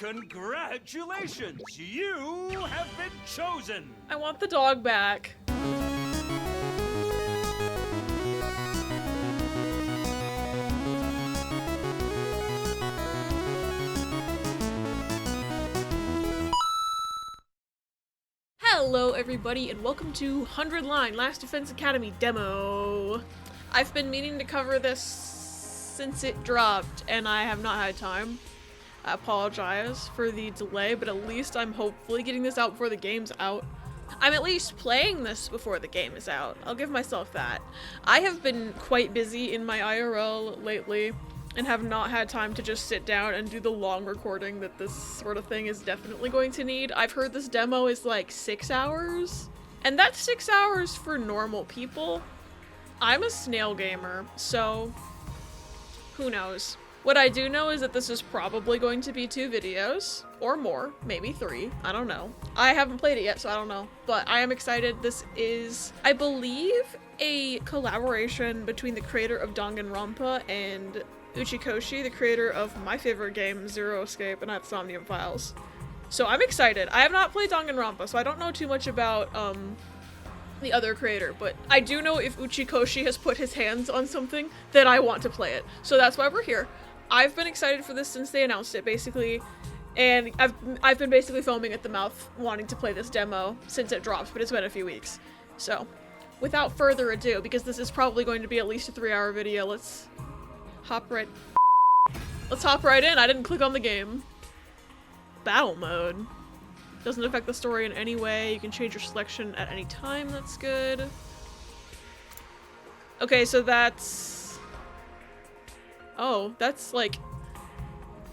Congratulations! You have been chosen! I want the dog back. Hello everybody and welcome to 100 Line Last Defense Academy demo. I've been meaning to cover this since it dropped and I have not had time. I apologize for the delay, but at least I'm hopefully getting this out before the game's out. I'm at least playing this before the game is out. I'll give myself that. I have been quite busy in my IRL lately and have not had time to just sit down and do the long recording that this sort of thing is definitely going to need. I've heard this demo is like 6 hours, and that's 6 hours for normal people. I'm a snail gamer, so who knows? What I do know is that this is probably going to be 2 videos, or more, maybe 3, I don't know. I haven't played it yet, so I don't know, but I am excited. This is, I believe, a collaboration between the creator of Danganronpa and Uchikoshi, the creator of my favorite game, Zero Escape, and that's Somnium Files. So I'm excited. I have not played Danganronpa, so I don't know too much about the other creator, but I do know if Uchikoshi has put his hands on something, then I want to play it. So that's why we're here. I've been excited for this since they announced it, basically, and I've been basically foaming at the mouth wanting to play this demo since it dropped, but it's been a few weeks. So, without further ado, because this is probably going to be at least a 3-hour video, let's hop right in. I didn't click on the game. Battle mode. Doesn't affect the story in any way. You can change your selection at any time. That's good. Okay, so that's... Oh, that's like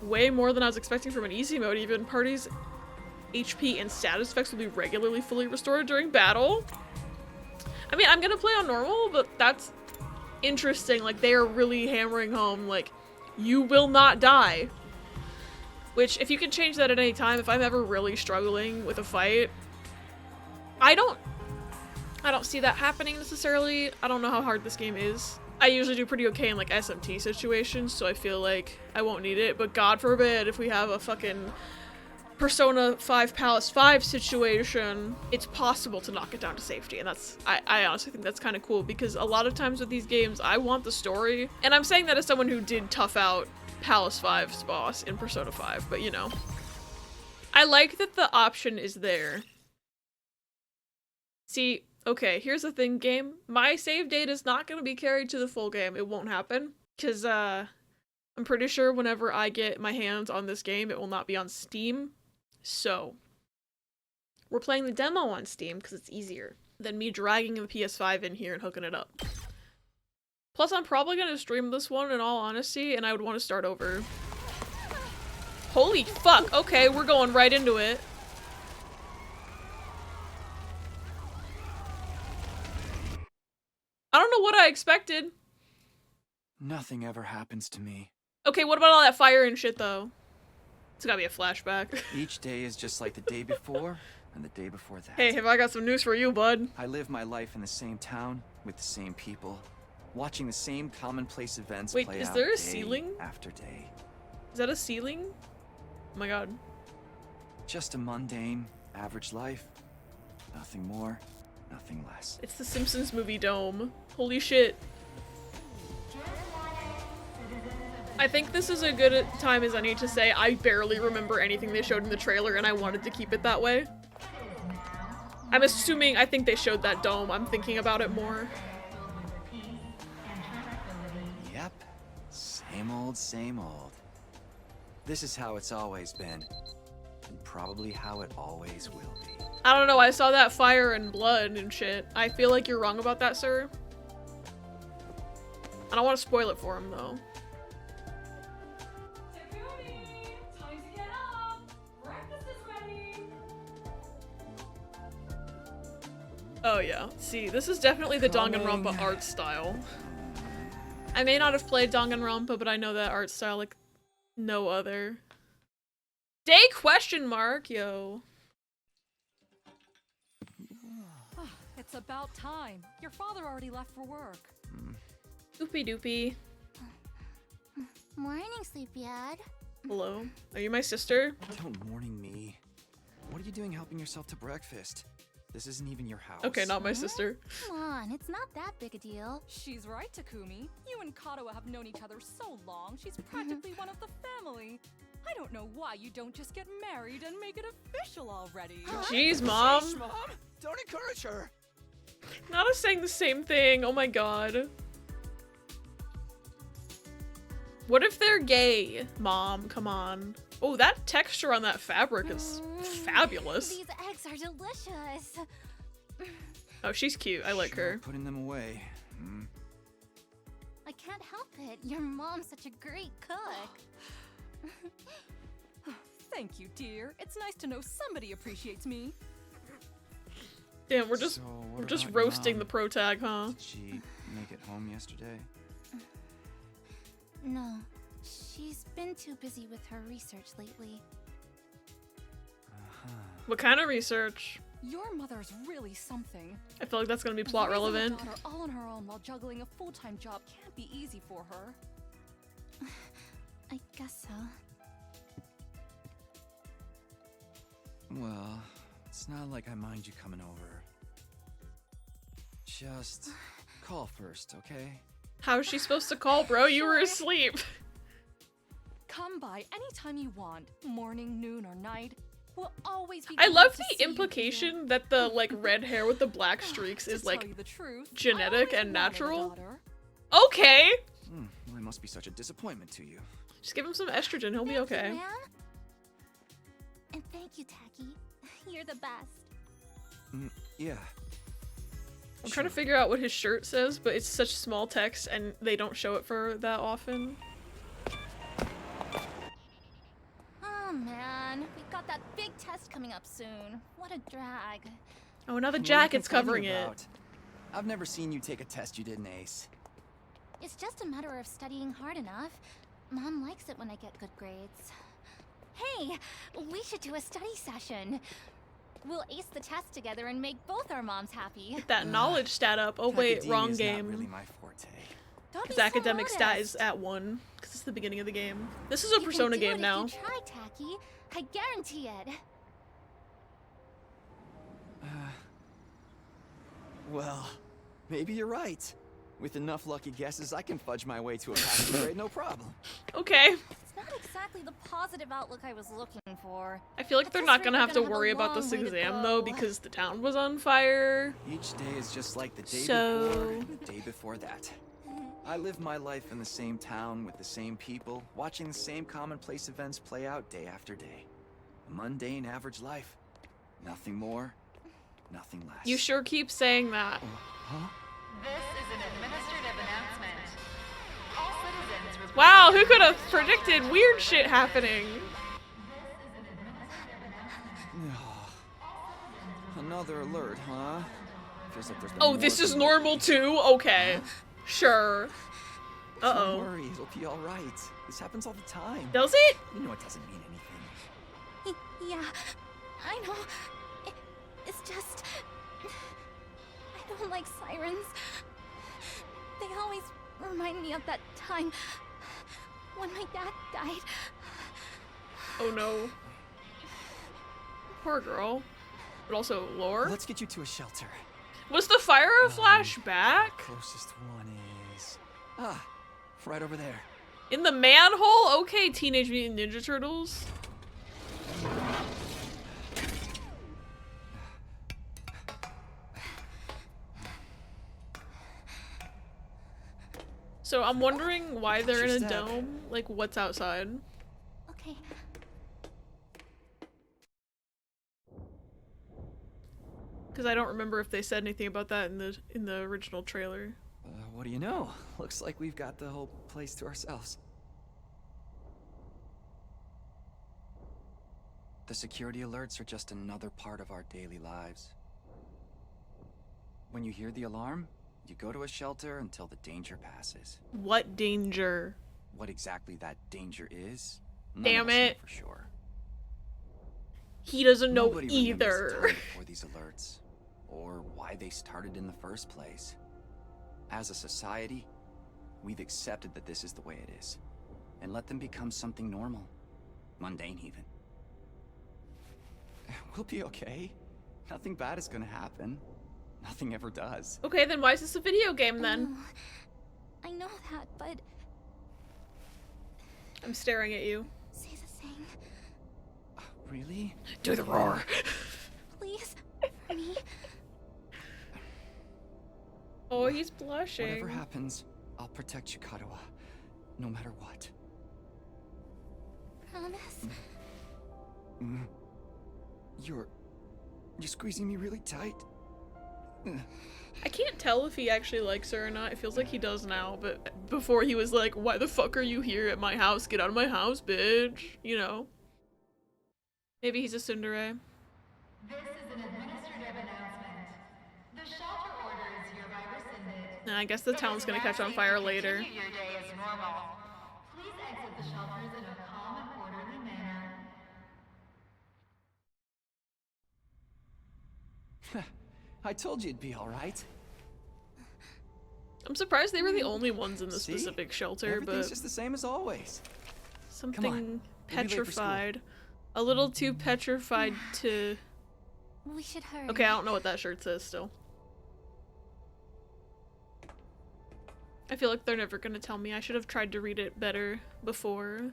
way more than I was expecting from an easy mode. Even parties' HP and status effects will be regularly fully restored during battle. I mean, I'm gonna play on normal, but that's interesting. Like, they are really hammering home, like, you will not die. Which, if you can change that at any time, if I'm ever really struggling with a fight, I don't see that happening necessarily. I don't know how hard this game is. I usually do pretty okay in like SMT situations, so I feel like I won't need it, but God forbid if we have a fucking Persona 5 Palace 5 situation, it's possible to knock it down to safety, and that's, I honestly think that's kind of cool, because a lot of times with these games, I want the story, and I'm saying that as someone who did tough out Palace 5's boss in Persona 5, but you know. I like that the option is there. See, okay, here's the thing, game. My save data is not going to be carried to the full game. It won't happen, because I'm pretty sure whenever I get my hands on this game, it will not be on Steam. So, we're playing the demo on Steam because it's easier than me dragging the PS5 in here and hooking it up. Plus, I'm probably going to stream this one in all honesty, and I would want to start over. Holy fuck, okay, we're going right into it. I don't know what I expected. Nothing ever happens to me. Okay, what about all that fire and shit, though? It's gotta be a flashback. Each day is just like the day before, and the day before that. Hey, have I got some news for you, bud? I live my life in the same town, with the same people, watching the same commonplace events play out Wait, is there a day ceiling? after day. Is that a ceiling? Oh my god. Just a mundane, average life. Nothing more, nothing less. It's the Simpsons movie dome. Holy shit. I think this is a good time as any to say I barely remember anything they showed in the trailer and I wanted to keep it that way. I'm assuming, I think they showed that dome. I'm thinking about it more. Yep. Same old, same old. This is how it's always been. And probably how it always will be. I don't know, I saw that fire and blood and shit. I feel like you're wrong about that, sir. I don't want to spoil it for him, though. Time to get up! Breakfast is ready! Oh yeah, see, this is definitely the Danganronpa art style. I may not have played Danganronpa, but I know that art style like no other. Day question mark, yo. It's about time. Your father already left for work. Doopy doopy. Morning, Sleepyhead. Hello? Are you my sister? Don't morning me. What are you doing helping yourself to breakfast? This isn't even your house. Okay, not my sister. Come on, it's not that big a deal. She's right, Takumi. You and Kato have known each other so long, she's practically one of the family. I don't know why you don't just get married and make it official already. Jeez, Mom. Sheesh, Mom! Don't encourage her! Not us saying the same thing. Oh my god. What if they're gay? Mom, come on. Oh, that texture on that fabric is fabulous. These eggs are delicious. Oh, she's cute. I like her. Putting them away. I can't help it. Your mom's such a great cook. Thank you, dear. It's nice to know somebody appreciates me. Damn, we're just So, what we're just about your roasting mom? the pro tag, huh? Did she make it home yesterday? No, she's been too busy with her research lately. What kind of research? Your mother's really something. I feel like that's gonna be plot Raising a relevant. daughter all on her own while juggling a full-time job can't be easy for her. I guess so. Well, it's not like I mind you coming over. Just call first, okay? How's she supposed to call, bro? You were asleep. Come by anytime you want, morning, noon, or night. We'll always be I glad love to the see you implication that the like red hair with the black streaks To is tell like you the truth, genetic I and always wanted a natural. daughter. Okay. Well, it must be such a disappointment to you. Just give him some estrogen, he'll be Thank okay. you, ma'am. And thank you, Tacky. You're the best. Yeah. I'm trying to figure out what his shirt says, but it's such small text and they don't show it for that often. Oh man, we've got that big test coming up soon. What a drag. Oh, now the What are you jacket's complaining covering it. about? I've never seen you take a test you didn't ace. It's just a matter of studying hard enough. Mom likes it when I get good grades. Hey, we should do a study session. We'll ace the test together and make both our moms happy. That knowledge stat up. Oh wait, Academia wrong is game. Not really my forte. Don't be His so academic stat modest. is at 1, because it's the beginning of the game. This is a You Persona can do game it now. If you try, Tacky. I guarantee it. Well, maybe you're right. With enough lucky guesses, I can fudge my way to a passing grade, no problem. Okay. It's not exactly the positive outlook I was looking for. I feel like At they're this not rate, gonna we're have to gonna have a worry about this long way to exam though, go. because the town was on fire. Each day is just like the day So- before and the day before that. I live my life in the same town with the same people, watching the same commonplace events play out day after day. A mundane, average life. Nothing more, nothing less. You sure keep saying that. Huh? This is an administrative announcement. All citizens Wow, who could have predicted weird shit happening? Another alert, huh? Feels like there's been Oh, more this is than- normal too? Okay. Sure. Don't Uh-oh. worry, it'll be all right. This happens all the time. Does it? You know it doesn't mean anything. Yeah, I know. It's just... I don't like sirens. They always remind me of that time when my dad died. Oh no. Poor girl. But also lore? Let's get you to a shelter. Was the fire a flashback? Closest one is... right over there. In the manhole? Okay, Teenage Mutant Ninja Turtles. So I'm wondering why they're in a What's your step? dome. Like, what's outside? Okay, Because I don't remember if they said anything about that in the original trailer. What do you know? Looks like we've got the whole place to ourselves. The security alerts are just another part of our daily lives. When you hear the alarm, you go to a shelter until the danger passes. What danger? What exactly that danger is, none Damn of us know it. for sure. He doesn't know Nobody remembers the either. time before these alerts, or why they started in the first place. As a society, we've accepted that this is the way it is, and let them become something normal. Mundane, even. We'll be okay. Nothing bad is gonna happen. Nothing ever does. Okay, then why is this a video game then? Oh, I know that, but I'm staring at you. say the thing. Really? Do the roar. Please, for me. Oh, he's blushing. Whatever happens, I'll protect you, Kotaro. No matter what. Promise? You're squeezing me really tight. I can't tell if he actually likes her or not. It feels like he does now, but before he was like, why the fuck are you here at my house? Get out of my house, bitch. You know. Maybe he's a tsundere. This is an administrative announcement. The shelter order is hereby rescinded. Nah, I guess the town's gonna catch on fire later. Continue your day as normal. Please exit the shelters in a calm and orderly manner. I told you it'd be alright. I'm surprised they were the only ones in the See? specific shelter, Everything's but just the same as always. something We'll be late for school. petrified. A little too petrified to... We should hurry. Okay, I don't know what that shirt says still. I feel like they're never gonna tell me. I should have tried to read it better before.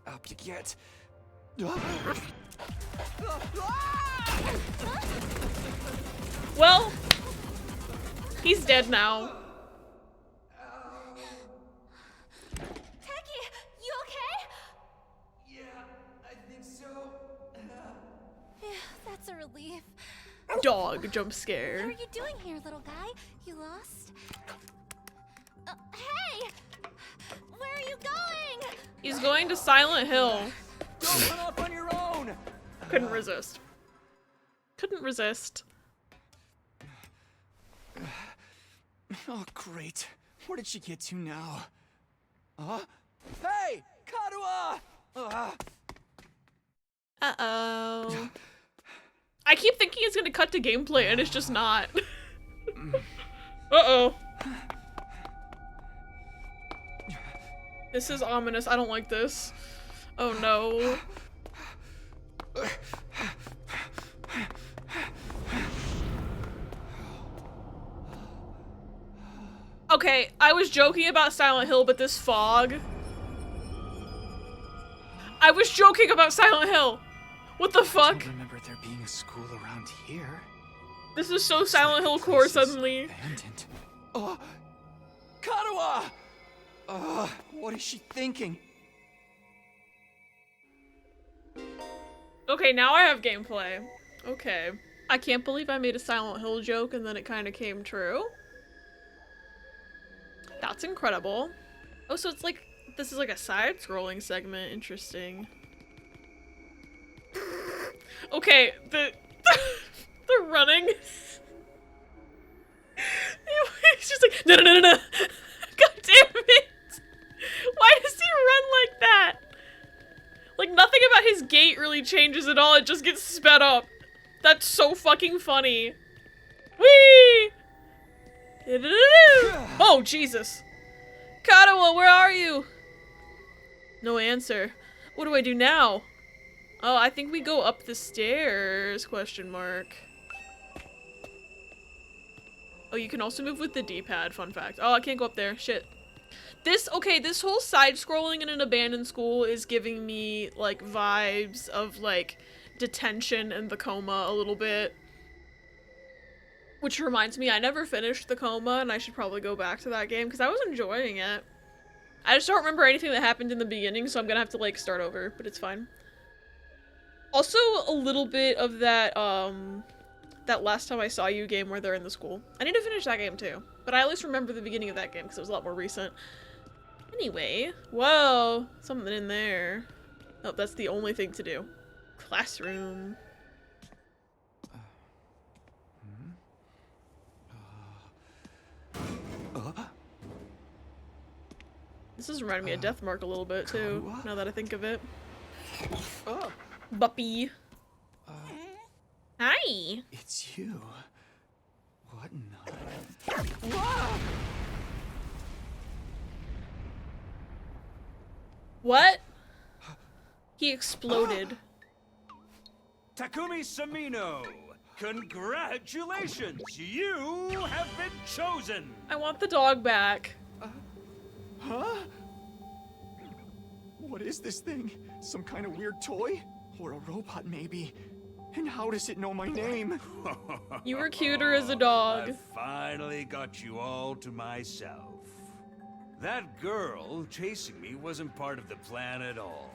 Up you get. Well, he's dead now. Taki, you okay? Yeah, I think so. Phew, that's a relief. Dog jump What are scare. you doing here, little guy? You lost? Hey! Where are you going? He's going to Silent Hill. Don't run off on your own! Couldn't resist. Couldn't resist. Oh, great. Where did she get to now? Hey! Kotaro! Uh-oh. I keep thinking it's gonna cut to gameplay and it's just not. Uh-oh. This is ominous. I don't like this. Oh no. Okay, I was joking about Silent Hill, but this fog. I was joking about Silent Hill. What the I fuck? don't remember there being a school around here. This is so Silent Hill core suddenly. Abandoned. Oh, Kotaro! What is she thinking? Okay, now I have gameplay. Okay. I can't believe I made a Silent Hill joke and then it kind of came true. That's incredible. Oh, so it's like, this is like a side-scrolling segment. Interesting. Okay, the running. He's just like, no, no, no, no, no. God damn it. Why does he run like that? Like, nothing about his gait really changes at all. It just gets sped up. That's so fucking funny. Whee! Oh, Jesus. Kotaro, where are you? No answer. What do I do now? Oh, I think we go up the stairs, question mark. Oh, you can also move with the D-pad, fun fact. Oh, I can't go up there, shit. This whole side-scrolling in an abandoned school is giving me, like, vibes of, like, Detention and The Coma a little bit. Which reminds me, I never finished The Coma, and I should probably go back to that game, because I was enjoying it. I just don't remember anything that happened in the beginning, so I'm gonna have to, like, start over, but it's fine. Also, a little bit of that, that Last Time I Saw You game where they're in the school. I need to finish that game, too. But I at least remember the beginning of that game, because it was a lot more recent. Anyway, whoa, something in there. Oh, that's the only thing to do. Classroom. This is reminding me of Deathmark a little bit, too, now that I think of it. Buppy. Hi! It's you. What in the... What? He exploded. Takumi Samino, congratulations! You have been chosen! I want the dog back. Huh? What is this thing? Some kind of weird toy? Or a robot, maybe? And how does it know my name? You were cuter as a dog. I finally got you all to myself. That girl chasing me wasn't part of the plan at all.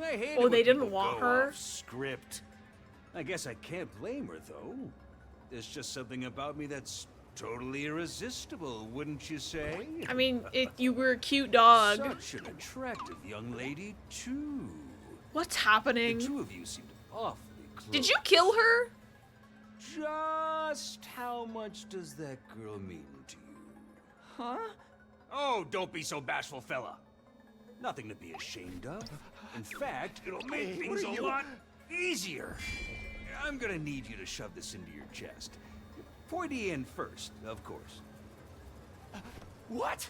I hate Oh, it they when didn't people want go her? off script. I guess I can't blame her though. There's just something about me that's totally irresistible, wouldn't you say? I mean, you were a cute dog. Such an attractive young lady too. What's The happening? two of you seemed awfully close. Did you kill her? Just how much does that girl mean to you? Huh? Oh, don't be so bashful, fella. Nothing to be ashamed of. In fact, it'll make Hey, things what are a you- lot easier. I'm gonna need you to shove this into your chest. Pointy end first, of course. What?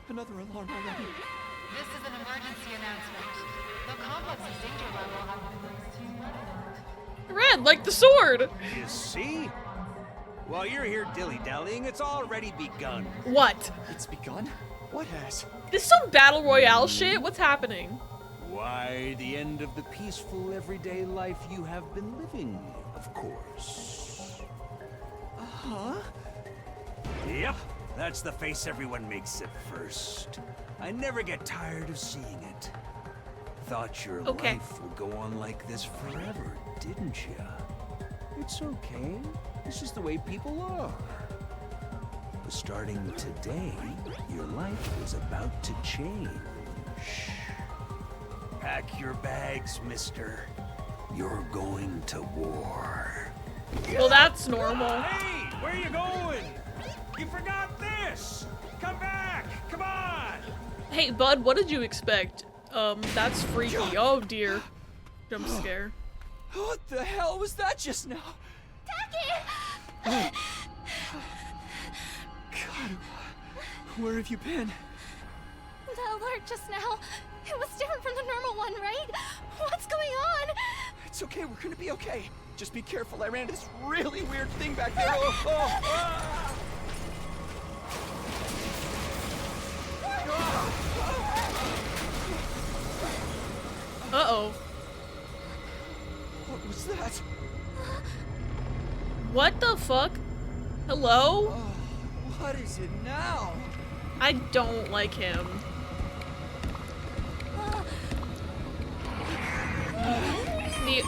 Another alarm already. This is an emergency announcement. The complex's danger level has been raised to red alert. Red, like the sword. You see? While you're here dilly-dallying, it's already begun. What? It's begun? What has? This is some battle royale shit? What's happening? Why, the end of the peaceful everyday life you have been living, of course. Huh? Yep, that's the face everyone makes at first. I never get tired of seeing it. Thought your Okay. life would go on like this forever, didn't you? It's okay. It's just the way people are. But starting today, your life is about to change. Pack your bags, mister. You're going to war. Well, that's normal. Hey, where you going? You forgot this! Come back! Come on! Hey, bud, what did you expect? That's freaky. Oh, dear. Jump scare. What the hell was that just now? God, where have you been? The alert just now. It was different from the normal one, right? What's going on? It's okay, we're gonna be okay. Just be careful, I ran into this really weird thing back there. Uh-oh. What was that? What the fuck? Hello? Oh, what is it now? I don't like him.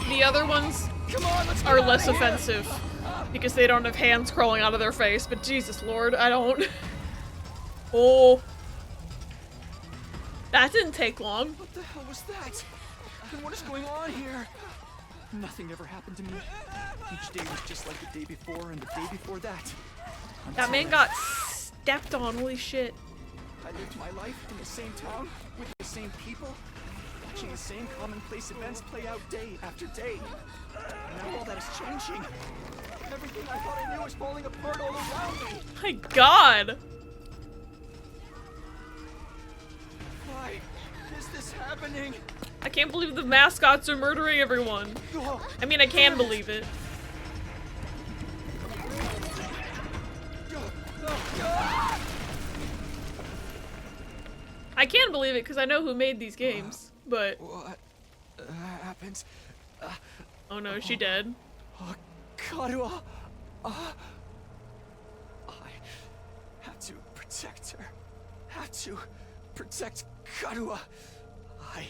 The other ones Come on, let's get are out less of here. offensive because they don't have hands crawling out of their face, but Jesus Lord, I don't. Oh. That didn't take long. What the hell was that? And what is going on here? Nothing ever happened to me. Each day was just like the day before and the day before that. That Until man got stepped on, holy shit. I lived my life in the same town, with the same people, watching the same commonplace events play out day after day. Now all that is changing. Everything I thought I knew is falling apart all around me. My god. Why is this happening? I can't believe the mascots are murdering everyone. Oh, I mean, I can believe it. I can believe it because I know who made these games, but what happened? oh no, is she dead? Kotaro, I have to protect her. Have to protect Kotaro. I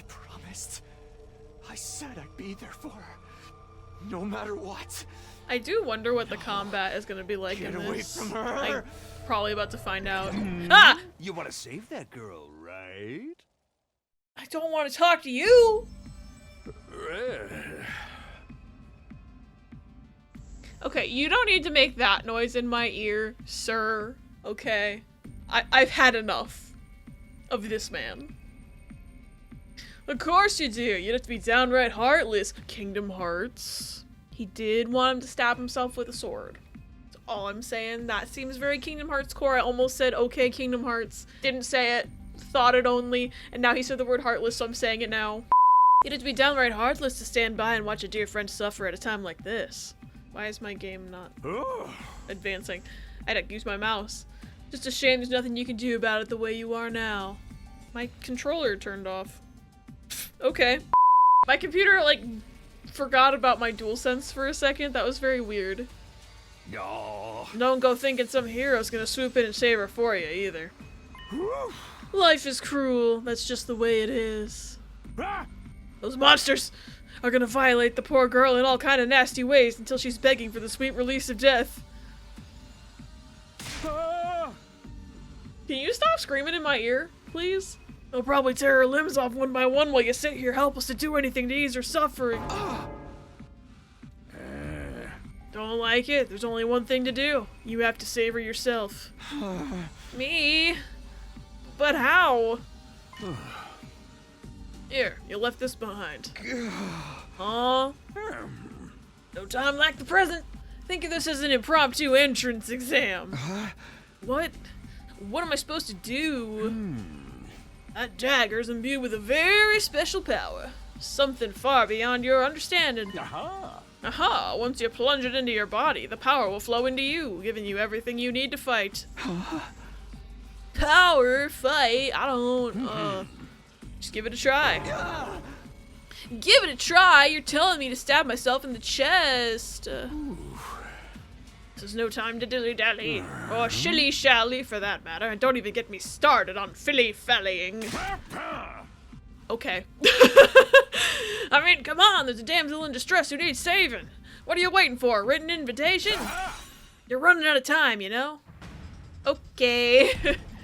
promised. I said I'd be there for her, no matter what. I do wonder what the combat is gonna be like Get in away this. from her. I'm probably about to find out. Ah! You want to save that girl, right? I don't want to talk to you. Okay, you don't need to make that noise in my ear, sir. Okay, I've had enough of this man. Of course you do. You'd have to be downright heartless. Kingdom Hearts. He did want him to stab himself with a sword. That's all I'm saying. That seems very Kingdom Hearts core. I almost said, okay, Kingdom Hearts. Didn't say it. thought it only, and now he said the word heartless, so I'm saying it now. It'd be downright heartless to stand by and watch a dear friend suffer at a time like this. Why is my game not advancing? I had to use my mouse. Just a shame there's nothing you can do about it the way you are now. My controller turned off. Okay. My computer, like, forgot about my DualSense for a second. That was very weird. No. Don't go thinking some hero's gonna swoop in and save her for you, either. Life is cruel. That's just the way it is. Those monsters are gonna violate the poor girl in all kind of nasty ways until she's begging for the sweet release of death. Can you stop screaming in my ear, please? They'll probably tear her limbs off one by one while you sit here helpless to do anything to ease her suffering. Don't like it? There's only one thing to do. You have to save her yourself. Me? But how? Here, you left this behind. Aw. No time like the present. Think of this as an impromptu entrance exam. What? What am I supposed to do? That dagger's imbued with a very special power. Something far beyond your understanding. Aha! Once you plunge it into your body, the power will flow into you, giving you everything you need to fight. Power? Fight? I don't, just give it a try. Give it a try? You're telling me to stab myself in the chest. This is no time to dilly-dally, or shilly-shally for that matter, and don't even get me started on filly-fallying. Okay. I mean, come on, there's a damsel in distress who needs saving. What are you waiting for, a written invitation? You're running out of time, you know? Okay.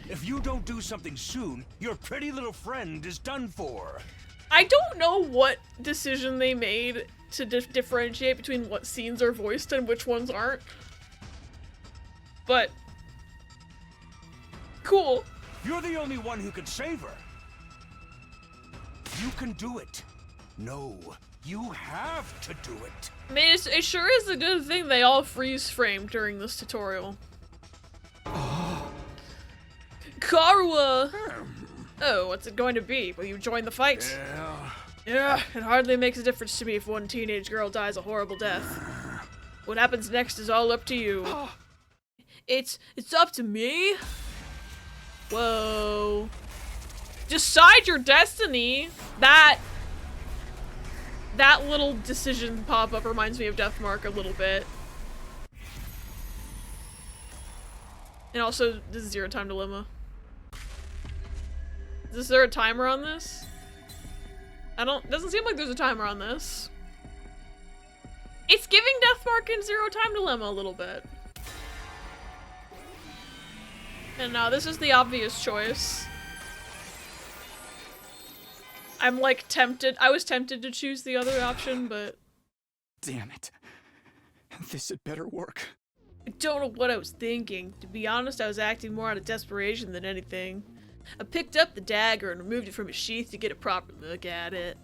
If you don't do something soon, your pretty little friend is done for. I don't know what decision they made to differentiate between what scenes are voiced and which ones aren't. But cool. You're the only one who can save her. You can do it. No, you have to do it. I mean, it sure is a good thing they all freeze frame during this tutorial. Karua! Oh, what's it going to be? Will you join the fight? Yeah, it hardly makes a difference to me if one teenage girl dies a horrible death. What happens next is all up to you. It's up to me? Whoa. Decide your destiny? That little decision pop-up reminds me of Deathmark a little bit. And also, this is Zero Time Dilemma. Is there a timer on this? Doesn't seem like there's a timer on this. It's giving Deathmark and Zero Time Dilemma a little bit. And now this is the obvious choice. I'm like tempted. I was tempted to choose the other option, but... Damn it. This had better work. I don't know what I was thinking. To be honest, I was acting more out of desperation than anything. I picked up the dagger and removed it from its sheath to get a proper look at it.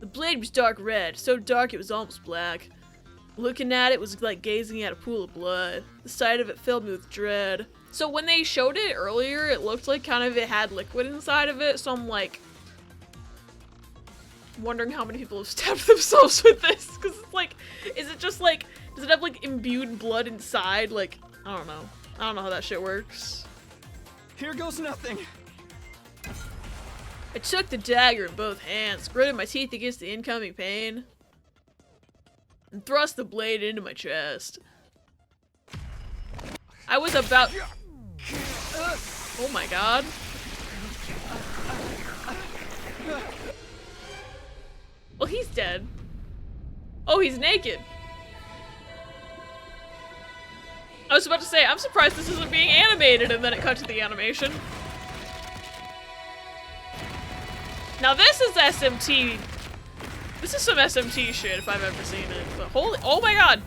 The blade was dark red, so dark it was almost black. Looking at it was like gazing at a pool of blood. The sight of it filled me with dread. So when they showed it earlier, it looked like kind of it had liquid inside of it, so I'm like wondering how many people have stabbed themselves with this, because it's like, is it just like, does it have like imbued blood inside? Like, I don't know. I don't know how that shit works. Here goes nothing. I took the dagger in both hands, gritted my teeth against the incoming pain, and thrust the blade into my chest. I was about... Oh my god. Well, he's dead. Oh, he's naked. I was about to say, I'm surprised this isn't being animated, and then it cut to the animation. Now this is SMT. This is some SMT shit if I've ever seen it. But holy, oh my god.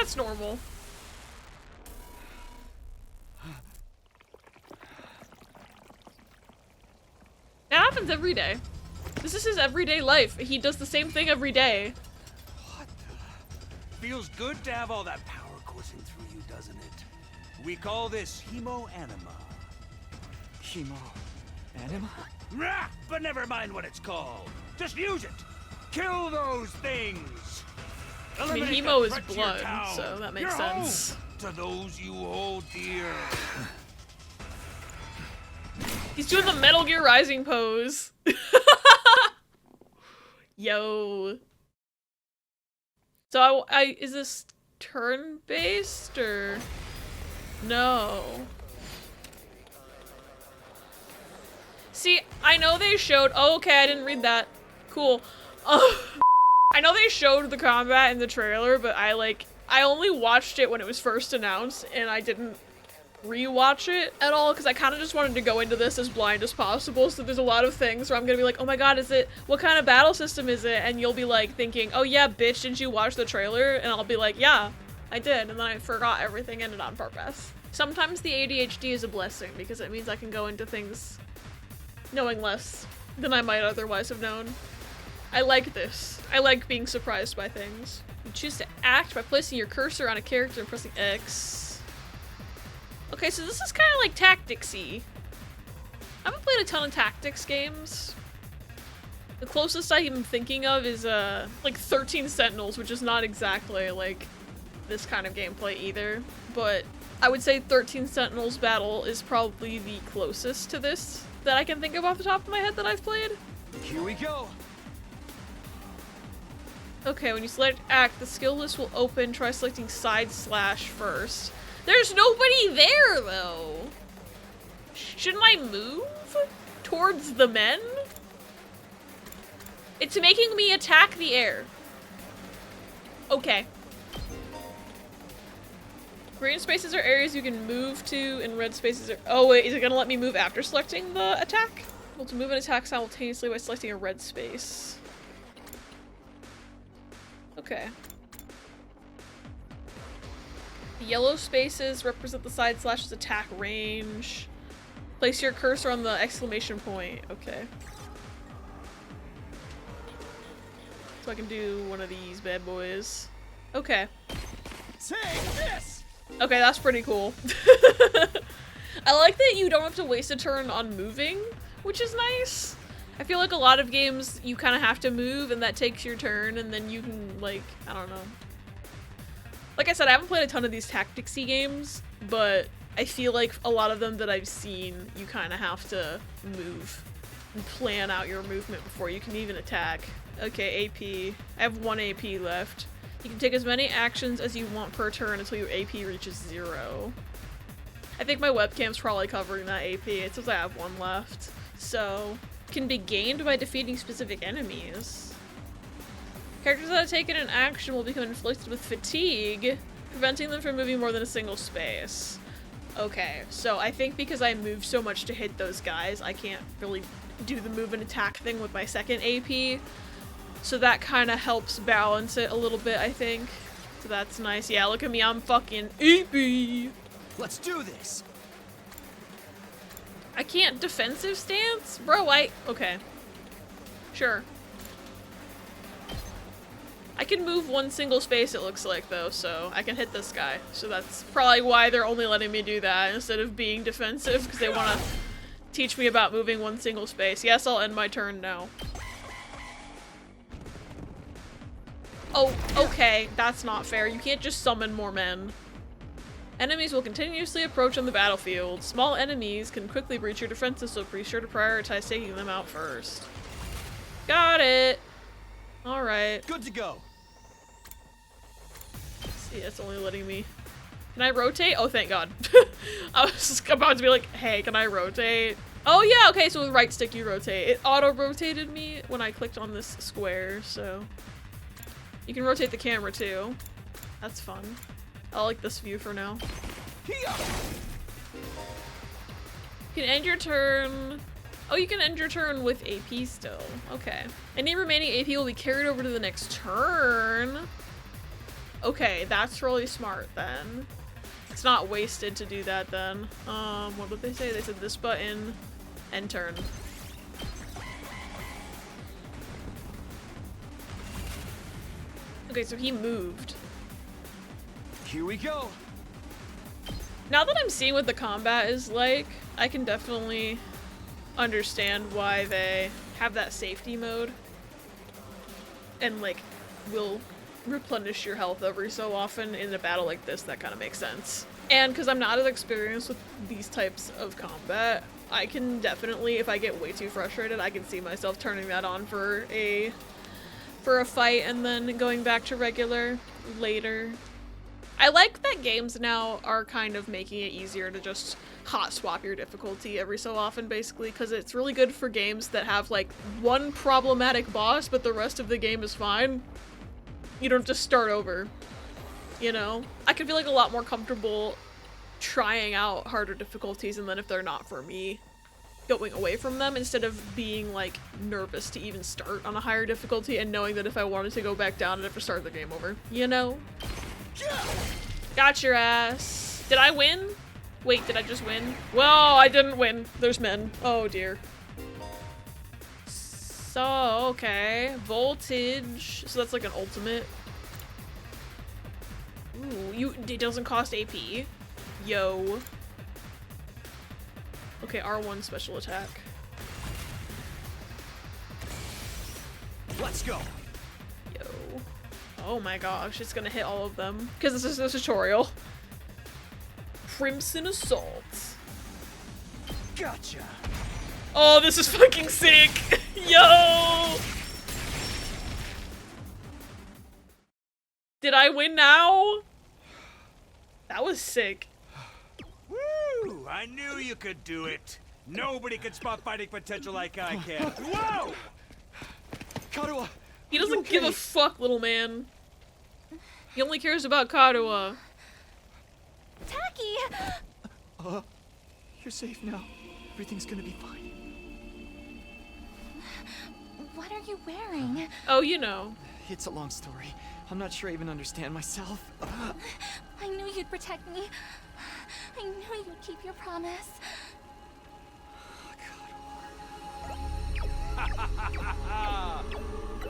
That's normal. That happens every day. This is his everyday life. He does the same thing every day. What the? Feels good to have all that power coursing through you, doesn't it? We call this hemo-anima. Hemo-anima? Rah! But never mind what it's called. Just use it. Kill those things. I mean, Eliminate hemo the is threat to your blood, town, so that makes your sense. home, to those you hold dear. He's doing the Metal Gear Rising pose. Yo. So is this turn-based or no? See, I know they showed. Oh, okay, I didn't read that. Cool. I know they showed the combat in the trailer, but I only watched it when it was first announced, and I didn't rewatch it at all because I kind of just wanted to go into this as blind as possible. So there's a lot of things where I'm gonna be like, oh my god, what kind of battle system is it? And you'll be like thinking, oh yeah, bitch, didn't you watch the trailer? And I'll be like, yeah, I did, and then I forgot everything in it on purpose. Sometimes the ADHD is a blessing because it means I can go into things knowing less than I might otherwise have known. I like this. I like being surprised by things. You choose to act by placing your cursor on a character and pressing X. Okay, so this is kind of like tactics-y. I haven't played a ton of tactics games. The closest I'm thinking of is like 13 Sentinels, which is not exactly like this kind of gameplay either. But I would say 13 Sentinels Battle is probably the closest to this that I can think of off the top of my head that I've played. Here we go. Okay, when you select act, the skill list will open. Try selecting side slash first. There's nobody there, though. Shouldn't I move towards the men? It's making me attack the air. Okay. Green spaces are areas you can move to, and red spaces are— oh wait, is it gonna let me move after selecting the attack? Able to move and attack simultaneously by selecting a red space. Okay. The yellow spaces represent the side slash's attack range. Place your cursor on the exclamation point. Okay. So I can do one of these bad boys. Okay. Take this! Okay, that's pretty cool. I like that you don't have to waste a turn on moving, which is nice. I feel like a lot of games you kind of have to move and that takes your turn and then you can, like, I don't know. Like I said, I haven't played a ton of these tactics-y games, but I feel like a lot of them that I've seen, you kind of have to move and plan out your movement before you can even attack. Okay, AP. I have 1 AP left. You can take as many actions as you want per turn until your AP reaches 0. I think my webcam's probably covering that AP. It says I have 1 left. So, can be gained by defeating specific enemies. Characters that have taken an action will become inflicted with fatigue, preventing them from moving more than a single space. Okay, so I think because I moved so much to hit those guys, I can't really do the move and attack thing with my second AP. So that kind of helps balance it a little bit, I think. So that's nice. Yeah, look at me, I'm fucking AP. Let's do this. I can't defensive stance? Bro, okay. Sure. I can move 1 single space, it looks like, though, so I can hit this guy. So that's probably why they're only letting me do that instead of being defensive, because they want to teach me about moving 1 single space. Yes, I'll end my turn now. Oh, okay. That's not fair. You can't just summon more men. Enemies will continuously approach on the battlefield. Small enemies can quickly breach your defenses, so be sure to prioritize taking them out first. Got it. Alright. Good to go. See, it's only letting me... Can I rotate? Oh, thank God. I was just about to be like, hey, can I rotate? Oh yeah, okay, so with right stick you rotate. It auto-rotated me when I clicked on this square, so... You can rotate the camera too. That's fun. I like this view for now. You can end your turn... Oh, you can end your turn with AP still. Okay. Any remaining AP will be carried over to the next turn. Okay, that's really smart then. It's not wasted to do that then. What did they say? They said this button and turn. Okay, so he moved. Here we go. Now that I'm seeing what the combat is like, I can definitely understand why they have that safety mode. And like, will replenish your health every so often in a battle like this. That kind of makes sense. And because I'm not as experienced with these types of combat, I can definitely, if I get way too frustrated, I can see myself turning that on for a fight and then going back to regular later. I like that games now are kind of making it easier to just hot swap your difficulty every so often, basically, because it's really good for games that have like one problematic boss but the rest of the game is fine. You don't just start over, you know? I can feel like a lot more comfortable trying out harder difficulties, and then if they're not for me, going away from them instead of being like nervous to even start on a higher difficulty and knowing that if I wanted to go back down I'd have to start the game over, you know? Got your ass. Did I win? Wait, did I just win? Well, I didn't win. There's men. Oh dear. So, okay. Voltage. So that's like an ultimate. Ooh, it doesn't cost AP. Yo. Okay, R1 special attack. Let's go. Yo. Oh my gosh, it's gonna hit all of them. Because this is a tutorial. Crimson Assault. Gotcha. Oh, this is fucking sick. Yo! Did I win now? That was sick. Woo! I knew you could do it. Nobody can spot fighting potential like I can. Whoa! Kotaro, He doesn't give a fuck, little man. He only cares about Kotaro. Taki! you're safe now. Everything's gonna be fine. What are you wearing? Oh, you know. It's a long story. I'm not sure I even understand myself. I knew you'd protect me. I knew you'd keep your promise.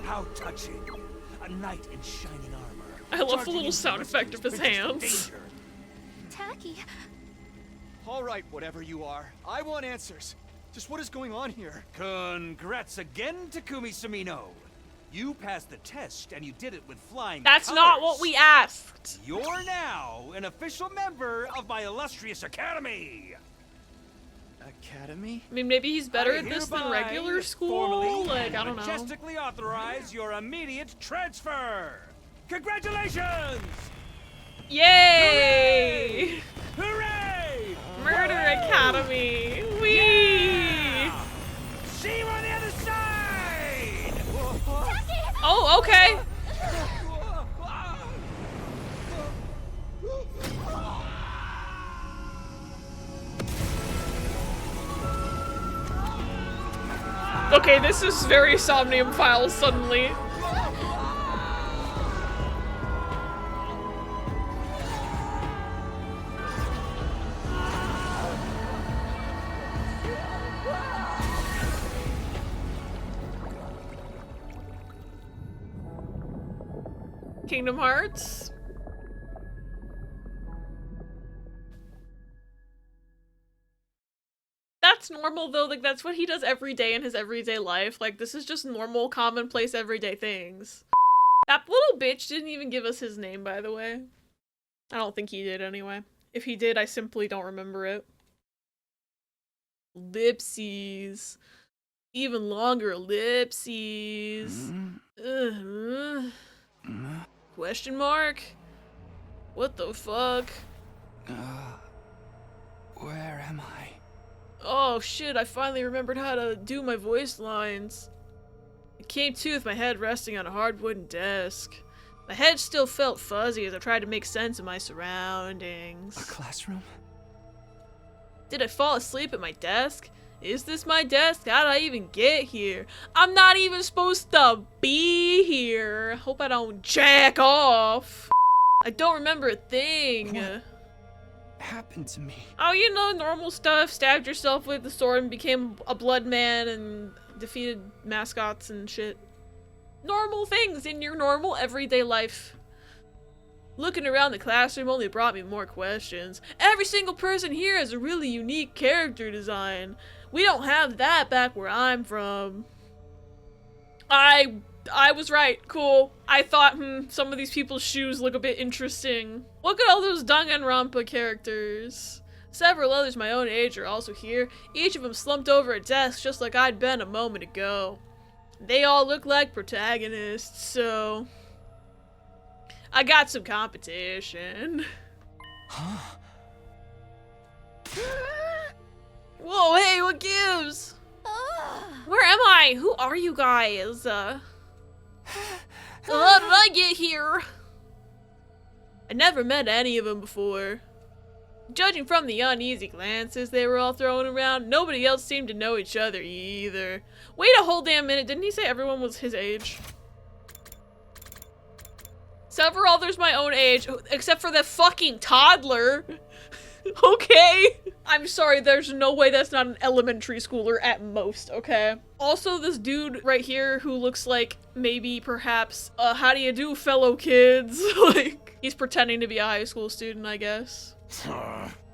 How touching. A knight in shining armor. I love the Charging little into sound effect of his mercenaries hands. with danger. Taki, All right, whatever you are. I want answers. Just what is going on here? Congrats again, Takumi Sumino. You passed the test, and you did it with flying That's colors. not what we asked. You're now an official member of my illustrious academy. Academy? I mean, maybe he's better I at this than hereby regular school? formally Like, and I don't know. majestically authorize your immediate transfer. Congratulations! Yay! Hooray! Murder Academy! Whee! Yeah! See you on the other side! Oh, okay. Okay, this is very Somnium Files suddenly. Kingdom Hearts? That's normal though, like that's what he does every day in his everyday life. Like this is just normal, commonplace, everyday things. That little bitch didn't even give us his name, by the way. I don't think he did anyway. If he did, I simply don't remember it. Lipsies. Even longer lipsies. Question mark? What the fuck? Where am I? Oh shit, I finally remembered how to do my voice lines. I came to with my head resting on a hard wooden desk. My head still felt fuzzy as I tried to make sense of my surroundings. A classroom? Did I fall asleep at my desk? Is this my desk? How did I even get here? I'm not even supposed to be here. Hope I don't jack off. I don't remember a thing. What happened to me? Oh, you know, normal stuff. Stabbed yourself with the sword and became a blood man and defeated mascots and shit. Normal things in your normal everyday life. Looking around the classroom only brought me more questions. Every single person here has a really unique character design. We don't have that back where I'm from. I was right. Cool. I thought, some of these people's shoes look a bit interesting. Look at all those Danganronpa characters. Several others my own age are also here. Each of them slumped over a desk just like I'd been a moment ago. They all look like protagonists, so I got some competition. Huh? Whoa, hey, what gives? Where am I? Who are you guys? How did I get here? I never met any of them before. Judging from the uneasy glances they were all throwing around, nobody else seemed to know each other either. Wait a whole damn minute, didn't he say everyone was his age? Several others my own age, except for that fucking toddler. Okay. I'm sorry, there's no way that's not an elementary schooler at most, okay? Also, this dude right here who looks like maybe perhaps, how do you do, fellow kids? Like, he's pretending to be a high school student, I guess.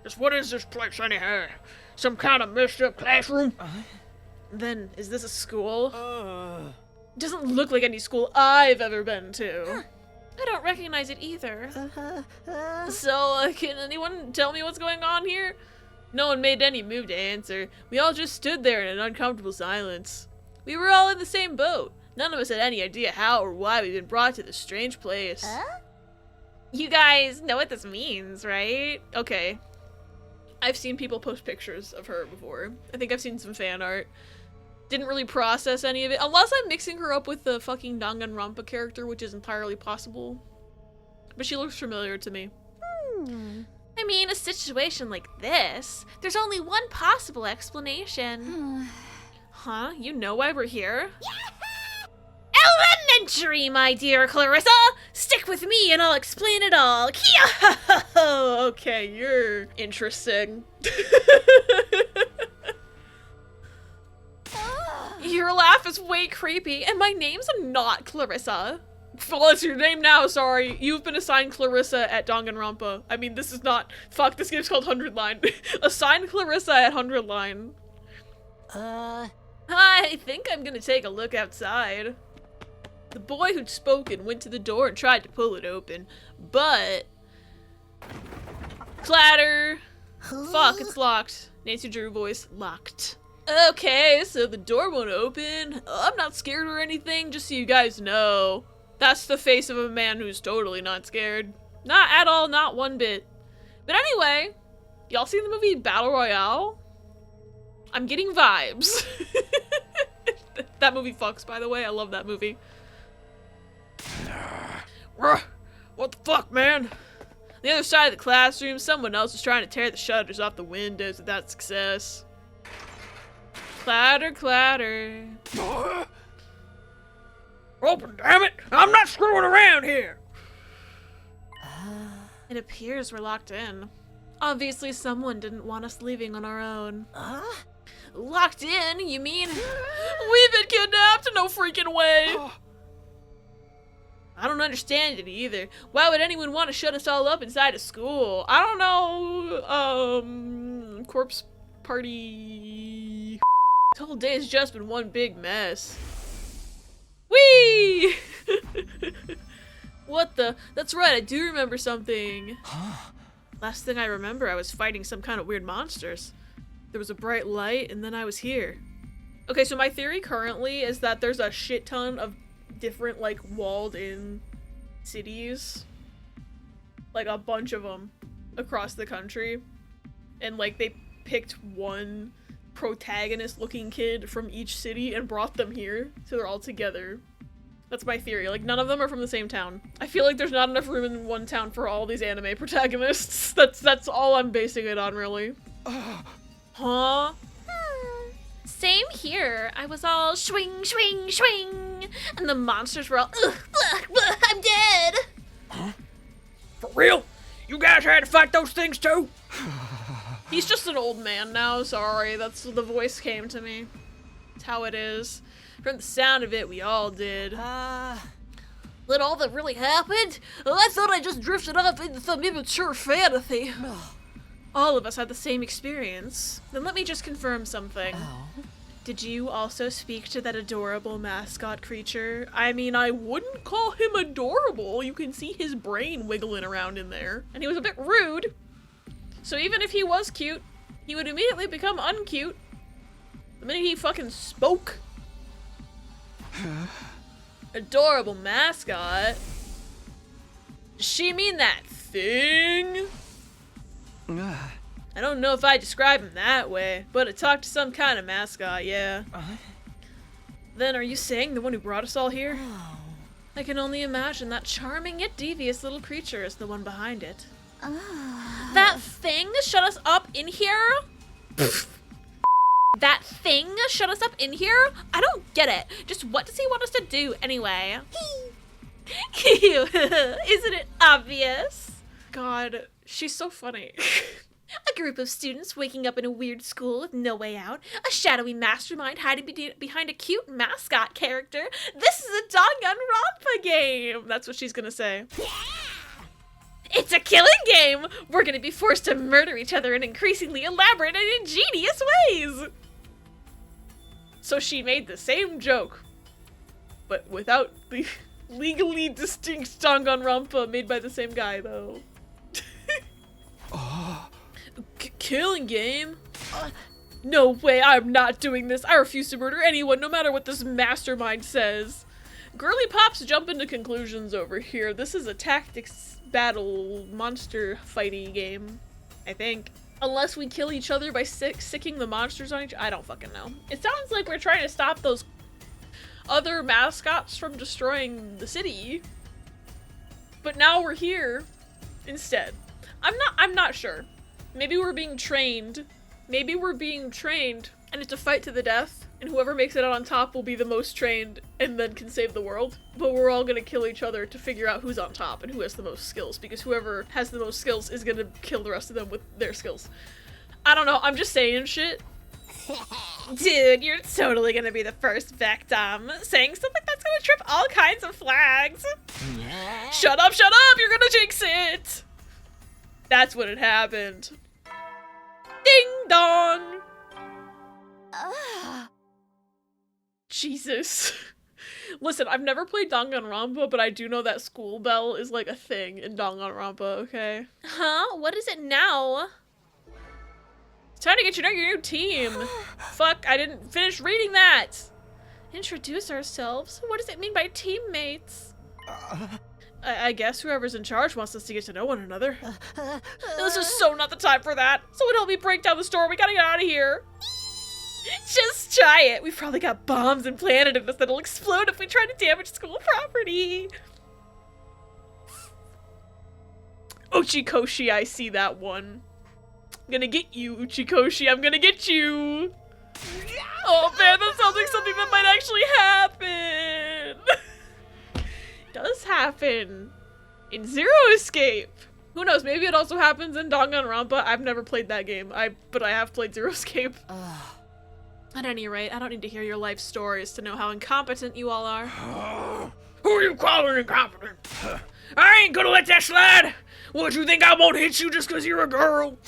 Just what is this place anyhow? Some kind of messed up classroom? Then, is this a school? Doesn't look like any school I've ever been to. I don't recognize it either. So, can anyone tell me what's going on here? No one made any move to answer. We all just stood there in an uncomfortable silence. We were all in the same boat. None of us had any idea how or why we'd been brought to this strange place. You guys know what this means, right? Okay. I've seen people post pictures of her before. I think I've seen some fan art. Didn't really process any of it. Unless I'm mixing her up with the fucking Danganronpa character, which is entirely possible. But she looks familiar to me. I mean, a situation like this, there's only one possible explanation. Huh? You know why we're here? Elementary, my dear Clarissa! Stick with me and I'll explain it all. Okay, you're interesting. Your laugh is way creepy, and my name's not Clarissa. Well, it's your name now, sorry. You've been assigned Clarissa at Danganronpa. I mean, this is not- fuck, this game's called 100 Line. Assigned Clarissa at 100 Line. I think I'm gonna take a look outside. The boy who'd spoken went to the door and tried to pull it open, but... Clatter! Fuck, it's locked. Nancy Drew voice, locked. Okay, so the door won't open. I'm not scared or anything, just so you guys know. That's the face of a man who's totally not scared. Not at all, not one bit. But anyway, y'all seen the movie Battle Royale? I'm getting vibes. That movie fucks, by the way. I love that movie. What the fuck, man? On the other side of the classroom, someone else was trying to tear the shutters off the windows without success. Clatter, clatter. Open, damn it! I'm not screwing around here! It appears we're locked in. Obviously, someone didn't want us leaving on our own. Locked in? You mean? We've been kidnapped? No freaking way! I don't understand it either. Why would anyone want to shut us all up inside a school? I don't know. Corpse party. This whole day has just been one big mess. Whee! What the? That's right, I do remember something. Last thing I remember, I was fighting some kind of weird monsters. There was a bright light, and then I was here. Okay, so my theory currently is that there's a shit ton of different, like, walled-in cities. Like, a bunch of them across the country. And, like, they picked one protagonist-looking kid from each city and brought them here, so they're all together. That's my theory. Like, none of them are from the same town. I feel like there's not enough room in one town for all these anime protagonists. That's all I'm basing it on, really. Huh? Same here. I was all swing, swing, swing, and the monsters were all, ugh, blah, blah, I'm dead. For real? You guys had to fight those things too? He's just an old man now, sorry. That's what the voice came to me. It's how it is. From the sound of it, we all did. That all that really happened? I thought I just drifted off into some immature fantasy. All of us had the same experience. Then let me just confirm something. Did you also speak to that adorable mascot creature? I mean, I wouldn't call him adorable. You can see his brain wiggling around in there. And he was a bit rude. So even if he was cute, he would immediately become uncute the minute he fucking spoke. Adorable mascot? Does she mean that thing? I don't know if I describe him that way, but I talked to some kind of mascot, yeah. Then are you saying the one who brought us all here? I can only imagine that charming yet devious little creature is the one behind it. That thing shut us up in here? That thing shut us up in here? I don't get it. Just what does he want us to do anyway? Isn't it obvious? God, she's so funny. A group of students waking up in a weird school with no way out. A shadowy mastermind hiding behind a cute mascot character. This is a Danganronpa game. That's what she's gonna say. It's a killing game. We're gonna be forced to murder each other in increasingly elaborate and ingenious ways. So she made the same joke, but without the legally distinct Danganronpa made by the same guy, though. Killing game? No way, I'm not doing this. I refuse to murder anyone, no matter what this mastermind says. Girly pops jump into conclusions over here. This is a tactics battle monster fighty game, I think. Unless we kill each other by sicking the monsters on each other. I don't fucking know. It sounds like we're trying to stop those other mascots from destroying the city. But now we're here instead. I'm not sure. Maybe we're being trained. Maybe we're being trained and it's a fight to the death, and whoever makes it out on top will be the most trained and then can save the world. But we're all gonna kill each other to figure out who's on top and who has the most skills, because whoever has the most skills is gonna kill the rest of them with their skills. I don't know, I'm just saying shit. Dude, you're totally gonna be the first victim. Saying stuff like that's gonna trip all kinds of flags. Shut up, you're gonna jinx it! That's what had happened. Ding dong! Jesus. Listen, I've never played Danganronpa, but I do know that school bell is like a thing in Danganronpa, okay? Huh? What is it now? It's time to get to know your new team. Fuck, I didn't finish reading that. Introduce ourselves? What does it mean by teammates? I guess whoever's in charge wants us to get to know one another. This is so not the time for that. Someone help me break down the store. We gotta get out of here. Just try it. We've probably got bombs implanted in us that'll explode if we try to damage school property. Uchikoshi, I see that one. I'm gonna get you, Uchikoshi. I'm gonna get you. Oh man, that sounds like something that might actually happen. Does happen in Zero Escape. Who knows, maybe it also happens in Danganronpa. I've never played that game, but I have played Zero Escape. At any rate, I don't need to hear your life stories to know how incompetent you all are. Who are you calling incompetent? I ain't gonna let that slide! What, you think I won't hit you just because you're a girl?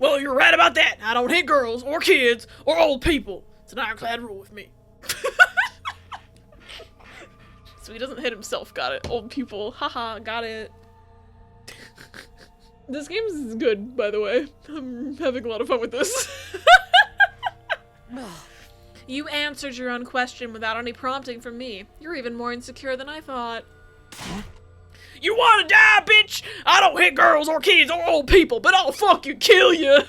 Well, you're right about that. I don't hit girls, or kids, or old people. It's an ironclad rule with me. So he doesn't hit himself, got it. Old people, haha, got it. This game is good, by the way. I'm having a lot of fun with this. You answered your own question without any prompting from me. You're even more insecure than I thought. You wanna die, bitch? I don't hit girls or kids or old people, but I'll fucking kill you.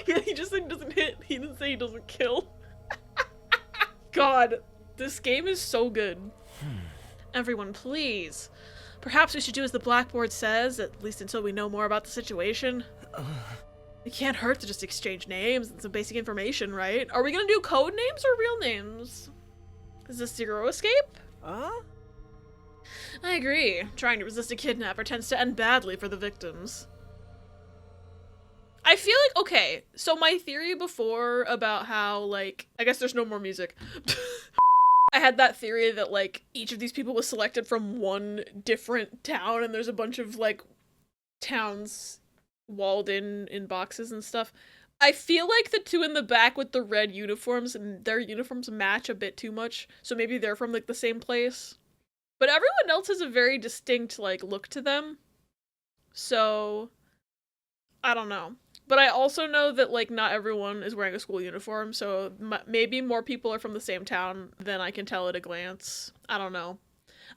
Yeah, he just said he doesn't hit. He didn't say he doesn't kill. God, this game is so good. Everyone, please. Perhaps we should do as the blackboard says, at least until we know more about the situation. It can't hurt to just exchange names and some basic information, right? Are we gonna do code names or real names? Is this Zero Escape? I agree. Trying to resist a kidnapper tends to end badly for the victims. I feel like, okay, so my theory before about how, like, I guess there's no more music. I had that theory that, like, each of these people was selected from one different town, and there's a bunch of, like, towns walled in boxes and stuff. I feel like the two in the back with the red uniforms, their uniforms match a bit too much, so maybe they're from, like, the same place. But everyone else has a very distinct, like, look to them. So, I don't know. But I also know that, like, not everyone is wearing a school uniform, so maybe more people are from the same town than I can tell at a glance. I don't know.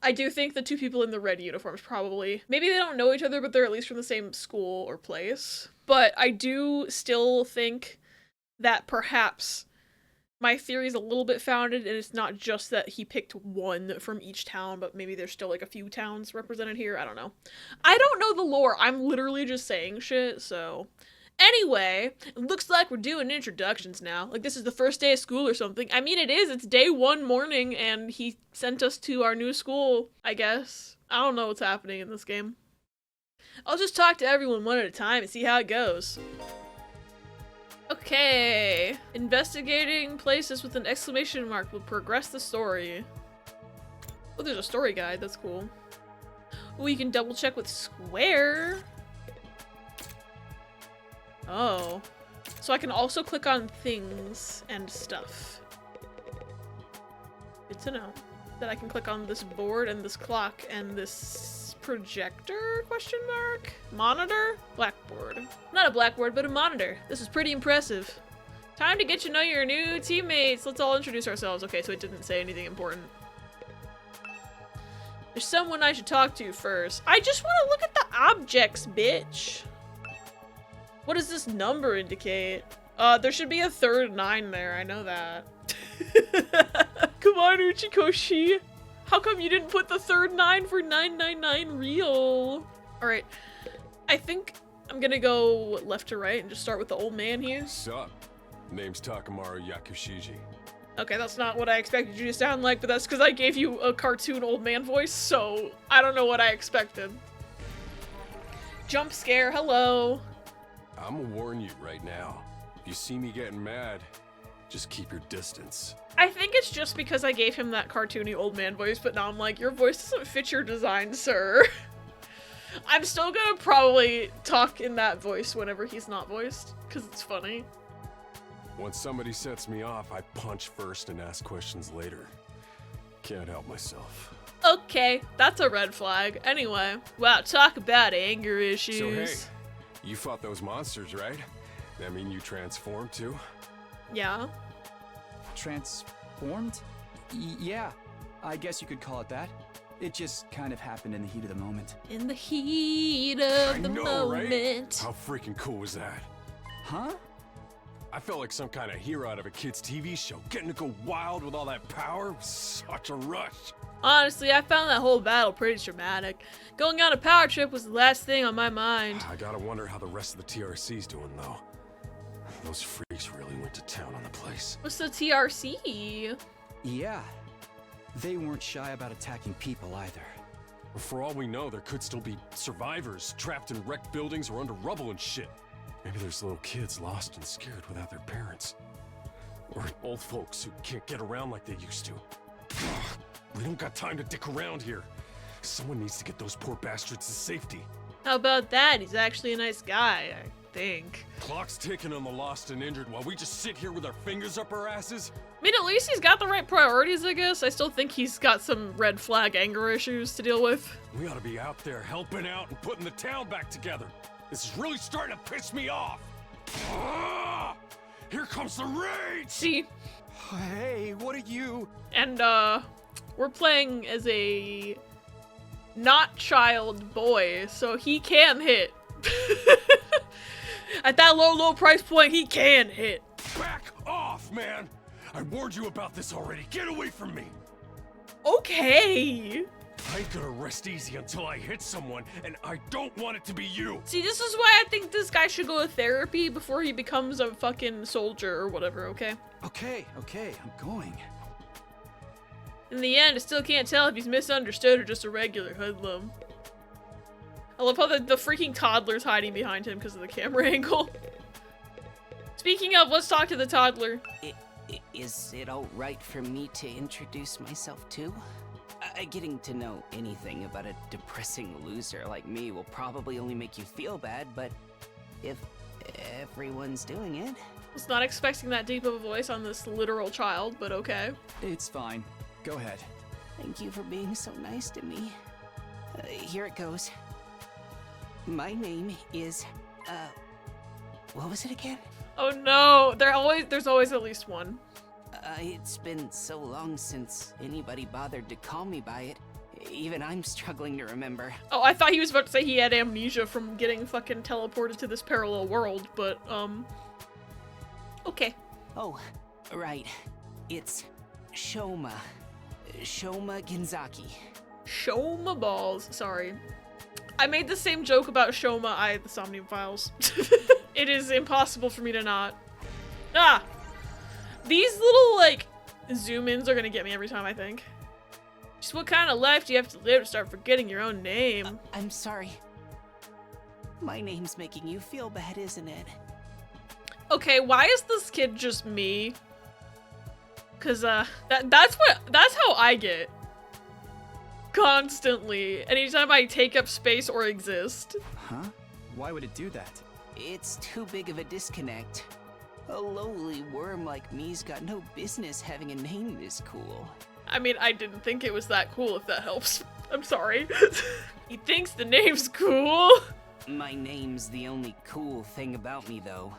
I do think the two people in the red uniforms probably, maybe they don't know each other, but they're at least from the same school or place. But I do still think that perhaps my theory is a little bit founded, and it's not just that he picked one from each town, but maybe there's still, like, a few towns represented here. I don't know. I don't know the lore. I'm literally just saying shit, so... Anyway, it looks like we're doing introductions now. Like, this is the first day of school or something. I mean, it is. It's day 1 morning, and he sent us to our new school, I guess. I don't know what's happening in this game. I'll just talk to everyone one at a time and see how it goes. Okay. Investigating places with an exclamation mark will progress the story. Oh, there's a story guide. That's cool. Oh, you can double check with square. Oh. So I can also click on things and stuff. Good to know. That I can click on this board and this clock and this projector, question mark? Monitor? Blackboard. Not a blackboard, but a monitor. This is pretty impressive. Time to get to know your new teammates. Let's all introduce ourselves. Okay, so it didn't say anything important. There's someone I should talk to first. I just want to look at the objects, bitch. What does this number indicate? There should be a third 9 there. I know that. Come on, Uchikoshi. How come you didn't put the third 9 for 999 real? Alright. I think I'm gonna go left to right and just start with the old man here. Sup? Name's Takamaru Yakushiji. Okay, that's not what I expected you to sound like, but that's because I gave you a cartoon old man voice, so I don't know what I expected. Jump scare, hello. I'ma warn you right now. If you see me getting mad, just keep your distance. I think it's just because I gave him that cartoony old man voice, but now I'm like, your voice doesn't fit your design, sir. I'm still gonna probably talk in that voice whenever he's not voiced, because it's funny. When somebody sets me off, I punch first and ask questions later. Can't help myself. Okay, that's a red flag. Anyway, wow, talk about anger issues. So hey, you fought those monsters, right? That mean you transformed too? Yeah. Transformed? Yeah, I guess you could call it that. It just kind of happened in the heat of the moment. In the heat of the moment. Right? How freaking cool was that? Huh? I felt like some kind of hero out of a kid's TV show. Getting to go wild with all that power was such a rush. Honestly, I found that whole battle pretty traumatic. Going on a power trip was the last thing on my mind. I gotta wonder how the rest of the TRC's doing, though. Those freaks really went to town on the place. What's the TRC? Yeah. They weren't shy about attacking people either. For all we know, there could still be survivors trapped in wrecked buildings or under rubble and shit. Maybe there's little kids lost and scared without their parents. Or old folks who can't get around like they used to. We don't got time to dick around here. Someone needs to get those poor bastards to safety. How about that? He's actually a nice guy, I think. Clock's ticking on the lost and injured while we just sit here with our fingers up our asses. I mean, at least he's got the right priorities, I guess. I still think he's got some red flag anger issues to deal with. We ought to be out there helping out and putting the town back together. This is really starting to piss me off. Here comes the rage! See? Hey, what are you? And, we're playing as a not child boy, so he can hit. At that low price point, he can hit. Back off, man! I warned you about this already. Get away from me! Okay. I ain't gonna rest easy until I hit someone, and I don't want it to be you! See, this is why I think this guy should go to therapy before he becomes a fucking soldier or whatever, okay? Okay, I'm going. In the end, I still can't tell if he's misunderstood or just a regular hoodlum. I love how the freaking toddler's hiding behind him because of the camera angle. Speaking of, let's talk to the toddler. Is it alright for me to introduce myself too? Getting to know anything about a depressing loser like me will probably only make you feel bad, but if everyone's doing it... Was not expecting that deep of a voice on this literal child, but okay. It's fine. Go ahead. Thank you for being so nice to me. Here it goes. My name is, what was it again? Oh no, there's always at least one. It's been so long since anybody bothered to call me by it. Even I'm struggling to remember. Oh, I thought he was about to say he had amnesia from getting fucking teleported to this parallel world, but, okay. Oh, right. It's Shoma. Shoma Genzaki. Shoma balls, sorry. I made the same joke about Shoma, the Somnium files. It is impossible for me to not. Ah! These little, like, zoom-ins are gonna get me every time, I think. Just what kind of life do you have to live to start forgetting your own name? I'm sorry. My name's making you feel bad, isn't it? Okay, why is this kid just me? Cause, that's how I get. Constantly. Anytime I take up space or exist. Huh? Why would it do that? It's too big of a disconnect. A lowly worm like me's got no business having a name this cool. I mean, I didn't think it was that cool, if that helps. I'm sorry. He thinks the name's cool. My name's the only cool thing about me, though.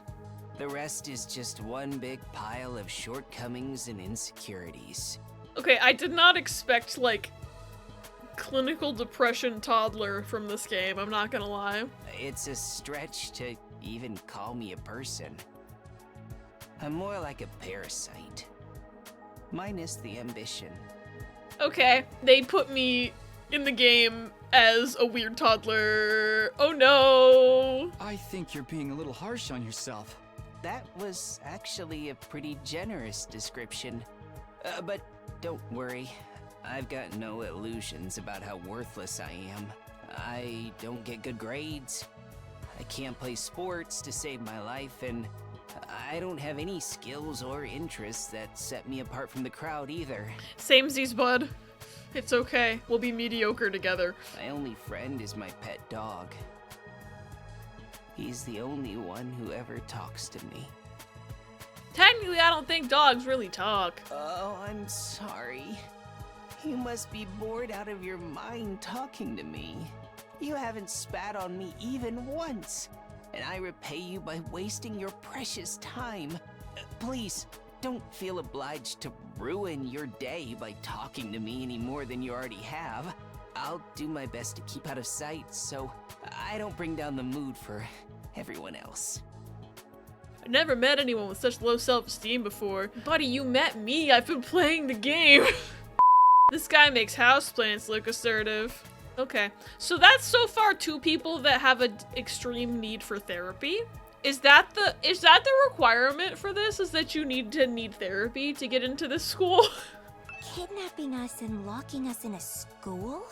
The rest is just one big pile of shortcomings and insecurities. Okay, I did not expect, like, clinical depression toddler from this game, I'm not gonna lie. It's a stretch to even call me a person. I'm more like a parasite. Minus the ambition. Okay, they put me in the game as a weird toddler. Oh no! I think you're being a little harsh on yourself. That was actually a pretty generous description. But don't worry. I've got no illusions about how worthless I am. I don't get good grades. I can't play sports to save my life, and I don't have any skills or interests that set me apart from the crowd either. Samesies, bud. It's okay. We'll be mediocre together. My only friend is my pet dog. He's the only one who ever talks to me. Technically, I don't think dogs really talk. Oh, I'm sorry. You must be bored out of your mind talking to me. You haven't spat on me even once, and I repay you by wasting your precious time. Please, don't feel obliged to ruin your day by talking to me any more than you already have. I'll do my best to keep out of sight so I don't bring down the mood for everyone else. I've never met anyone with such low self-esteem before. Buddy, you met me. I've been playing the game. This guy makes houseplants look assertive. Okay, so that's so far 2 people that have an extreme need for therapy. Is that the requirement for this? Is that you need therapy to get into this school? Kidnapping us and locking us in a school?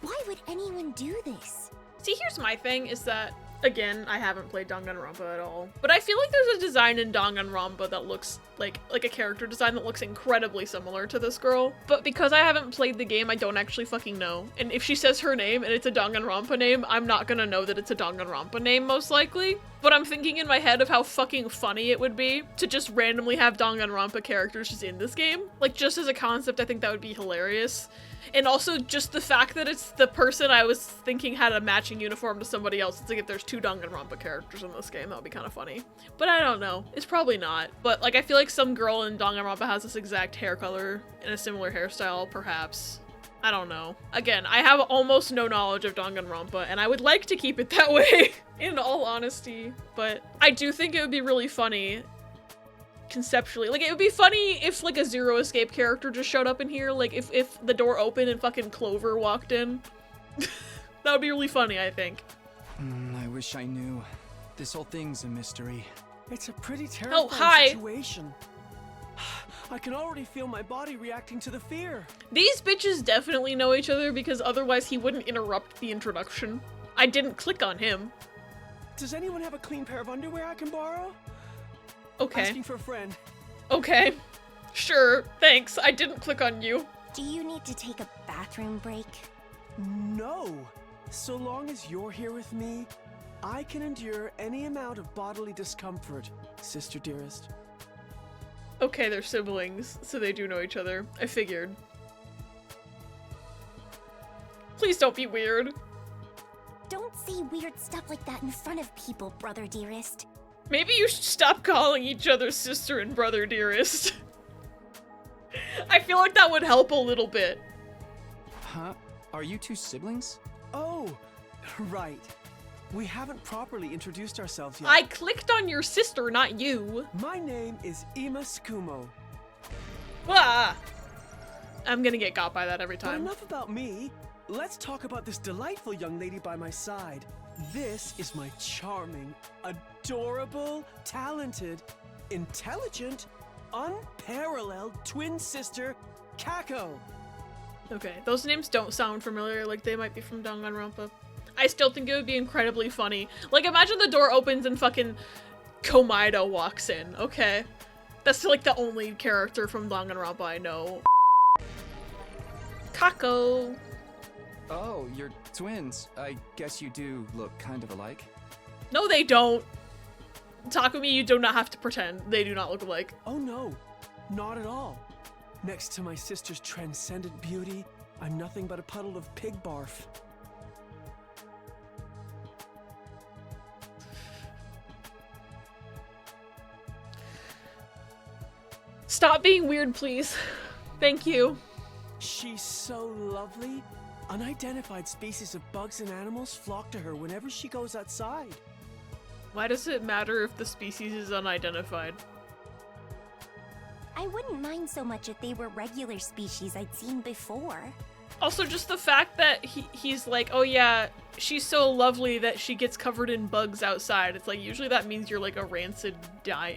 Why would anyone do this? See, here's my thing, is that, again, I haven't played Danganronpa at all, but I feel like there's a design in Danganronpa that looks like a character design that looks incredibly similar to this girl. But because I haven't played the game, I don't actually fucking know. And if she says her name and it's a Danganronpa name, I'm not gonna know that it's a Danganronpa name, most likely. But I'm thinking in my head of how fucking funny it would be to just randomly have Danganronpa characters just in this game. Like, just as a concept, I think that would be hilarious. And also just the fact that it's the person I was thinking had a matching uniform to somebody else. It's like if there's 2 Danganronpa characters in this game, that would be kind of funny. But I don't know. It's probably not. But like, I feel like some girl in Danganronpa has this exact hair color and a similar hairstyle, perhaps. I don't know. Again, I have almost no knowledge of Danganronpa, and I would like to keep it that way, in all honesty. But I do think it would be really funny conceptually. Like, it would be funny if like a Zero Escape character just showed up in here, like if the door opened and fucking Clover walked in. That would be really funny, I think. I wish I knew. This whole thing's a mystery. It's a pretty terrible hi. situation. I can already feel my body reacting to the fear. These bitches definitely know each other because otherwise he wouldn't interrupt the introduction. I didn't click on him. Does anyone have a clean pair of underwear I can borrow? Okay. Asking for a friend. Okay. Sure, thanks. I didn't click on you. Do you need to take a bathroom break? No. So long as you're here with me, I can endure any amount of bodily discomfort, sister dearest. Okay, they're siblings, so they do know each other. I figured. Please don't be weird. Don't say weird stuff like that in front of people, brother dearest. Maybe you should stop calling each other sister and brother dearest. I feel like that would help a little bit. Huh? Are you two siblings? Oh, right. We haven't properly introduced ourselves yet. I clicked on your sister, not you. My name is Ima Tsukumo. Ah! I'm gonna get got by that every But time. enough about me. Let's talk about this delightful young lady by my side. This is my charming, adorable, talented, intelligent, unparalleled twin sister, Kako. Okay, those names don't sound familiar, like they might be from Danganronpa. I still think it would be incredibly funny. Like, imagine the door opens and fucking Komaeda walks in, okay? That's like the only character from Danganronpa I know. Kako! Oh, you're twins. I guess you do look kind of alike. No, they don't! Takumi, you do not have to pretend. They do not look alike. Oh no, not at all. Next to my sister's transcendent beauty, I'm nothing but a puddle of pig barf. Stop being weird, please. Thank you. She's so lovely. Unidentified species of bugs and animals flock to her whenever she goes outside. Why does it matter if the species is unidentified? I wouldn't mind so much if they were regular species I'd seen before. Also, just the fact that he's like, oh yeah, she's so lovely that she gets covered in bugs outside. It's like, usually that means you're like a rancid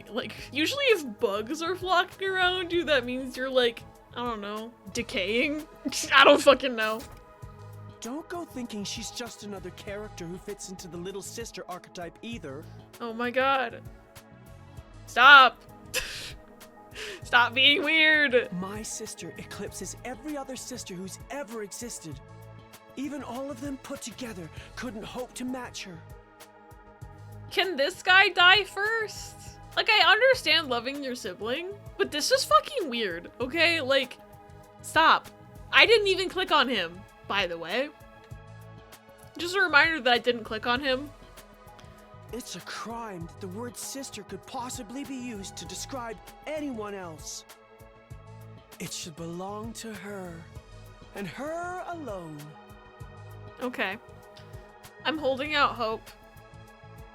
like, usually if bugs are flocking around you, that means you're like, I don't know, decaying? I don't fucking know. Don't go thinking she's just another character who fits into the little sister archetype either. Oh my god. Stop! Stop being weird! My sister eclipses every other sister who's ever existed. Even all of them put together couldn't hope to match her. Can this guy die first? Like, I understand loving your sibling, but this is fucking weird, okay? Like, stop. I didn't even click on him, by the way. Just a reminder that I didn't click on him. It's a crime that the word sister could possibly be used to describe anyone else. It should belong to her, and her alone. Okay. I'm holding out hope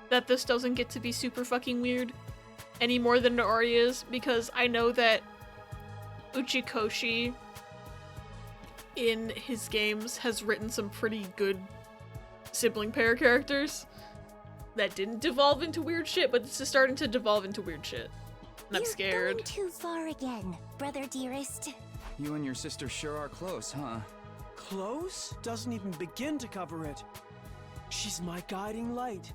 that this doesn't get to be super fucking weird any more than it already is, because I know that Uchikoshi in his games has written some pretty good sibling pair characters that didn't devolve into weird shit, but this is starting to devolve into weird shit. And I'm scared. You're going too far again, brother dearest. You and your sister sure are close, huh? Close doesn't even begin to cover it. She's my guiding light,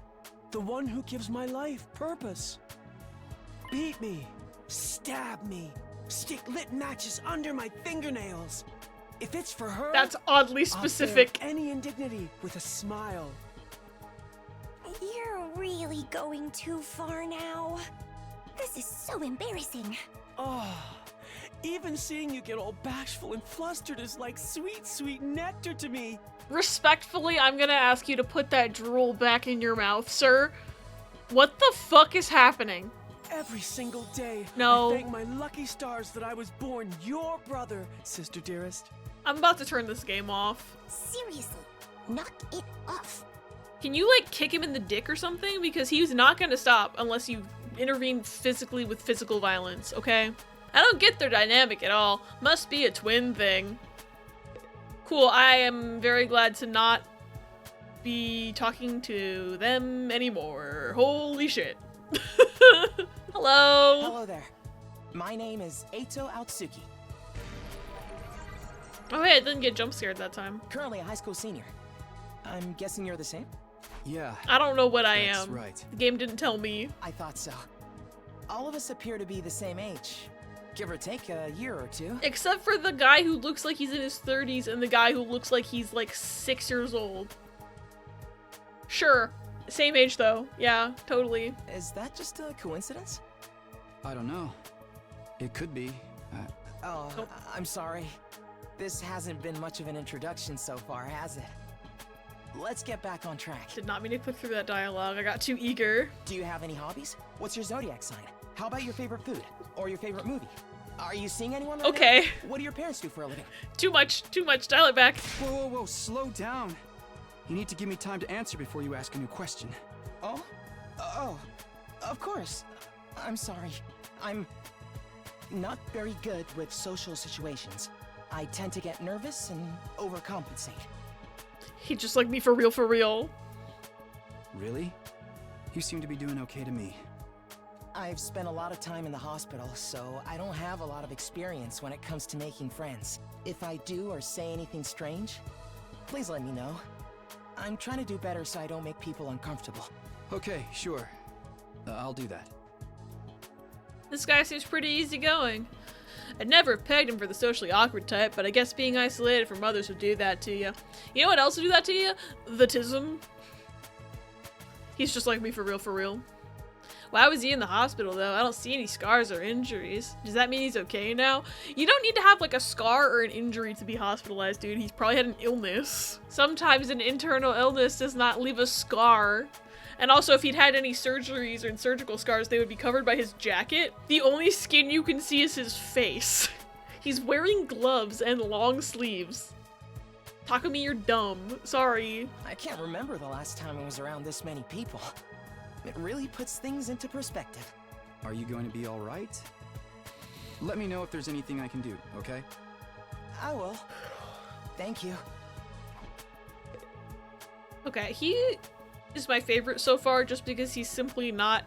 the one who gives my life purpose. Beat me, stab me, stick lit matches under my fingernails. If it's for her, That's oddly specific. I'll bear any indignity with a smile. You're really going too far now. This is so embarrassing. Oh, even seeing you get all bashful and flustered is like sweet, sweet nectar to me. Respectfully, I'm gonna ask you to put that drool back in your mouth, sir. What the fuck is happening? Every single day, No. I thank my lucky stars that I was born your brother, sister dearest. I'm about to turn this game off. Seriously, knock it off. Can you, like, kick him in the dick or something? Because he's not gonna stop unless you intervene physically with physical violence, okay? I don't get their dynamic at all. Must be a twin thing. Cool, I am very glad to not be talking to them anymore. Holy shit. Hello. Hello there. My name is Eito Aotsuki. Oh hey, I didn't get jump scared that time. Currently a high school senior. I'm guessing you're the same? Yeah. I don't know what I am. That's right. The game didn't tell me. I thought so. All of us appear to be the same age. Give or take a year or two. Except for the guy who looks like he's in his 30s and the guy who looks like he's like 6 years old. Sure. Same age though. Yeah, totally. Is that just a coincidence? I don't know. It could be. Oh, Nope. I'm sorry. This hasn't been much of an introduction so far, has it? Let's get back on track. Did not mean to click through that dialogue. I got too eager. Do you have any hobbies? What's your zodiac sign? How about your favorite food? Or your favorite movie? Are you seeing anyone right Okay. now? What do your parents do for a living? Too much. Dial it back. Whoa, whoa, whoa, slow down. You need to give me time to answer before you ask a new question. Oh? Oh, of course. I'm sorry. I'm not very good with social situations. I tend to get nervous and overcompensate. He just like me for real. Really? You seem to be doing okay to me. I've spent a lot of time in the hospital, so I don't have a lot of experience when it comes to making friends. If I do or say anything strange, please let me know. I'm trying to do better so I don't make people uncomfortable. Okay, sure. I'll do that. This guy seems pretty easygoing. I'd never pegged him for the socially awkward type, but I guess being isolated from others would do that to you. You know what else would do that to you? The tism. He's just like me for real. Why was he in the hospital though? I don't see any scars or injuries. Does that mean he's okay now? You don't need to have like a scar or an injury to be hospitalized, dude. He's probably had an illness. Sometimes an internal illness does not leave a scar. And also, if he'd had any surgeries or surgical scars, they would be covered by his jacket. The only skin you can see is his face. He's wearing gloves and long sleeves. Takumi, you're dumb. Sorry. I can't remember the last time I was around this many people. It really puts things into perspective. Are you going to be all right? Let me know if there's anything I can do, okay? I will. Thank you. Okay, he is my favorite so far just because he's simply not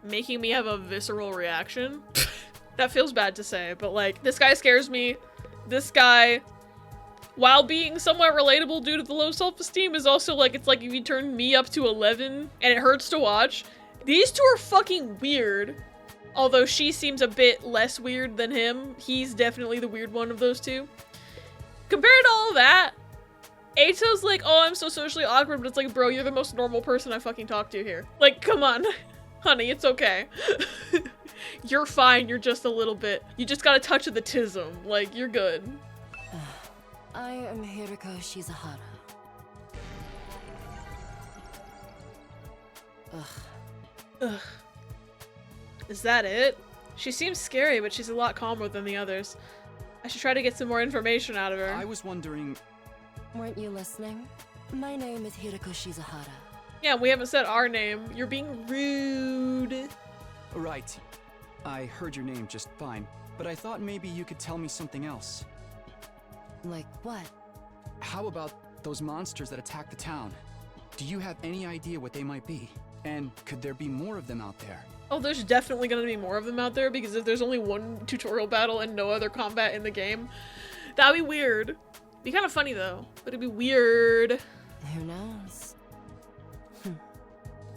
making me have a visceral reaction. That feels bad to say, but like, this guy scares me. This guy, while being somewhat relatable due to the low self-esteem, is also like, it's like if you turn me up to 11 and it hurts to watch. These two are fucking weird. Although she seems a bit less weird than him. He's definitely the weird one of those two. Compared to all that, Eito's like, oh, I'm so socially awkward, but it's like, bro, you're the most normal person I fucking talk to here. Like, come on. Honey, it's okay. You're fine, you're just a little bit. You just got a touch of the tism. Like, you're good. I am Hiriko Shizahara. Ugh. Is that it? She seems scary, but she's a lot calmer than the others. I should try to get some more information out of her. I was wondering... Weren't you listening? My name is Hiriko Shizahara. Yeah, we haven't said our name. You're being rude. Right. I heard your name just fine, but I thought maybe you could tell me something else. Like what? How about those monsters that attacked the town? Do you have any idea what they might be? And could there be more of them out there? Oh, there's definitely gonna be more of them out there because if there's only one tutorial battle and no other combat in the game, that'd be weird. Be kind of funny though, but it'd be weird. Who knows?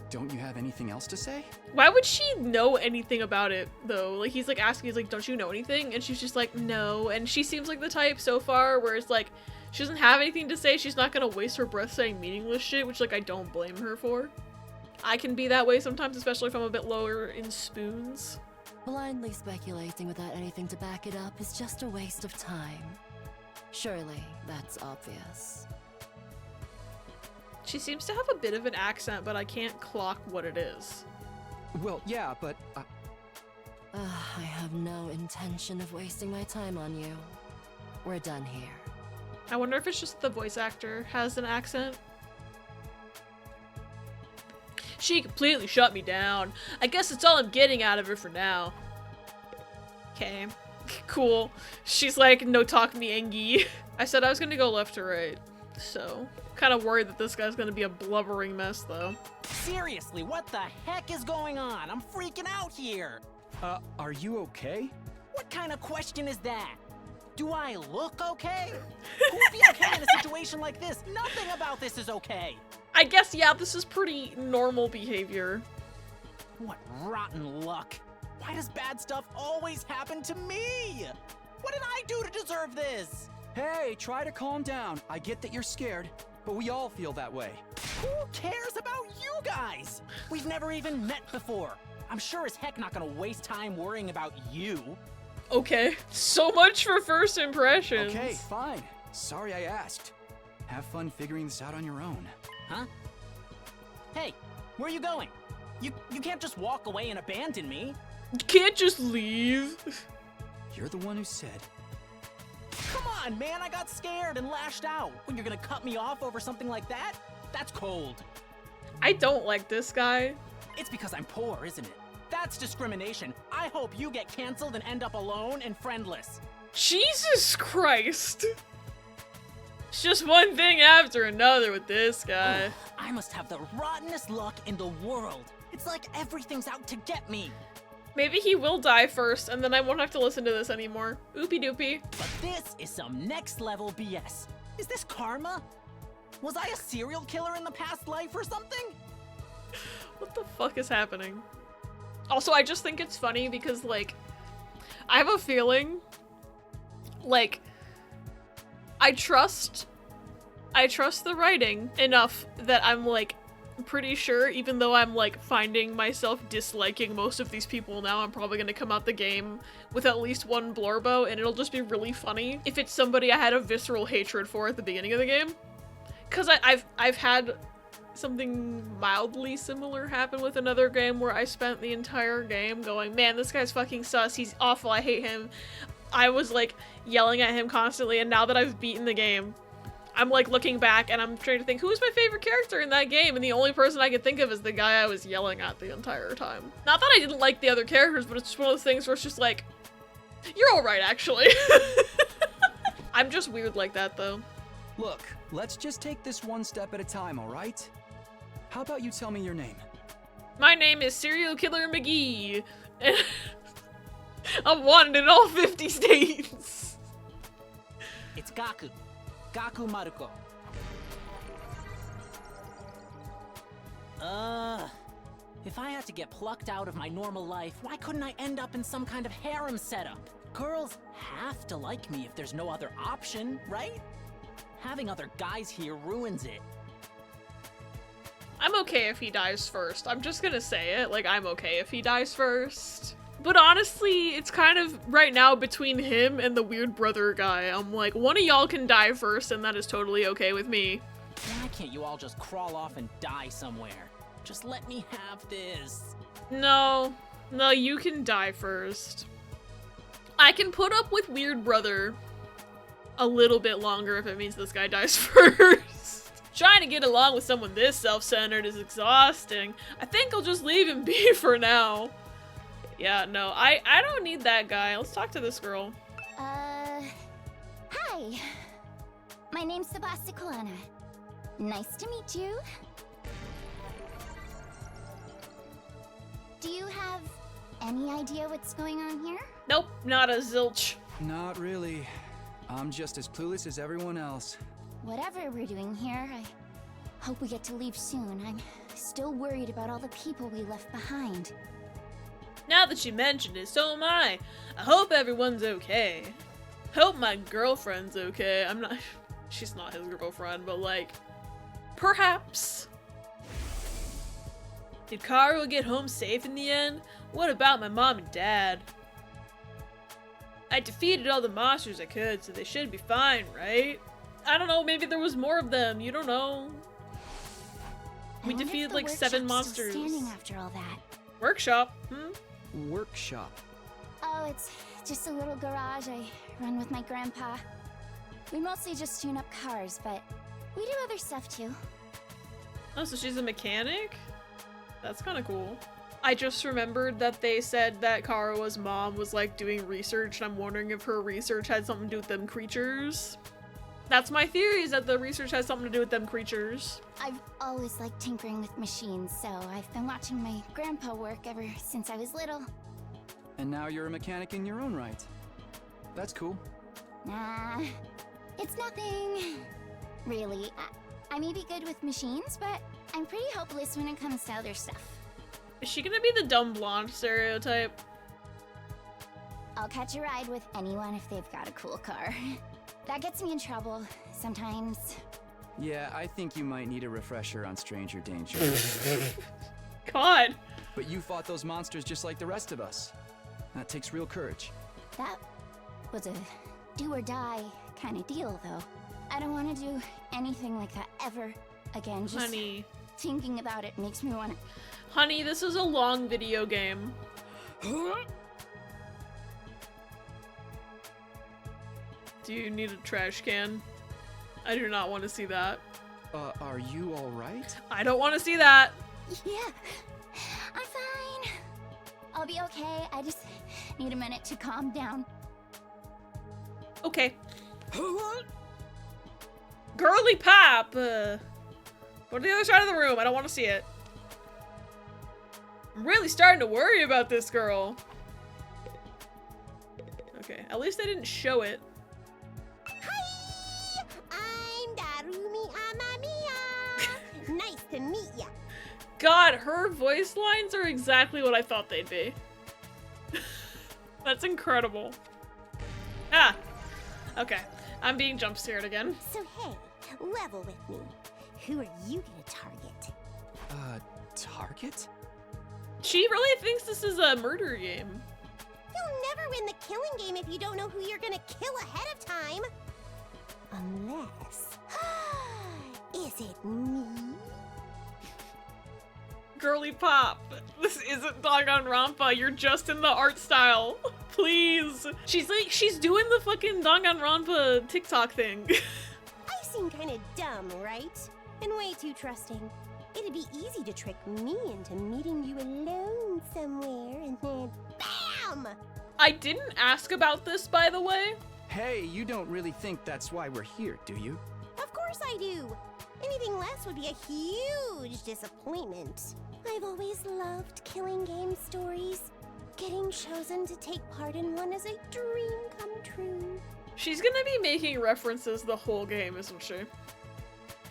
Don't you have anything else to say? Why would she know anything about it though? Like he's like asking, he's like, don't you know anything? And she's just like, no. And she seems like the type so far where it's like, she doesn't have anything to say. She's not gonna waste her breath saying meaningless shit, which like I don't blame her for. I can be that way sometimes, especially if I'm a bit lower in spoons. Blindly speculating without anything to back it up is just a waste of time. Surely, that's obvious. She seems to have a bit of an accent, but I can't clock what it is. Well, yeah, but... I have no intention of wasting my time on you. We're done here. I wonder if it's just the voice actor has an accent. She completely shut me down. I guess that's all I'm getting out of her for now. Okay. Cool. She's like, no talk me Engi. I said I was gonna go left to right. So, kind of worried that this guy's gonna be a blubbering mess though. Seriously, what the heck is going on? I'm freaking out here. Are you okay? What kind of question is that? Do I look okay? Who would be okay in a situation like this? Nothing about this is okay. I guess, yeah, this is pretty normal behavior. What rotten luck. Why does bad stuff always happen to me? What did I do to deserve this? Hey, try to calm down. I get that you're scared, but we all feel that way. Who cares about you guys? We've never even met before. I'm sure as heck not gonna waste time worrying about you. Okay, so much for first impressions. Okay, fine. Sorry I asked. Have fun figuring this out on your own. Huh? Hey, where are you going? You can't just walk away and abandon me. You can't just leave. You're the one who said. Come on, man, I got scared and lashed out. When you're gonna cut me off over something like that? That's cold. I don't like this guy. It's because I'm poor, isn't it? That's discrimination. I hope you get canceled and end up alone and friendless. Jesus Christ. It's just one thing after another with this guy. Oh, I must have the rottenest luck in the world. It's like everything's out to get me. Maybe he will die first, and then I won't have to listen to this anymore. Oopie doopie. But this is some next level BS. Is this karma? Was I a serial killer in the past life or something? What the fuck is happening? Also, I just think it's funny because, like, I have a feeling, like, I trust the writing enough that I'm, like, pretty sure, even though I'm, like, finding myself disliking most of these people now, I'm probably gonna come out the game with at least one blorbo, and it'll just be really funny if it's somebody I had a visceral hatred for at the beginning of the game. Because I've had something mildly similar happen with another game where I spent the entire game going, man, this guy's fucking sus, he's awful, I hate him. I was, like, yelling at him constantly, and now that I've beaten the game, I'm, like, looking back and I'm trying to think, who was my favorite character in that game? And the only person I could think of is the guy I was yelling at the entire time. Not that I didn't like the other characters, but it's just one of those things where it's just like, you're alright, actually. I'm just weird like that, though. Look, let's just take this one step at a time, alright? How about you tell me your name? My name is Serial Killer McGee. And I'm wanted in all 50 states. It's Gaku. Gaku Maruko. If I had to get plucked out of my normal life, why couldn't I end up in some kind of harem setup? Girls have to like me if there's no other option, right? Having other guys here ruins it. I'm okay if he dies first. I'm just gonna say it, like, I'm okay if he dies first. But honestly, it's kind of right now between him and the weird brother guy. I'm like, one of y'all can die first and that is totally okay with me. Why can't you all just crawl off and die somewhere? Just let me have this. No, you can die first. I can put up with weird brother a little bit longer if it means this guy dies first. Trying to get along with someone this self-centered is exhausting. I think I'll just leave him be for now. Yeah, no, I don't need that guy. Let's talk to this girl. Hi. My name's Sebasticolana. Nice to meet you. Do you have any idea what's going on here? Nope, not a zilch. Not really. I'm just as clueless as everyone else. Whatever we're doing here, I hope we get to leave soon. I'm still worried about all the people we left behind. Now that you mentioned it, so am I. I hope everyone's okay. Hope my girlfriend's okay. She's not his girlfriend, but like, perhaps. Did Karu get home safe in the end? What about my mom and dad? I defeated all the monsters I could, so they should be fine, right? I don't know, maybe there was more of them, you don't know. We defeated like 7 monsters. Standing after all that. Workshop, Workshop. Oh, it's just a little garage I run with my grandpa. We mostly just tune up cars, but we do other stuff too. Oh, so she's a mechanic? That's kind of cool. I just remembered that they said that Karua's mom was like doing research, and I'm wondering if her research had something to do with them creatures. That's my theory, is that the research has something to do with them creatures. I've always liked tinkering with machines, so I've been watching my grandpa work ever since I was little. And now you're a mechanic in your own right. That's cool. Nah, it's nothing. Really, I may be good with machines, but I'm pretty hopeless when it comes to other stuff. Is she gonna be the dumb blonde stereotype? I'll catch a ride with anyone if they've got a cool car. That gets me in trouble, sometimes. Yeah, I think you might need a refresher on stranger danger. God. But you fought those monsters just like the rest of us. That takes real courage. That was a do or die kind of deal, though. I don't want to do anything like that ever again. Just Honey. thinking about it makes me want to... Honey, this is a long video game. Do you need a trash can? I do not want to see that. Are you alright? I don't want to see that. Yeah, I'm fine. I'll be okay. I just need a minute to calm down. Okay. Girly pop! Go to the other side of the room. I don't want to see it. I'm really starting to worry about this girl. Okay, at least they didn't show it. Hi! I'm Darumi Amamiya! Nice to meet ya! God, her voice lines are exactly what I thought they'd be. That's incredible. Ah! Okay, I'm being jump scared again. So hey, level with me. Who are you gonna target? Target? She really thinks this is a murder game. You'll never win the killing game if you don't know who you're gonna kill ahead of time. Unless... Is it me? Girly pop. This isn't Danganronpa. You're just in the art style. Please. She's doing the fucking Danganronpa TikTok thing. I seem kinda dumb, right? And way too trusting. It'd be easy to trick me into meeting you alone somewhere and then BAM! I didn't ask about this, by the way. Hey, you don't really think that's why we're here, do you? Of course I do. Anything less would be a huge disappointment. I've always loved killing game stories. Getting chosen to take part in one is a dream come true. She's gonna be making references the whole game, isn't she?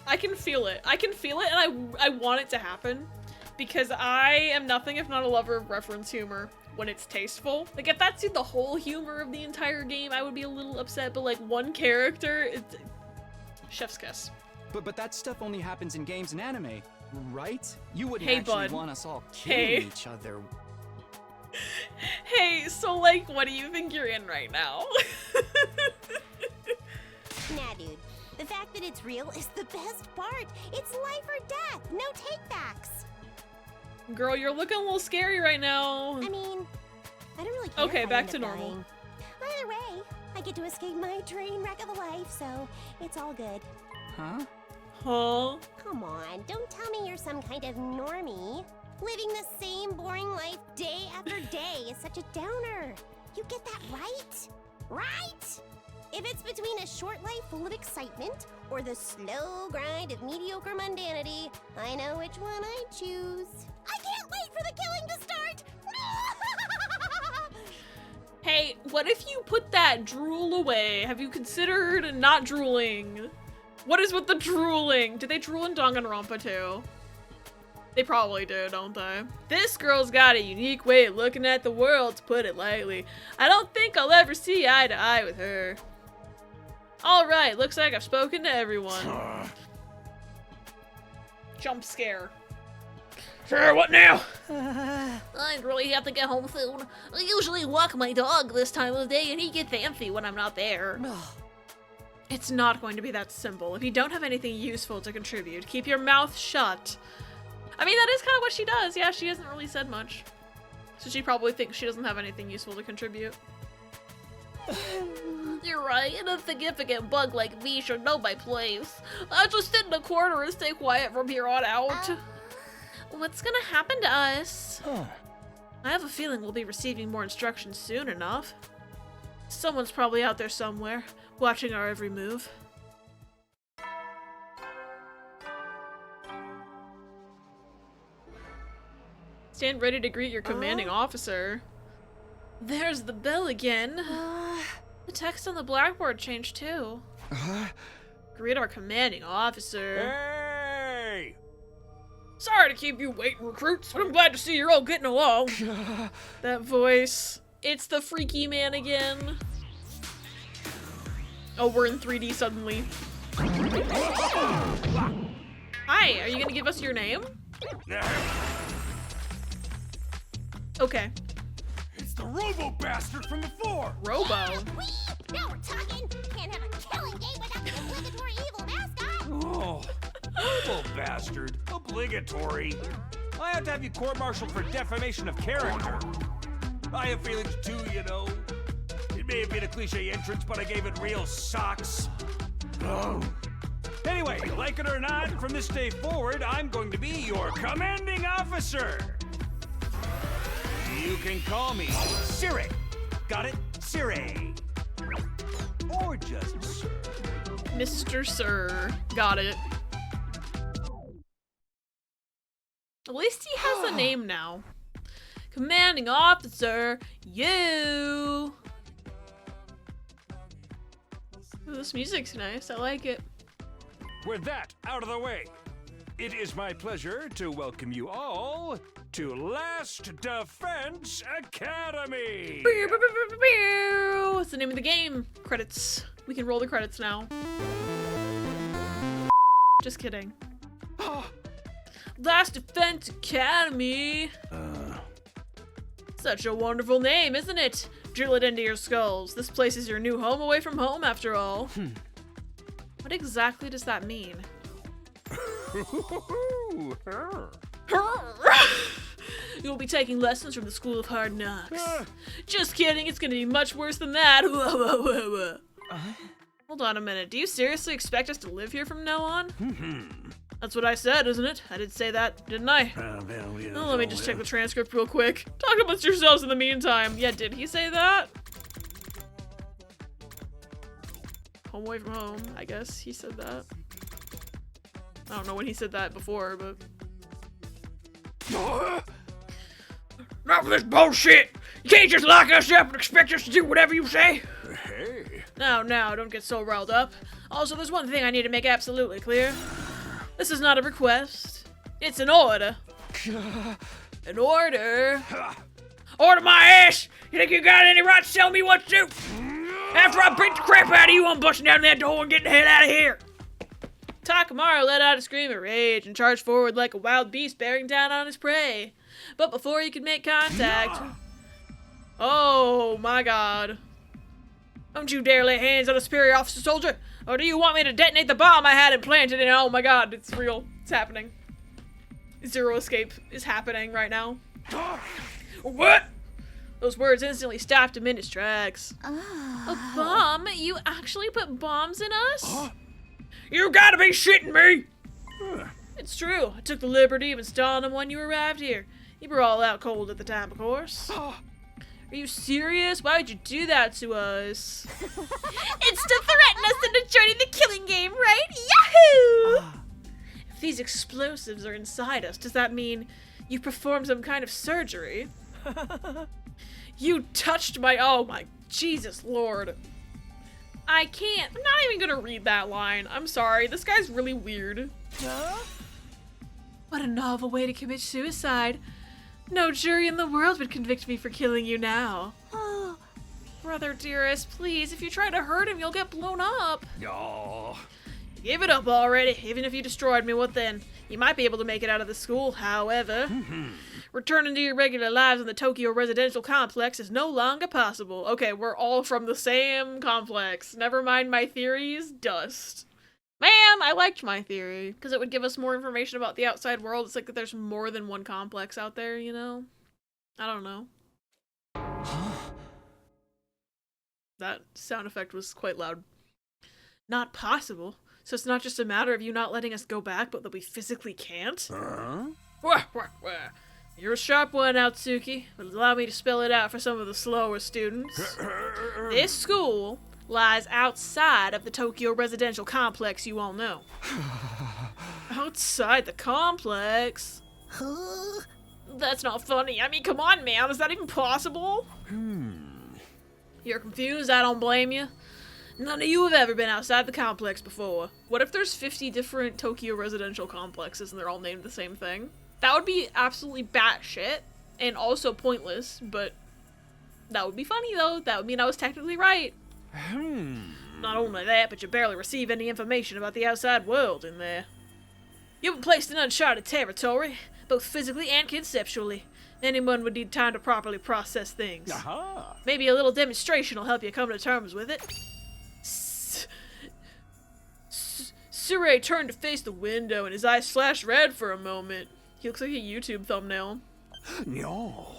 I can feel it. I can feel it, and I want it to happen. Because I am nothing if not a lover of reference humor when it's tasteful. Like, if that's the whole humor of the entire game, I would be a little upset, but like, one character, it's... Chef's kiss. But that stuff only happens in games and anime, right? You wouldn't Hey, actually bud. want us all killing Hey. each other. Hey, so like, what do you think you're in right now? Nah, dude. The fact that it's real is the best part. It's life or death. No takebacks. Girl, you're looking a little scary right now. I mean, I don't really care Okay, if I back end to up normal. dying. Either way, I get to escape my train wreck of a life, so it's all good. Huh? Huh? Come on, don't tell me you're some kind of normie. Living the same boring life day after day is such a downer. You get that right? Right? If it's between a short life full of excitement or the slow grind of mediocre mundanity, I know which one I choose. I can't wait for the killing to start! Hey, what if you put that drool away? Have you considered not drooling? What is with the drooling? Do they drool in Danganronpa too? They probably do, don't they? This girl's got a unique way of looking at the world, to put it lightly. I don't think I'll ever see eye to eye with her. Alright, looks like I've spoken to everyone. Jump scare. Sure, what now? I really have to get home soon. I usually walk my dog this time of day and he gets antsy when I'm not there. It's not going to be that simple. If you don't have anything useful to contribute, keep your mouth shut. I mean, that is kind of what she does. Yeah, she hasn't really said much. So she probably thinks she doesn't have anything useful to contribute. You're right, an insignificant bug like me should know my place. I'll just sit in a corner and stay quiet from here on out. What's gonna happen to us? I have a feeling we'll be receiving more instructions soon enough. Someone's probably out there somewhere, watching our every move. Stand ready to greet your commanding officer. There's the bell again. The text on the blackboard changed too. Greet our commanding officer. Hey! Sorry to keep you waiting, recruits, but I'm glad to see you're all getting along. That voice. It's the freaky man again. Oh, we're in 3D suddenly. Hi, are you gonna give us your name? Okay. It's the Robo bastard from before! Robo? Now we're talking! Can't have a killing game without the obligatory evil mascot! Oh, Robo bastard. Obligatory. I have to have you court-martialed for defamation of character. I have feelings too, you know. It may have been a cliche entrance, but I gave it real socks. Oh. Anyway, like it or not, from this day forward, I'm going to be your commanding officer. You can call me Siri. Got it? Siri. Or just Sir. Mr. Sir. Got it. At least he has a name now. Commanding officer, you. Ooh, this music's nice. I like it. With that out of the way, it is my pleasure to welcome you all to Last Defense Academy. What's the name of the game? Credits. We can roll the credits now. Just kidding. Last Defense Academy. Such a wonderful name, isn't it? Drill it into your skulls. This place is your new home away from home, after all. What exactly does that mean? You'll be taking lessons from the School of Hard Knocks. Just kidding, it's gonna be much worse than that. Hold on a minute, do you seriously expect us to live here from now on? That's what I said, isn't it? I did say that, didn't I? Oh, let me just check the transcript real quick. Talk amongst yourselves in the meantime. Yeah, did he say that? Home away from home, I guess he said that. I don't know when he said that before, but... Not for this bullshit! You can't just lock us up and expect us to do whatever you say! Hey. No, don't get so riled up. Also, there's one thing I need to make absolutely clear. This is not a request. It's an order. An order? Order my ass! You think you got any right to tell me what to do? After I beat the crap out of you, I'm busting down that door and getting the hell out of here! Takamaru let out a scream of rage and charged forward like a wild beast bearing down on his prey. But before he could make contact... Oh my god. Don't you dare lay hands on a superior officer, soldier! Or do you want me to detonate the bomb I had implanted in? Oh my god, it's real. It's happening. Zero escape is happening right now. What? Those words instantly stopped him in his tracks. A bomb? You actually put bombs in us? You gotta be shitting me! It's true. I took the liberty of installing them when you arrived here. You were all out cold at the time, of course. Are you serious? Why would you do that to us? It's to threaten us into joining the killing game, right? Yahoo! If these explosives are inside us, does that mean you performed some kind of surgery? You touched my... Oh my... Jesus Lord. I can't... I'm not even gonna read that line. I'm sorry. This guy's really weird. What a novel way to commit suicide. No jury in the world would convict me for killing you now. Oh, brother dearest, please, if you try to hurt him, you'll get blown up. Oh. Give it up already. Even if you destroyed me, what then? You might be able to make it out of the school, however. Returning to your regular lives in the Tokyo residential complex is no longer possible. Okay, we're all from the same complex. Never mind my theories, dust. Man, I liked my theory, because it would give us more information about the outside world. It's like that there's more than one complex out there, you know? I don't know. That sound effect was quite loud. Not possible. So it's not just a matter of you not letting us go back, but that we physically can't? You're a sharp one, Atsuki, but allow me to spell it out for some of the slower students. This school lies outside of the Tokyo residential complex you all know. Outside the complex? That's not funny. I mean, come on, man. Is that even possible? You're confused, I don't blame you. None of you have ever been outside the complex before. What if there's 50 different Tokyo residential complexes and they're all named the same thing? That would be absolutely batshit and also pointless, but that would be funny though. That would mean I was technically right. Not only that, but you barely receive any information about the outside world in there. You've been placed in uncharted territory, both physically and conceptually. Anyone would need time to properly process things. Aha! Maybe a little demonstration will help you come to terms with it. Surrey turned to face the window and his eyes flashed red for a moment. He looks like a YouTube thumbnail. No.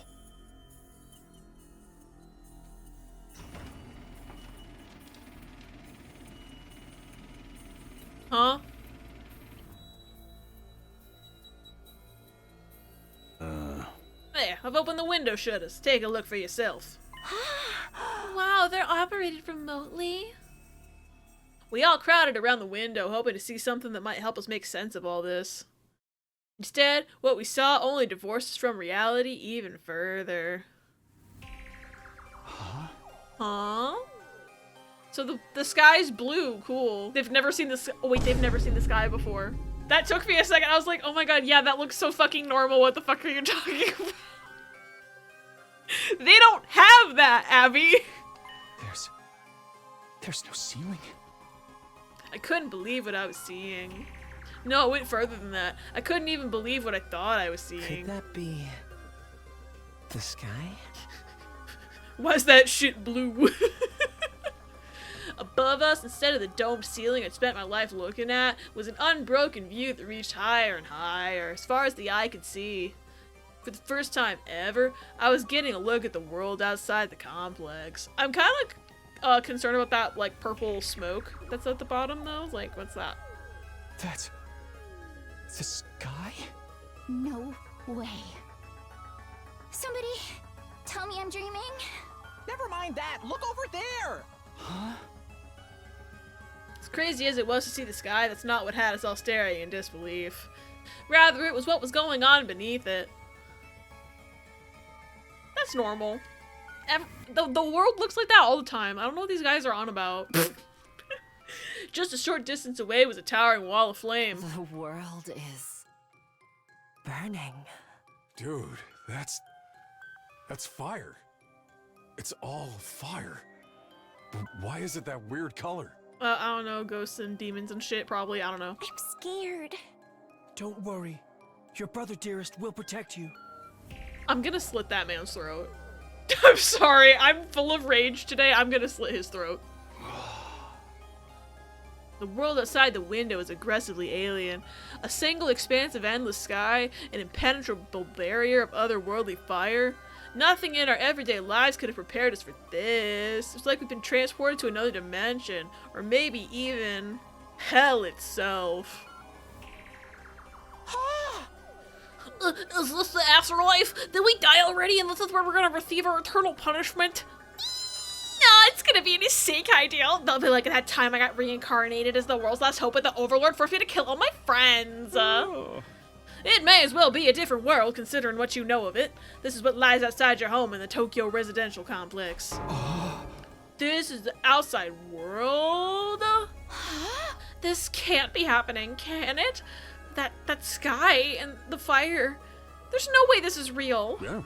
Huh? There, I've opened the window shutters. Take a look for yourself. Wow, they're operated remotely. We all crowded around the window, hoping to see something that might help us make sense of all this. Instead, what we saw only divorced us from reality even further. Huh? So the sky's blue, cool. They've never seen this. Oh wait, they've never seen the sky before. That took me a second. I was like, oh my god, yeah, that looks so fucking normal. What the fuck are you talking about? They don't have that, Abby. There's no ceiling. I couldn't believe what I was seeing. No, it went further than that. I couldn't even believe what I thought I was seeing. Could that be the sky? Why's that shit blue? Above us, instead of the domed ceiling I'd spent my life looking at, was an unbroken view that reached higher and higher, as far as the eye could see. For the first time ever, I was getting a look at the world outside the complex. I'm kind of concerned about that, like, purple smoke that's at the bottom, though. Like, what's that? That's the sky? No way. Somebody tell me I'm dreaming. Never mind that. Look over there. Huh? As crazy as it was to see the sky, that's not what had us all staring in disbelief. Rather, it was what was going on beneath it. That's normal. The world looks like that all the time. I don't know what these guys are on about. Just a short distance away was a towering wall of flame. The world is burning. Dude, that's fire. It's all fire. But why is it that weird color? I don't know, ghosts and demons and shit, probably. I don't know. I'm scared. Don't worry. Your brother dearest will protect you. I'm gonna slit that man's throat. I'm sorry, I'm full of rage today. I'm gonna slit his throat. The world outside the window is aggressively alien. A single expanse of endless sky, an impenetrable barrier of otherworldly fire. Nothing in our everyday lives could have prepared us for this. It's like we've been transported to another dimension, or maybe even hell itself. Is this the afterlife? Did we die already and this is where we're gonna receive our eternal punishment? No, it's gonna be an isekai deal. They'll be like, at that time I got reincarnated as the world's last hope and the overlord forced me to kill all my friends. It may as well be a different world considering what you know of it. This is what lies outside your home in the Tokyo residential complex. This is the outside world? This can't be happening, can it? That sky and the fire. There's no way this is real. Yeah.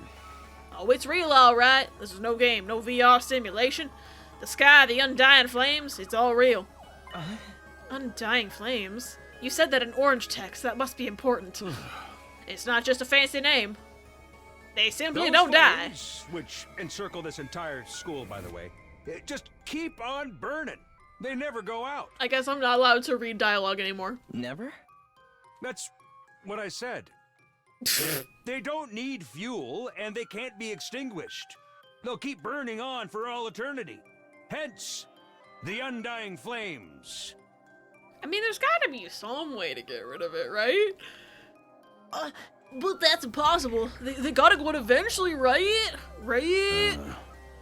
Oh, it's real, alright. This is no game, no VR simulation. The sky, the undying flames, it's all real. Undying flames? You said that in orange text, that must be important. It's not just a fancy name. They simply Those don't die. flames, which encircle this entire school, by the way, just keep on burning. They never go out. I guess I'm not allowed to read dialogue anymore. Never? That's what I said. They don't need fuel, and they can't be extinguished. They'll keep burning on for all eternity. Hence, the undying flames. I mean, there's gotta be some way to get rid of it, right? But that's impossible. They gotta go out eventually, right? Right?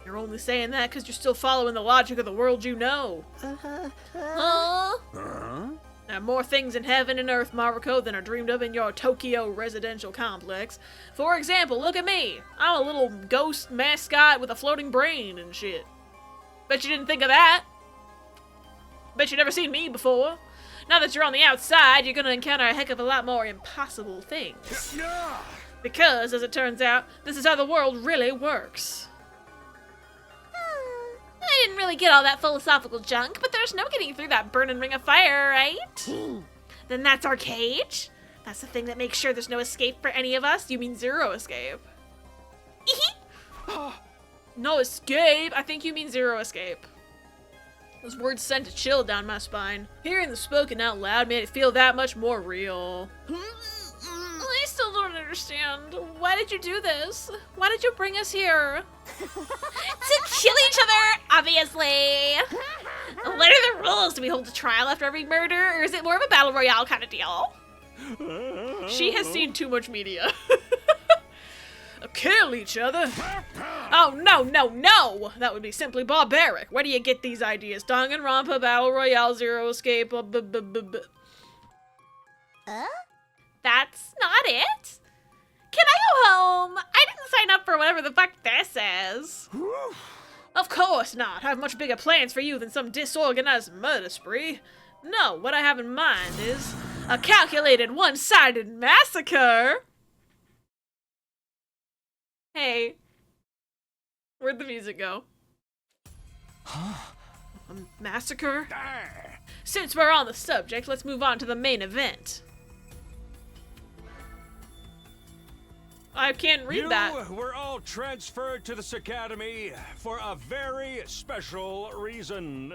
You're only saying that because you're still following the logic of the world you know. There are more things in heaven and earth, Mariko, than are dreamed of in your Tokyo residential complex. For example, look at me. I'm a little ghost mascot with a floating brain and shit. Bet you didn't think of that. Bet you never seen me before. Now that you're on the outside, you're gonna encounter a heck of a lot more impossible things. Because, as it turns out, this is how the world really works. I didn't really get all that philosophical junk, but there's no getting through that burning ring of fire, right? Then that's our cage? That's the thing that makes sure there's no escape for any of us? You mean zero escape? No escape? I think you mean zero escape. Those words sent a chill down my spine. Hearing them spoken out loud made it feel that much more real. I still don't understand. Why did you do this? Why did you bring us here? To kill each other, obviously. What are the rules? Do we hold a trial after every murder, or is it more of a battle royale kind of deal? She has seen too much media. Kill each other? Oh, no, no, no! That would be simply barbaric. Where do you get these ideas? Danganronpa, Battle Royale, Zero Escape, That's not it? Can I go home? I didn't sign up for whatever the fuck this is. Of course not. I have much bigger plans for you than some disorganized murder spree. No, what I have in mind is a calculated one-sided massacre. Hey. Where'd the music go? Huh? A massacre? Since we're on the subject, let's move on to the main event. I can't read that. You were all transferred to this academy for a very special reason.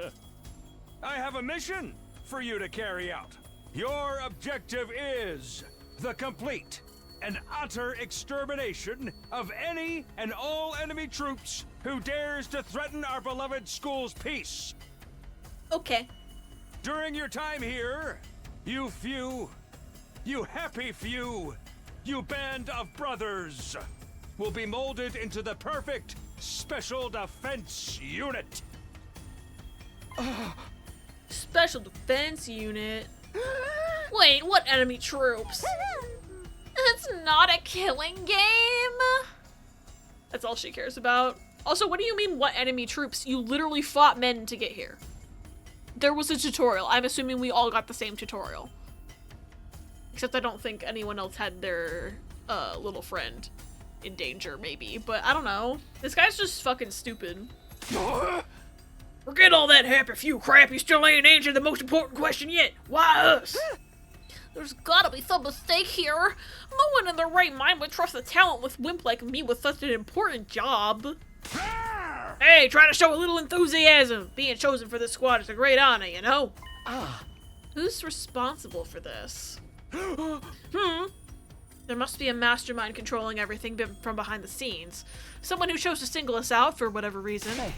I have a mission for you to carry out. Your objective is the complete and utter extermination of any and all enemy troops who dares to threaten our beloved school's peace. Okay. During your time here, you happy few, you band of brothers, will be molded into the perfect special defense unit. Special defense unit? Wait, what enemy troops? It's not a killing game. That's all she cares about. Also, what do you mean, what enemy troops? You literally fought men to get here. There was a tutorial. I'm assuming we all got the same tutorial. Except I don't think anyone else had their little friend in danger, maybe. But I don't know. This guy's just fucking stupid. Forget all that happy few crap. You still ain't answered the most important question yet. Why us? There's gotta be some mistake here. No one in their right mind would trust a talent with wimp like me with such an important job. Hey, try to show a little enthusiasm. Being chosen for this squad is a great honor, you know? Who's responsible for this? There must be a mastermind controlling everything from behind the scenes. Someone who chose to single us out for whatever reason. Hey.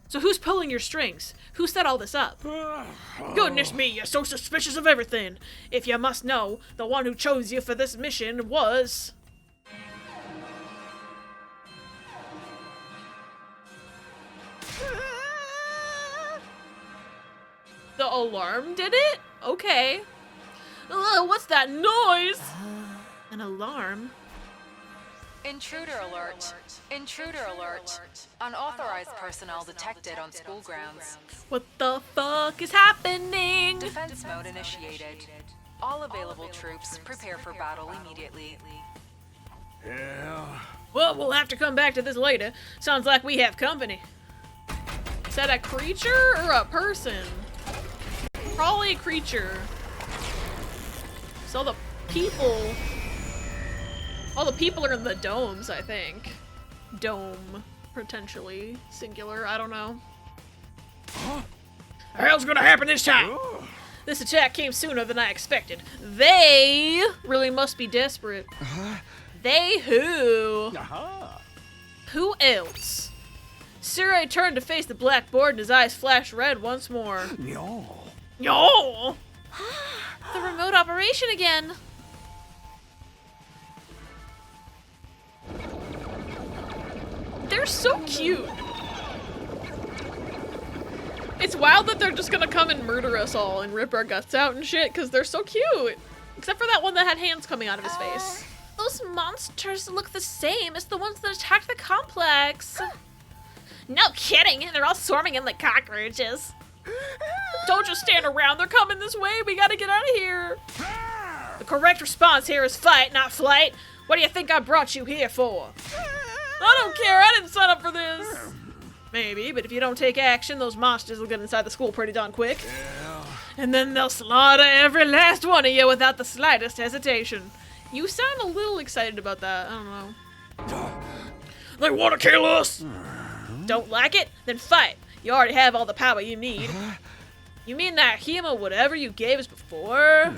So who's pulling your strings? Who set all this up? Goodness me, you're so suspicious of everything. If you must know, the one who chose you for this mission was... The alarm did it? Okay. What's that noise? An alarm? Intruder alert. Intruder alert. Unauthorized personnel detected on school grounds. What the fuck is happening? Defense mode initiated. All available troops prepare for battle immediately. Yeah. Well, we'll have to come back to this later. Sounds like we have company. Is that a creature or a person? Probably a creature. So the people... All the people are in the domes, I think. Dome, potentially. Singular, I don't know. What the hell's gonna happen this time? This attack came sooner than I expected. They really must be desperate. They who? Who else? Surai turned to face the blackboard and his eyes flashed red once more. No. No! The remote operation again. They're so cute. It's wild that they're just gonna come and murder us all and rip our guts out and shit, because they're so cute. Except for that one that had hands coming out of his face. Those monsters look the same as the ones that attacked the complex. No kidding, they're all swarming in like cockroaches. Don't just stand around, they're coming this way, we gotta get out of here. The correct response here is fight, not flight. What do you think I brought you here for? I don't care, I didn't sign up for this. Maybe, but if you don't take action, those monsters will get inside the school pretty darn quick. And then they'll slaughter every last one of you without the slightest hesitation. You sound a little excited about that, I don't know. They want to kill us! Don't like it? Then fight. You already have all the power you need. You mean that hemo whatever you gave us before?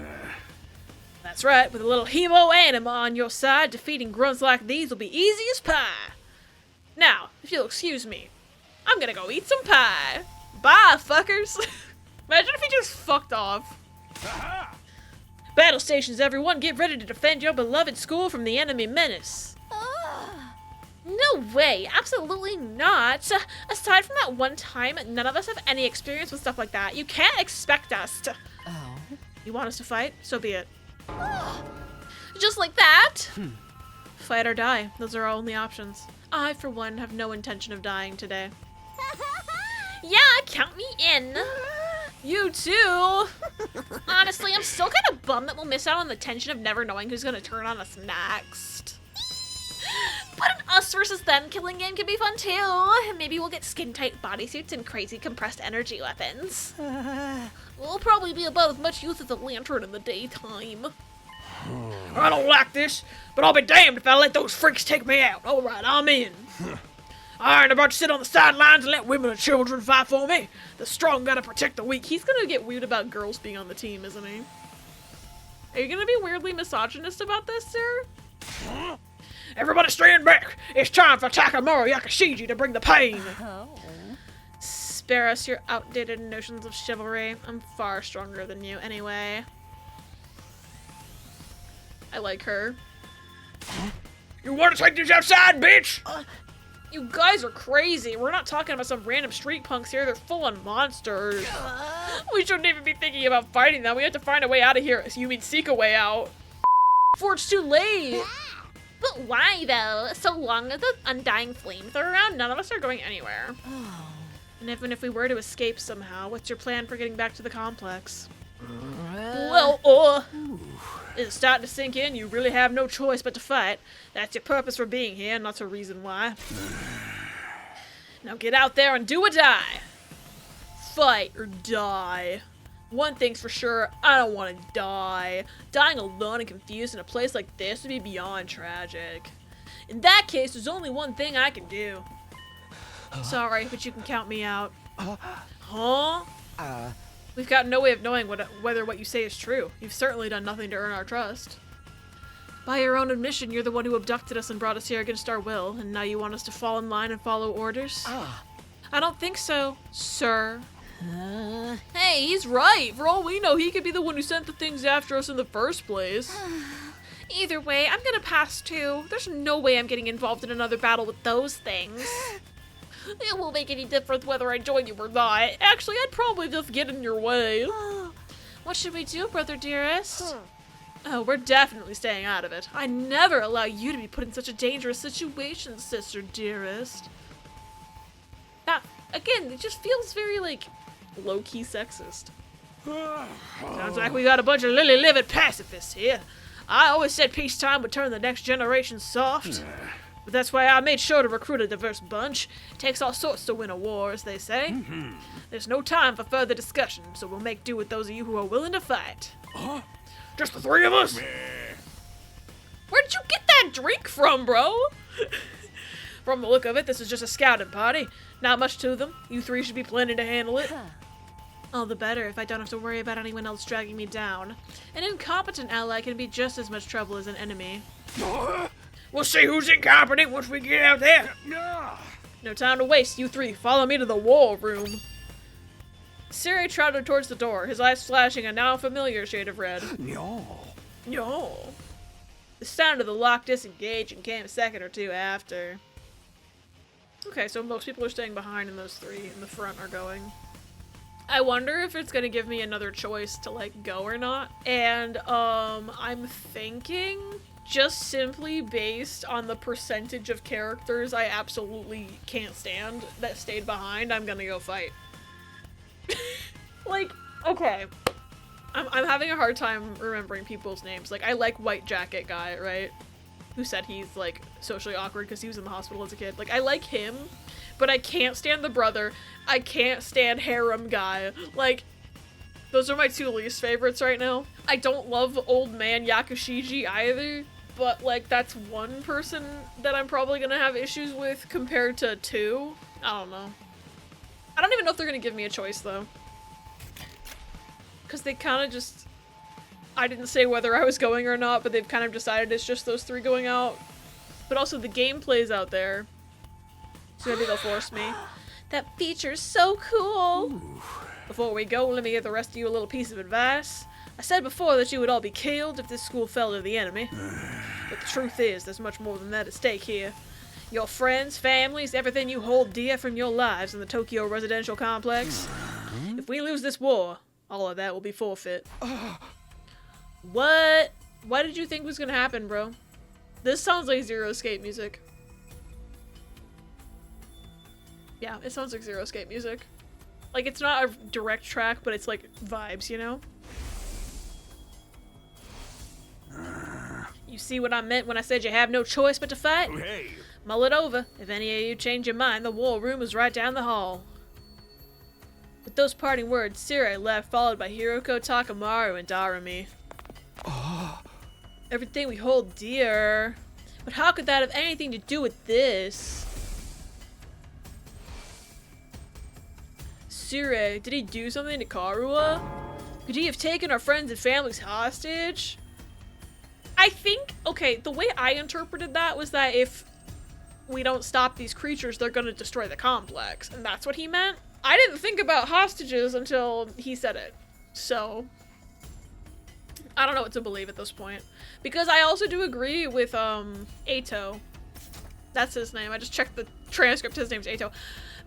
That's right, with a little hemo anima on your side, defeating grunts like these will be easy as pie. Now, if you'll excuse me, I'm gonna go eat some pie. Bye, fuckers. Imagine if he just fucked off. Battle stations, everyone, get ready to defend your beloved school from the enemy menace. No way, absolutely not. Aside from that one time, none of us have any experience with stuff like that. You can't expect us to... Oh. You want us to fight? So be it. Just like that? Fight or die. Those are our only options. I, for one, have no intention of dying today. Yeah, count me in. You too! Honestly, I'm still kind of bummed that we'll miss out on the tension of never knowing who's gonna turn on us next. But an us versus them killing game could be fun too. Maybe we'll get skin-tight bodysuits and crazy compressed energy weapons. We'll probably be about as much use as a lantern in the daytime. I don't like this, but I'll be damned if I let those freaks take me out. Alright, I'm in. I ain't about to sit on the sidelines and let women and children fight for me. The strong gotta protect the weak. He's gonna get weird about girls being on the team, isn't he? Are you gonna be weirdly misogynist about this, sir? Everybody stand back! It's time for Takamura Yakashiji to bring the pain! Spare us your outdated notions of chivalry. I'm far stronger than you anyway. I like her. You want to take this outside, bitch? You guys are crazy. We're not talking about some random street punks here. They're full-on monsters. We shouldn't even be thinking about fighting them. We have to find a way out of here. You mean seek a way out? Before it's too late. But why though? So long as the undying flames are around, none of us are going anywhere. And even if we were to escape somehow, what's your plan for getting back to the complex? Well, it's starting to sink in. You really have no choice but to fight. That's your purpose for being here, not a reason why. Now get out there and do or die. Fight or die. One thing's for sure, I don't want to die. Dying alone and confused in a place like this would be beyond tragic. In that case, there's only one thing I can do. Sorry, but you can count me out. Huh? We've got no way of knowing whether what you say is true. You've certainly done nothing to earn our trust. By your own admission, you're the one who abducted us and brought us here against our will, and now you want us to fall in line and follow orders? I don't think so, sir. Hey, he's right. For all we know, he could be the one who sent the things after us in the first place. Either way, I'm gonna pass too. There's no way I'm getting involved in another battle with those things. It won't make any difference whether I join you or not. Actually, I'd probably just get in your way. What should we do, brother dearest? Oh, we're definitely staying out of it. I never allow you to be put in such a dangerous situation, sister dearest. That, again, it just feels very, like, low-key sexist. Sounds like we got a bunch of lily-livered pacifists here. I always said peacetime would turn the next generation soft. But that's why I made sure to recruit a diverse bunch. It takes all sorts to win a war, as they say. There's no time for further discussion, so we'll make do with those of you who are willing to fight. Just the three of us? Where'd you get that drink from, bro? From the look of it, this is just a scouting party. Not much to them. You three should be planning to handle it. All the better if I don't have to worry about anyone else dragging me down. An incompetent ally can be just as much trouble as an enemy. We'll see who's incompetent once we get out there. No time to waste, you three. Follow me to the war room. Siri trotted towards the door, his eyes flashing a now familiar shade of red. No. The sound of the lock disengaging came a second or two after. Okay, so most people are staying behind and those three in the front are going. I wonder if it's gonna give me another choice to, like, go or not. And, I'm thinking just simply based on the percentage of characters I absolutely can't stand that stayed behind, I'm gonna go fight. Like, okay. I'm having a hard time remembering people's names. Like, I like White Jacket guy, right? Who said he's, like, socially awkward because he was in the hospital as a kid. Like, I like him, but I can't stand the brother. I can't stand Harem guy. Like, those are my two least favorites right now. I don't love old man Yakushiji either, but, like, that's one person that I'm probably gonna have issues with compared to two. I don't know. I don't even know if they're gonna give me a choice, though. Because they kind of just... I didn't say whether I was going or not, but they've kind of decided it's just those three going out. But also the gameplay's out there. So maybe they'll force me. That feature's so cool! Ooh. Before we go, let me give the rest of you a little piece of advice. I said before that you would all be killed if this school fell to the enemy. But the truth is, there's much more than that at stake here. Your friends, families, everything you hold dear from your lives in the Tokyo residential complex. If we lose this war, all of that will be forfeit. What? What did you think was gonna happen, bro? This sounds like Zero Escape music. Yeah, it sounds like Zero Escape music. Like, it's not a direct track, but it's like vibes, you know? You see what I meant when I said you have no choice but to fight? Hey. Mull it over. If any of you change your mind, the war room is right down the hall. With those parting words, Sire left, followed by Hiroko, Takamaru, and Darumi. Everything we hold dear. But how could that have anything to do with this? Sire, did he do something to Karuha? Could he have taken our friends and families hostage? I think, okay, the way I interpreted that was that if we don't stop these creatures, they're gonna destroy the complex. And that's what he meant. I didn't think about hostages until he said it. So, I don't know what to believe at this point. Because I also do agree with, Eito. That's his name. I just checked the transcript. His name's Eito.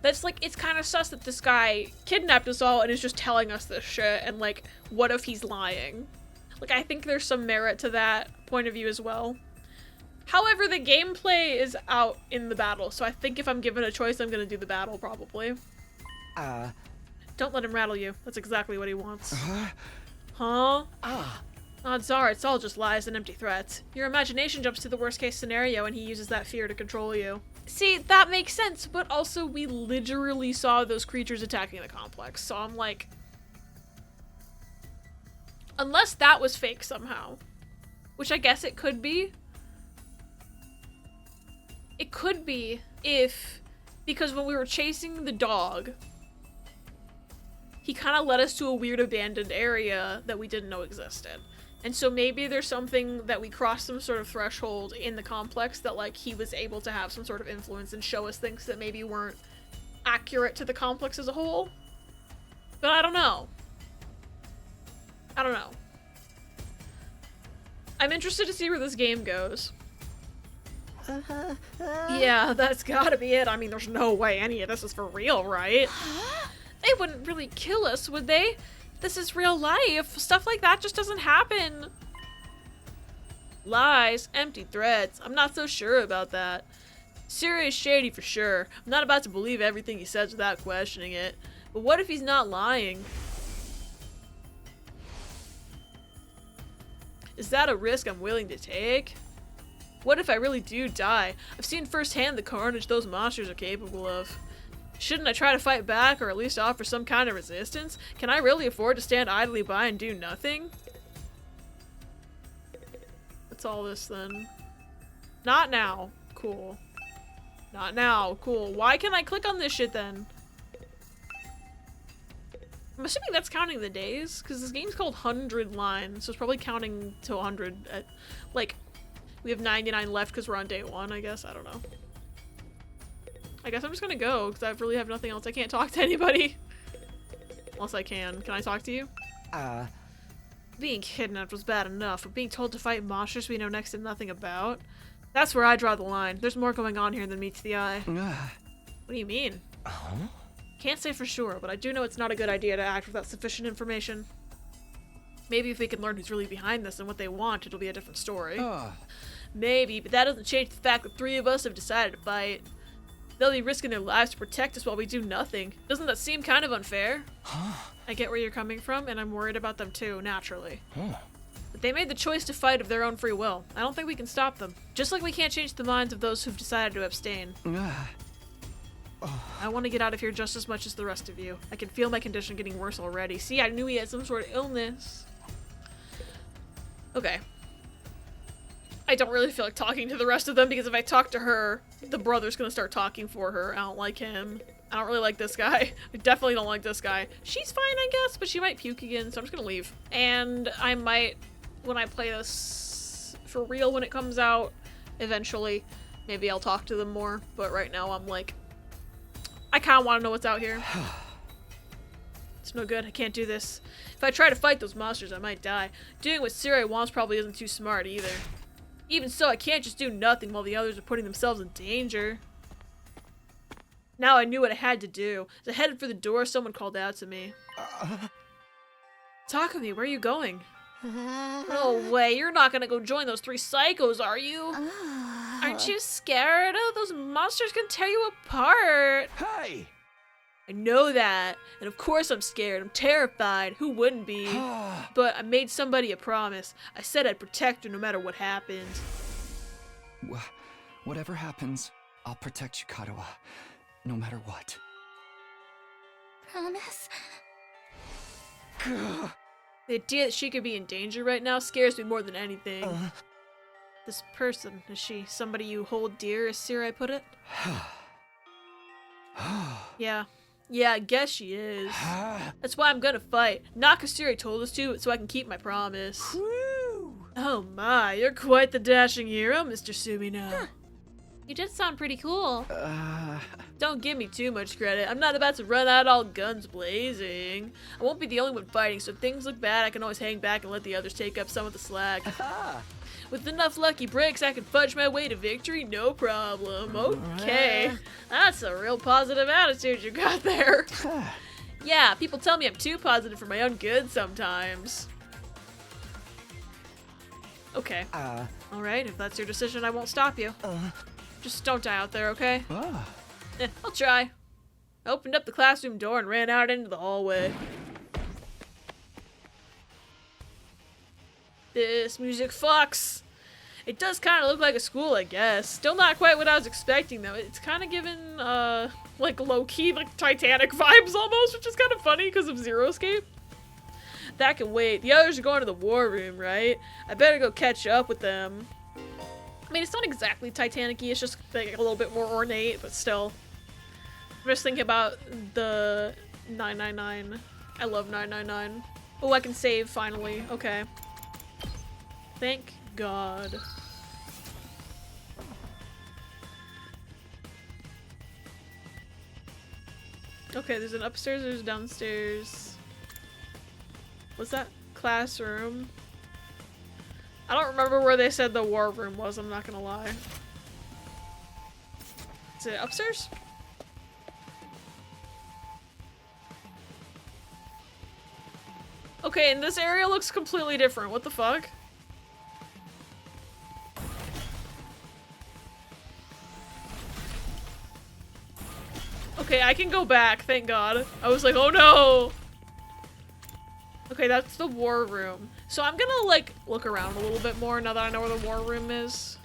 That's, like, it's kind of sus that this guy kidnapped us all and is just telling us this shit. And, like, what if he's lying? Like, I think there's some merit to that point of view as well. However, the gameplay is out in the battle. So I think if I'm given a choice, I'm gonna do the battle, probably. Don't let him rattle you. That's exactly what he wants. Huh? Odds are, it's all just lies and empty threats. Your imagination jumps to the worst case scenario and he uses that fear to control you. See, that makes sense, but also we literally saw those creatures attacking the complex, so I'm like... Unless that was fake somehow. Which I guess it could be. It could be if... Because when we were chasing the dog... He kind of led us to a weird abandoned area that we didn't know existed. And so maybe there's something that we crossed some sort of threshold in the complex that, like, he was able to have some sort of influence and show us things that maybe weren't accurate to the complex as a whole. But I don't know. I don't know. I'm interested to see where this game goes. Yeah, that's gotta be it. I mean, there's no way any of this is for real, right? They wouldn't really kill us, would they? This is real life. Stuff like that just doesn't happen. Lies, empty threats. I'm not so sure about that. Siri is shady for sure. I'm not about to believe everything he says without questioning it. But what if he's not lying? Is that a risk I'm willing to take? What if I really do die? I've seen firsthand the carnage those monsters are capable of. Shouldn't I try to fight back or at least offer some kind of resistance? Can I really afford to stand idly by and do nothing? What's all this then? Not now. Cool. Not now. Cool. Why can't I click on this shit then? I'm assuming that's counting the days, because this game's called 100 Line, so it's probably counting to 100 at, like, we have 99 left because we're on day 1, I guess. I don't know. I guess I'm just gonna go, because I really have nothing else. I can't talk to anybody. Unless I can. Can I talk to you? Being kidnapped was bad enough, but being told to fight monsters we know next to nothing about? That's where I draw the line. There's more going on here than meets the eye. What do you mean? Can't say for sure, but I do know it's not a good idea to act without sufficient information. Maybe if we can learn who's really behind this and what they want, it'll be a different story. Maybe, but that doesn't change the fact that 3 of us have decided to fight. They'll be risking their lives to protect us while we do nothing. Doesn't that seem kind of unfair? I get where you're coming from, and I'm worried about them too, naturally. But they made the choice to fight of their own free will. I don't think we can stop them. Just like we can't change the minds of those who've decided to abstain. I want to get out of here just as much as the rest of you. I can feel my condition getting worse already. See, I knew he had some sort of illness. Okay. I don't really feel like talking to the rest of them because if I talk to her, the brother's gonna start talking for her. I don't like him. I don't really like this guy. I definitely don't like this guy. She's fine, I guess, but she might puke again, so I'm just gonna leave. And I might, when I play this for real when it comes out, eventually, maybe I'll talk to them more. But right now I'm like, I kinda wanna know what's out here. It's no good, I can't do this. If I try to fight those monsters, I might die. Doing what Sirai wants probably isn't too smart either. Even so, I can't just do nothing while the others are putting themselves in danger. Now I knew what I had to do. As I headed for the door, someone called out to me. Takumi, where are you going? No way, you're not gonna go join those 3 psychos, are you? Aren't you scared? Oh, those monsters can tear you apart. Hey! I know that, and of course I'm scared. I'm terrified. Who wouldn't be? But I made somebody a promise. I said I'd protect her no matter what happened. Whatever happens, I'll protect you, Kotaro. No matter what. Promise? The idea that she could be in danger right now scares me more than anything. This person, is she somebody you hold dear, as Sirai put it? Yeah, I guess she is. That's why I'm gonna fight. Not 'cause Sirai told us to, but so I can keep my promise. Oh my, you're quite the dashing hero, Mr. Sumino. You did sound pretty cool. Don't give me too much credit. I'm not about to run out all guns blazing. I won't be the only one fighting, so if things look bad, I can always hang back and let the others take up some of the slack. With enough lucky breaks, I can fudge my way to victory, no problem. Okay, that's a real positive attitude you got there. Yeah, people tell me I'm too positive for my own good sometimes. Okay. Alright, if that's your decision, I won't stop you. Just don't die out there, okay? I'll try. I opened up the classroom door and ran out into the hallway. This music fucks. It does kind of look like a school, I guess. Still not quite what I was expecting, though. It's kind of given, like, low-key, like, Titanic vibes almost, which is kind of funny because of Zero Escape. That can wait. The others are going to the war room, right? I better go catch up with them. I mean, it's not exactly Titanic-y, it's just like, a little bit more ornate, but still. I'm just thinking about the 999. I love 999. Oh, I can save, finally. Okay. Thank God. Okay, there's an upstairs, there's downstairs. What's that? Classroom. I don't remember where they said the war room was, I'm not gonna lie. Is it upstairs? Okay, and this area looks completely different. What the fuck? Okay, I can go back, thank God. I was like, oh no! Okay, that's the war room. So I'm gonna, like, look around a little bit more now that I know where the war room is.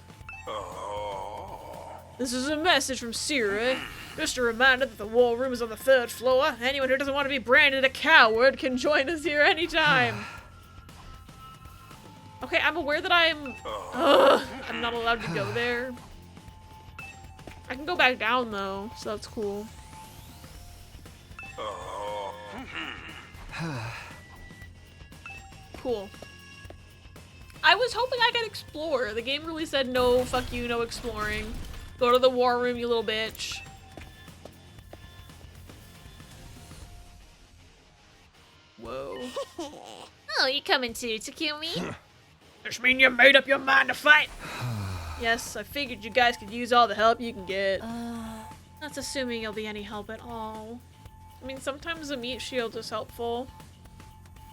This is a message from Siri. Just a reminder that the war room is on the 3rd floor. Anyone who doesn't want to be branded a coward can join us here anytime. Okay, I'm aware that I'm not allowed to go there. I can go back down though, so that's cool. Cool. I was hoping I could explore. The game really said no, fuck you, no exploring. Go to the war room, you little bitch. Whoa. Oh, you coming too, Takumi? This mean you made up your mind to fight? Yes, I figured you guys could use all the help you can get. That's assuming you'll be any help at all. I mean, sometimes a meat shield is helpful.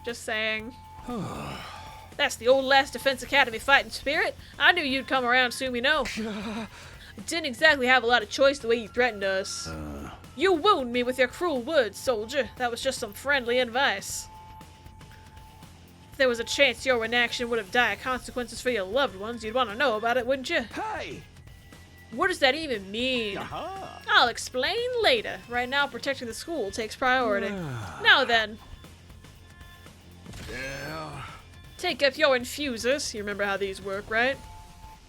Just saying. That's the old Last Defense Academy fighting spirit. I knew you'd come around soon, you know. Didn't exactly have a lot of choice the way you threatened us. You wound me with your cruel words, soldier. That was just some friendly advice. If there was a chance your inaction would have dire consequences for your loved ones, you'd want to know about it, wouldn't you? Hey! What does that even mean? I'll explain later. Right now, protecting the school takes priority. Now then. Yeah. Take up your infusers. You remember how these work, right?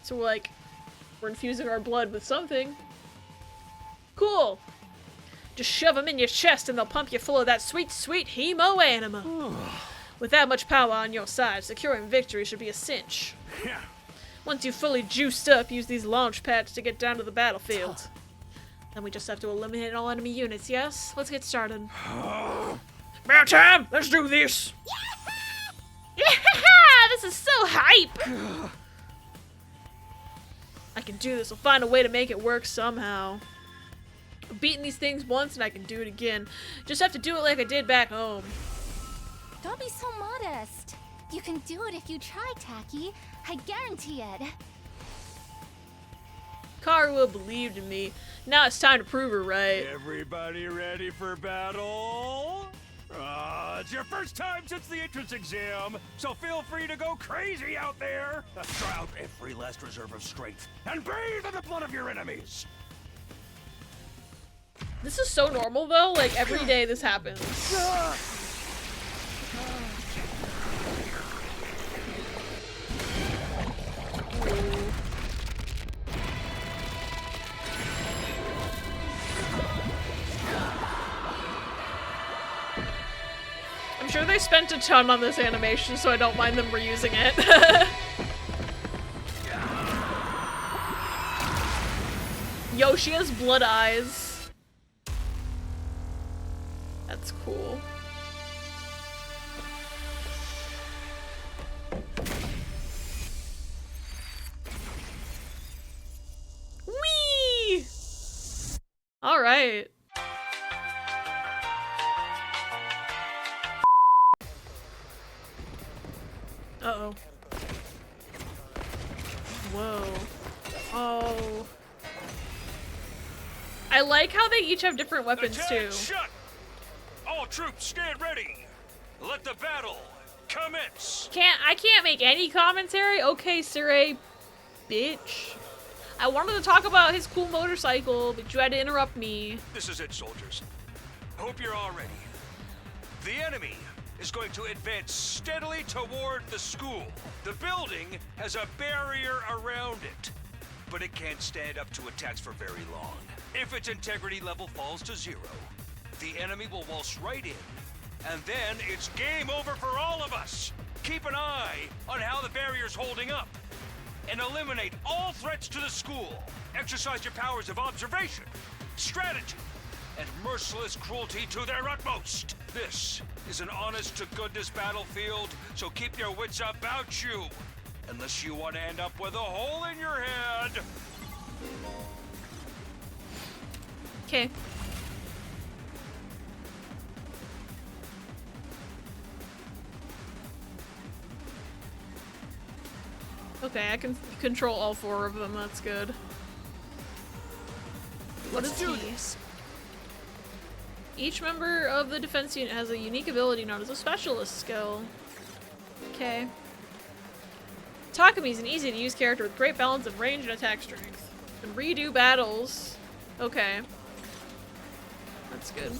So we're infusing our blood with something. Cool. Just shove them in your chest and they'll pump you full of that sweet, sweet hemo anima. With that much power on your side, securing victory should be a cinch. Yeah. Once you've fully juiced up, use these launch pads to get down to the battlefield. Then we just have to eliminate all enemy units, yes? Let's get started. About time! Let's do this! Yeah! This is so hype! I can do this. I'll find a way to make it work somehow. I've beaten these things once and I can do it again. Just have to do it like I did back home. Don't be so modest. You can do it if you try, Taki. I guarantee it. Karua believed in me. Now it's time to prove her right. Everybody ready for battle? It's your first time since the entrance exam, so feel free to go crazy out there. Try out every last reserve of strength and bathe in the blood of your enemies. This is so normal though, like every day this happens. I'm sure they spent a ton on this animation, so I don't mind them reusing it. Yoshi has blood eyes. That's cool. Whee! All right. Uh-oh. Whoa. Oh. I like how they each have different weapons too. Shut! All troops stand ready. Let the battle commence. I can't make any commentary? Okay, Sirei, bitch. I wanted to talk about his cool motorcycle, but you had to interrupt me. This is it, soldiers. Hope you're all ready. The enemy is going to advance steadily toward the school. The building has a barrier around it, but it can't stand up to attacks for very long. If its integrity level falls to 0, the enemy will waltz right in, and then it's game over for all of us. Keep an eye on how the barrier's holding up, and eliminate all threats to the school. Exercise your powers of observation, strategy, and merciless cruelty to their utmost. This is an honest-to-goodness battlefield, so keep your wits about you, unless you want to end up with a hole in your head. Okay. Okay, I can control all 4 of them, that's good. What is this? Each member of the defense unit has a unique ability known as a specialist skill. Okay. Takami's an easy-to-use character with great balance of range and attack strength. Can redo battles. Okay. That's good.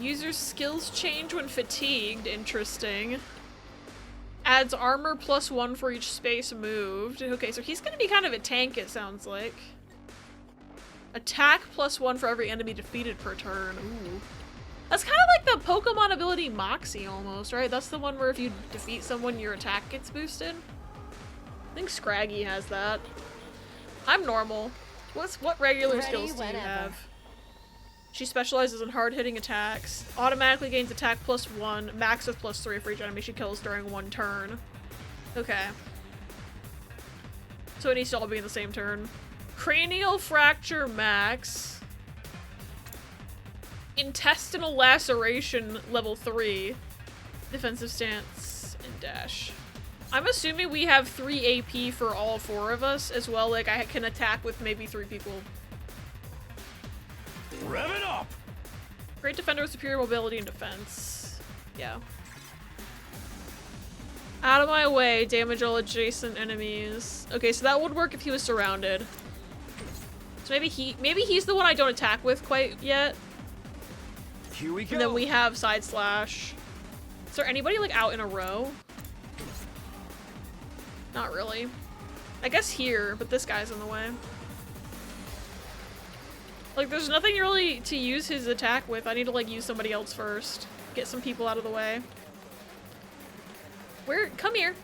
User skills change when fatigued. Interesting. Adds armor +1 for each space moved. Okay, so he's gonna be kind of a tank, it sounds like. Attack +1 for every enemy defeated per turn. Ooh. That's kind of like the Pokemon ability Moxie almost, right? That's the one where if you defeat someone, your attack gets boosted. I think Scraggy has that. I'm normal. What regular skills do you have? She specializes in hard-hitting attacks. Automatically gains attack +1, max of +3 for each enemy she kills during 1 turn. Okay. So it needs to all be in the same turn. Cranial fracture max. Intestinal laceration level 3. defensive stance, and dash. I'm assuming we have 3 AP for all 4 of us as well. Like, I can attack with maybe 3 people. Rev it up! Great defender with superior mobility and defense. Yeah. Out of my way, damage all adjacent enemies. Okay, so that would work if he was surrounded. So maybe he's the one I don't attack with quite yet. Here we go. And then we have side slash. Is there anybody like out in a row? Not really. I guess here, but this guy's in the way. Like, there's nothing really to use his attack with. I need to like use somebody else first. Get some people out of the way. Come here.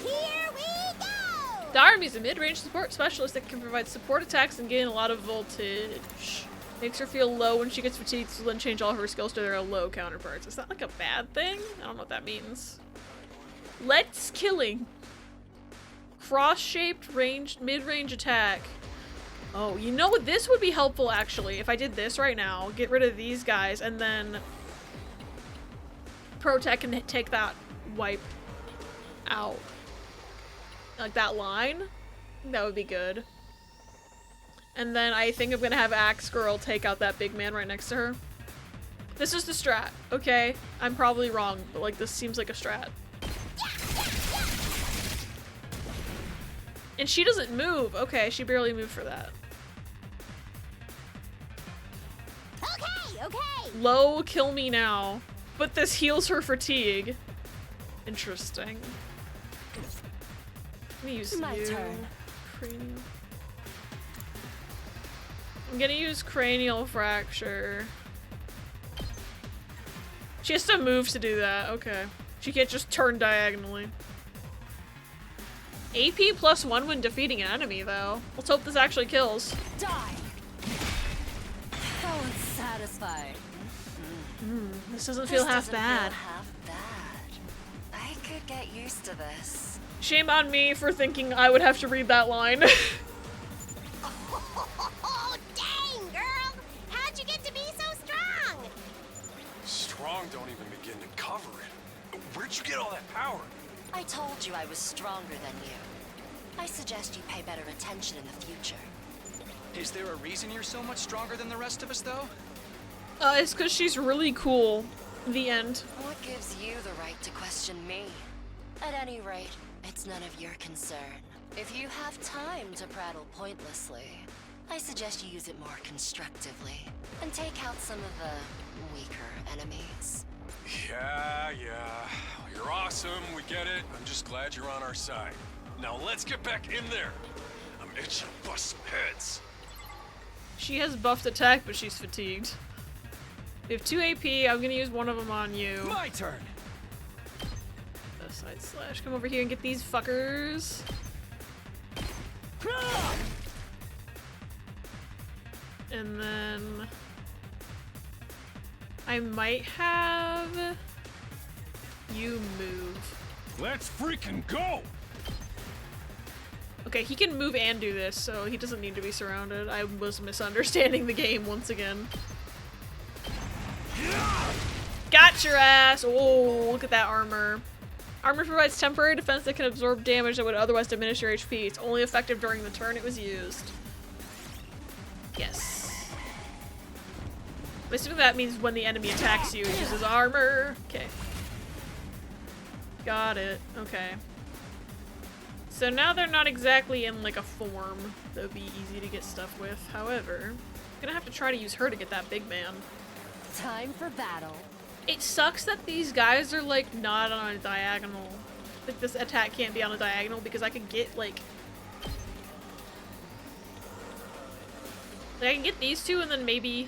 Here we go! The army's a mid-range support specialist that can provide support attacks and gain a lot of voltage. Makes her feel low when she gets fatigued, so then change all her skills to their low counterparts. Is that like a bad thing? I don't know what that means. Let's killing. Cross-shaped ranged mid-range attack. Oh, you know what? This would be helpful actually. If I did this right now, get rid of these guys, and then Protect can take that wipe out. Like that line. That would be good. And then I think I'm gonna have Axe Girl take out that big man right next to her. This is the strat, okay? I'm probably wrong, but like this seems like a strat. And she doesn't move. Okay, she barely moved for that. Okay. Low, kill me now. But this heals her fatigue. Interesting. Let me use My you. turn. Cranial. I'm gonna use cranial fracture. She has to move to do that. Okay. She can't just turn diagonally. AP +1 when defeating an enemy, though. Let's hope this actually kills. Die! That was satisfying. This doesn't feel half bad. I could get used to this. Shame on me for thinking I would have to read that line. Oh, dang, girl! How'd you get to be so strong? Strong don't even begin to cover it. Where'd you get all that power? I told you I was stronger than you. I suggest you pay better attention in the future. Is there a reason you're so much stronger than the rest of us, though? It's because she's really cool. The end. What gives you the right to question me? At any rate, it's none of your concern. If you have time to prattle pointlessly, I suggest you use it more constructively and take out some of the weaker enemies. Yeah. You're awesome, we get it. I'm just glad you're on our side. Now let's get back in there. I'm itching to bust some heads. She has buffed attack, but she's fatigued. We have 2 AP. I'm gonna use one of them on you. My turn. The side slash. Come over here and get these fuckers. And then I might have you move. Let's freaking go! Okay, he can move and do this, so he doesn't need to be surrounded. I was misunderstanding the game once again. Got your ass! Oh, look at that armor. Armor provides temporary defense that can absorb damage that would otherwise diminish your HP. It's only effective during the turn it was used. Yes. I'm assuming that means when the enemy attacks you, it uses armor. Okay. Got it. Okay. So now they're not exactly in like a form that would be easy to get stuff with. However, I'm gonna have to try to use her to get that big man. Time for battle. It sucks that these guys are like not on a diagonal. Like this attack can't be on a diagonal because I could get like I can get these two and then maybe.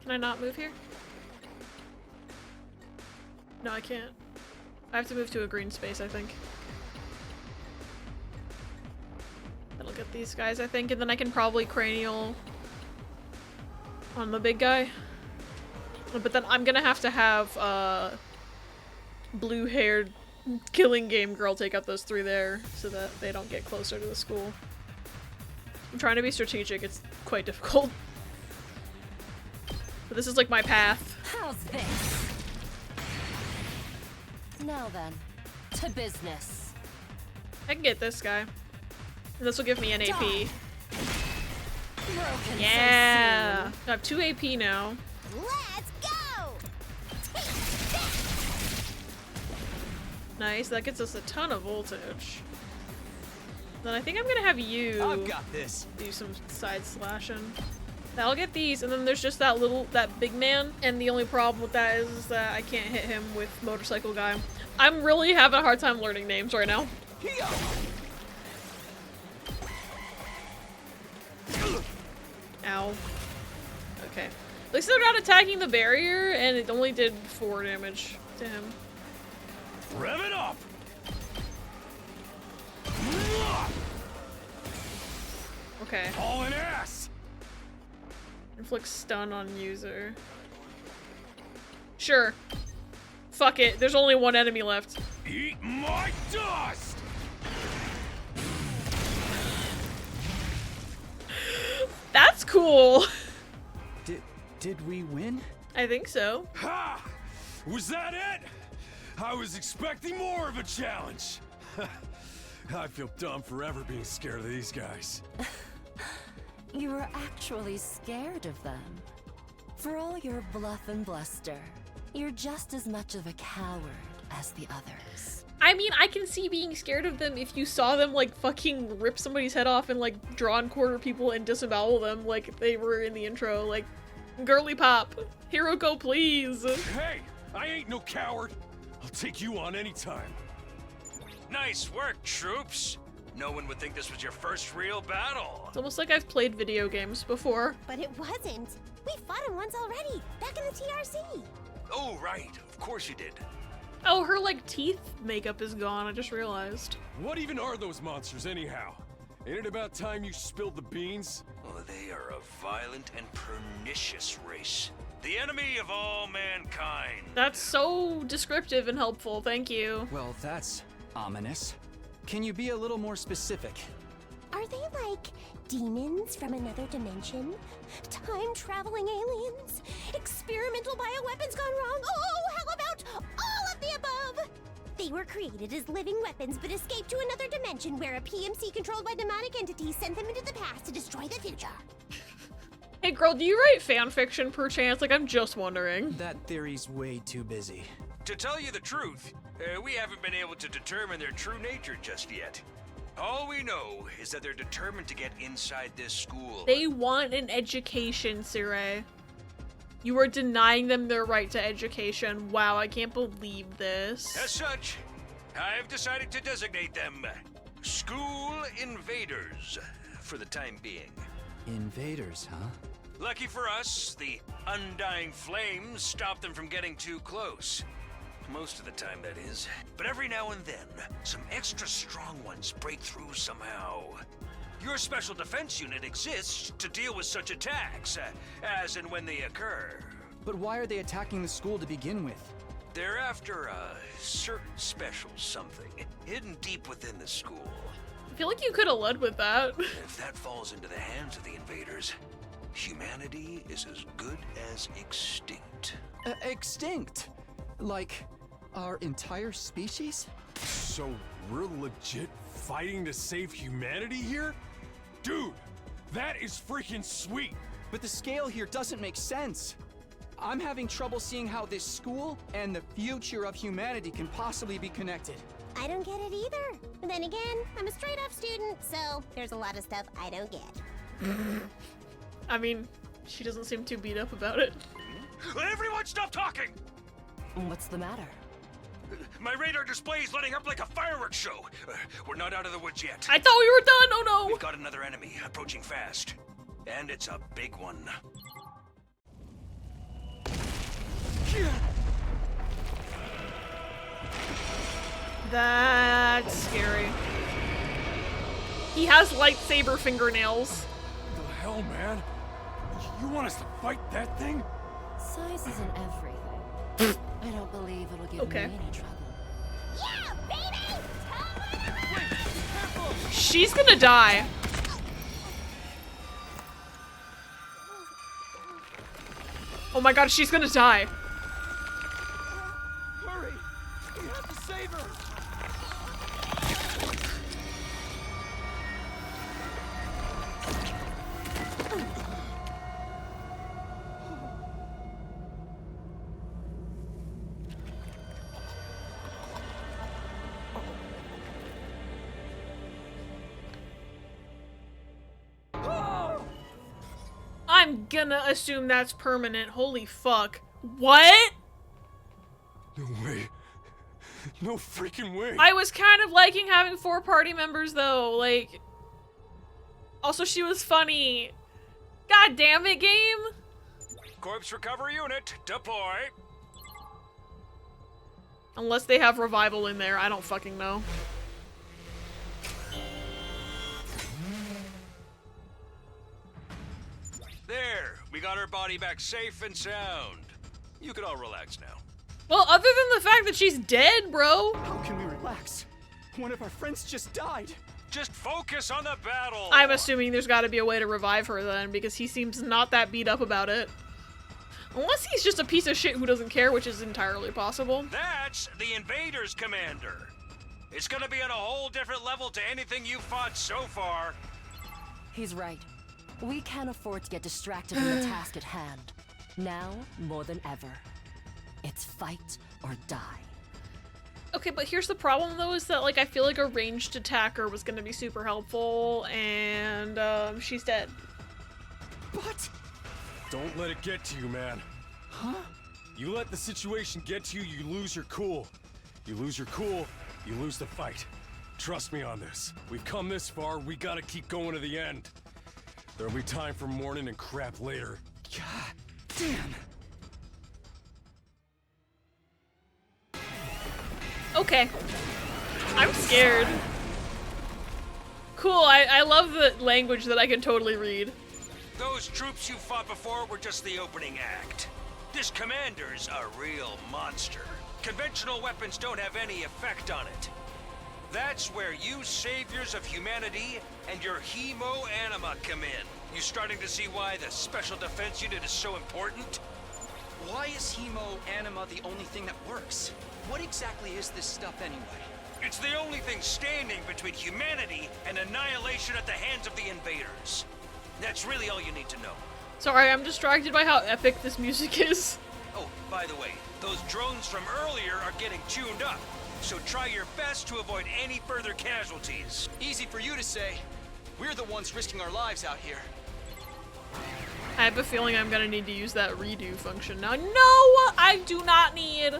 Can I not move here? No, I can't. I have to move to a green space, I think. That'll get these guys, I think, and then I can probably cranial on the big guy. But then I'm gonna have to have blue-haired killing game girl take out those 3 there so that they don't get closer to the school. I'm trying to be strategic, it's quite difficult. But this is like my path. How's this? Now then, to business. I can get this guy. And this will give me an AP. Broken Yeah! I have 2 AP now. Let's go! Nice, that gets us a ton of voltage. Then I think I'm gonna have you I've got this. do some side slashing. I'll get these, and then there's just that big man, and the only problem with that is that I can't hit him with motorcycle guy. I'm really having a hard time learning names right now. Ow. Okay. At least they're not attacking the barrier, and it only did 4 damage to him. Rev it up! Okay. All in ass! Inflict stun on user. Sure. Fuck it. There's only 1 enemy left. Eat my dust! That's cool. Did we win? I think so. Ha! Was that it? I was expecting more of a challenge. I feel dumb forever being scared of these guys. You were actually scared of them. For all your bluff and bluster, you're just as much of a coward as the others. I mean, I can see being scared of them if you saw them, like, fucking rip somebody's head off and, like, draw and quarter people and disembowel them like they were in the intro. Like, girly pop. Hero go, please. Hey, I ain't no coward. I'll take you on anytime. Nice work, troops. No one would think this was your first real battle. It's almost like I've played video games before. But it wasn't. We fought him once already, back in the TRC. Oh, right. Of course you did. Oh, her, like, teeth makeup is gone. I just realized. What even are those monsters, anyhow? Ain't it about time you spilled the beans? Oh, they are a violent and pernicious race. The enemy of all mankind. That's so descriptive and helpful. Thank you. Well, that's ominous. Can you be a little more specific? Are they like demons from another dimension? Time-traveling aliens? Experimental bioweapons gone wrong? Oh, how about all of the above? They were created as living weapons but escaped to another dimension where a PMC controlled by demonic entities sent them into the past to destroy the future. Hey girl, do you write fan fiction perchance? Like, I'm just wondering. That theory's way too busy. To tell you the truth, we haven't been able to determine their true nature just yet. All we know is that they're determined to get inside this school. They want an education, Sire. You are denying them their right to education. Wow, I can't believe this. As such, I have decided to designate them school invaders for the time being. Invaders, huh? Lucky for us, the undying flames stop them from getting too close. Most of the time, that is. But every now and then, some extra strong ones break through somehow. Your special defense unit exists to deal with such attacks, as and when they occur. But why are they attacking the school to begin with? They're after a certain special something, hidden deep within the school. I feel like you could have led with that. If that falls into the hands of the invaders, humanity is as good as extinct. Extinct? Like, our entire species? So we're legit fighting to save humanity here? Dude, that is freaking sweet! But the scale here doesn't make sense. I'm having trouble seeing how this school and the future of humanity can possibly be connected. I don't get it either. And then again, I'm a straight-up student, so there's a lot of stuff I don't get. I mean, she doesn't seem too beat up about it. Everyone stop talking! What's the matter? My radar display is lighting up like a fireworks show. We're not out of the woods yet. I thought we were done! Oh no! We've got another enemy approaching fast. And it's a big one. That's scary. He has lightsaber fingernails. What the hell, man? You want us to fight that thing? Size isn't everything. I don't believe it'll give me any trouble. Yeah, baby! She's gonna die. Oh my god, she's gonna die. I'm gonna assume that's permanent. Holy fuck. What? No way. No freaking way. I was kind of liking having 4 party members though, like... Also, she was funny. God damn it, game! Corpse recovery unit, deploy. Unless they have revival in there, I don't fucking know. There, we got her body back safe and sound. You can all relax now. Well, other than the fact that she's dead, bro. How can we relax? One of our friends just died. Just focus on the battle. I'm assuming there's gotta be a way to revive her then, because he seems not that beat up about it. Unless he's just a piece of shit who doesn't care, which is entirely possible. That's the Invaders Commander. It's gonna be on a whole different level to anything you've fought so far. He's right. We can't afford to get distracted from the task at hand. Now, more than ever, it's fight or die. Okay, but here's the problem though, is that like I feel like a ranged attacker was gonna be super helpful, and she's dead. What? Don't let it get to you, man. Huh? You let the situation get to you, you lose your cool. You lose your cool, you lose the fight. Trust me on this. We've come this far, we gotta keep going to the end. There'll be time for mourning and crap later. God damn. Okay. I'm scared. Cool, I love the language that I can totally read. Those troops you fought before were just the opening act. This commander's a real monster. Conventional weapons don't have any effect on it. That's where you saviors of humanity and your hemo-anima come in. You starting to see why the Special Defense Unit is so important? Why is hemo-anima the only thing that works? What exactly is this stuff anyway? It's the only thing standing between humanity and annihilation at the hands of the invaders. That's really all you need to know. Sorry, I'm distracted by how epic this music is. Oh, by the way, those drones from earlier are getting tuned up, so try your best to avoid any further casualties. Easy for you to say. We're the ones risking our lives out here. I have a feeling I'm gonna need to use that redo function now. No, I do not need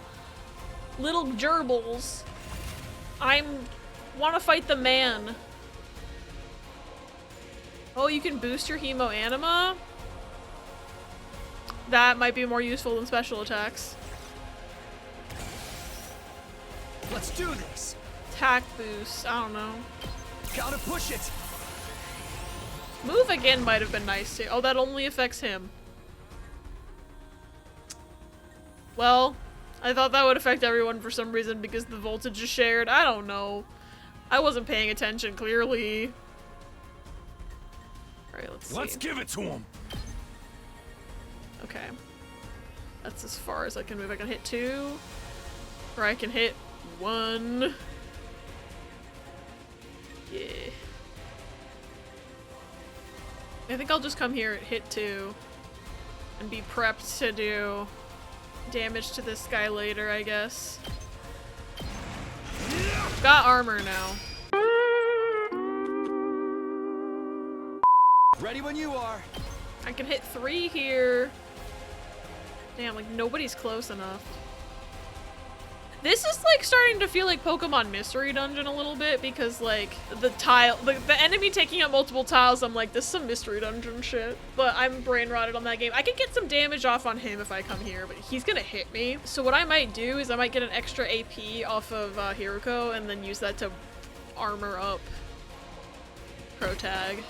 little gerbils. Want to fight the man. Oh, you can boost your hemo-anima? That might be more useful than special attacks. Let's do this. Attack boost, I don't know. Gotta push it. Move again might have been nice too. Oh, that only affects him. Well, I thought that would affect everyone for some reason because the voltage is shared. I don't know. I wasn't paying attention, clearly. Alright, let's see. Let's give it to him. Okay. That's as far as I can move. I can hit 2. Or I can hit 1. Yeah. I think I'll just come here and hit 2. And be prepped to do damage to this guy later, I guess. Got armor now. Ready when you are. I can hit 3 here. Damn, like nobody's close enough. This is like starting to feel like Pokemon Mystery Dungeon a little bit because like the enemy taking up multiple tiles, I'm like, this is some Mystery Dungeon shit. But I'm brain rotted on that game. I could get some damage off on him if I come here, but he's gonna hit me. So what I might do is I might get an extra AP off of Hiruko and then use that to armor up Protag.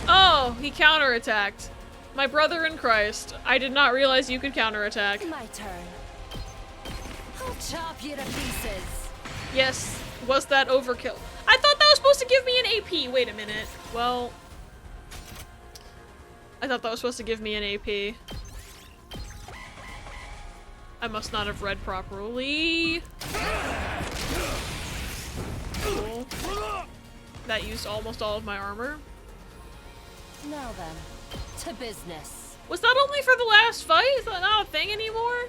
Oh, he counterattacked. My brother in Christ, I did not realize you could counterattack. My turn. I'll chop you to pieces. Yes, was that overkill? I thought that was supposed to give me an AP. Wait a minute. Well, I thought that was supposed to give me an AP. I must not have read properly. Cool. That used almost all of my armor. Now then, to business. Was that only for the last fight? Is that not a thing anymore?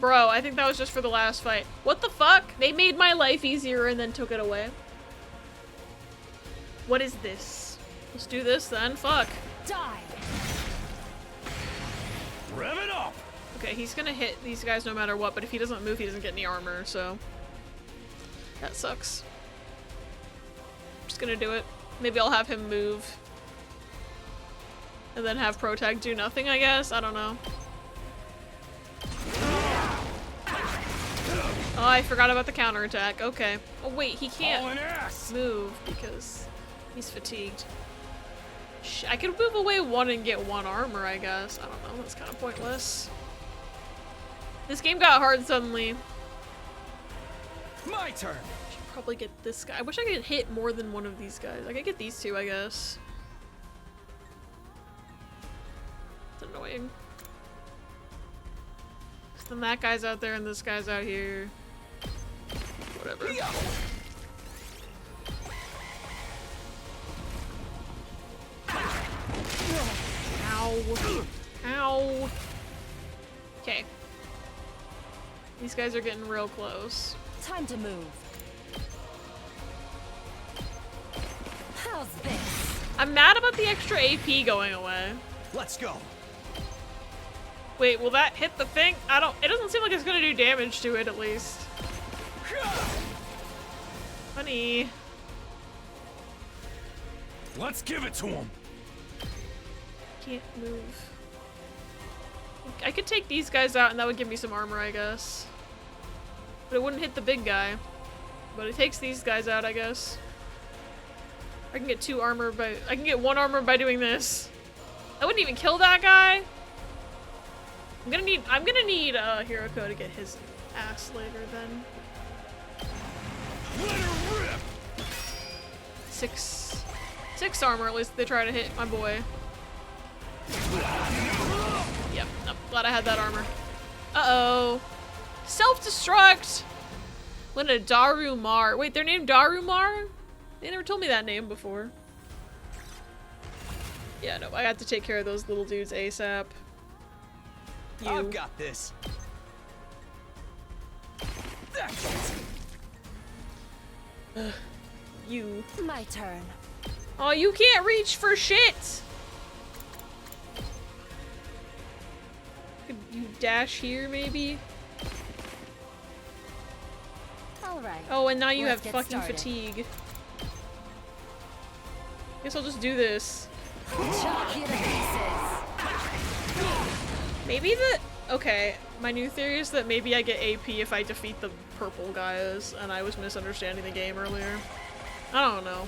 Bro, I think that was just for the last fight. What the fuck? They made my life easier and then took it away. What is this? Let's do this then. Fuck. Die! Rev it up! Okay, he's gonna hit these guys no matter what, but if he doesn't move, he doesn't get any armor, so... that sucks. Just gonna do it. Maybe I'll have him move. And then have Protag do nothing, I guess? I don't know. Oh, I forgot about the counterattack. Okay. Oh wait, he can't move because he's fatigued. I could move away one and get one armor, I guess. I don't know, that's kind of pointless. This game got hard suddenly. My turn! Should probably get this guy. I wish I could hit more than one of these guys. I could get these two, I guess. It's annoying. Then that guy's out there and this guy's out here. Whatever. Ow. Ow. Okay. These guys are getting real close. Time to move. How's this? I'm mad about the extra AP going away. Let's go. Wait, will that hit the thing? It doesn't seem like it's gonna do damage to it, at least. Funny. Let's give it to him. Can't move. I could take these guys out and that would give me some armor, I guess. But it wouldn't hit the big guy. But it takes these guys out, I guess. I can get I can get one armor by doing this. I wouldn't even kill that guy. I'm gonna need Hiroko to get his ass later then. Let her rip. Six armor, at least they try to hit my boy. Yep, I'm glad I had that armor. Uh-oh. Self-destruct! What a Darumar. Wait, they're named Darumar? They never told me that name before. Yeah, no, I have to take care of those little dudes ASAP. I've got this. That's it. You. My turn. Oh, you can't reach for shit! Could you dash here, maybe? Alright. Oh, and now you have Let's get fucking started. fatigue. Guess I'll just do this. Chop you to pieces. Maybe okay, my new theory is that maybe I get AP if I defeat the purple guys, and I was misunderstanding the game earlier. I don't know.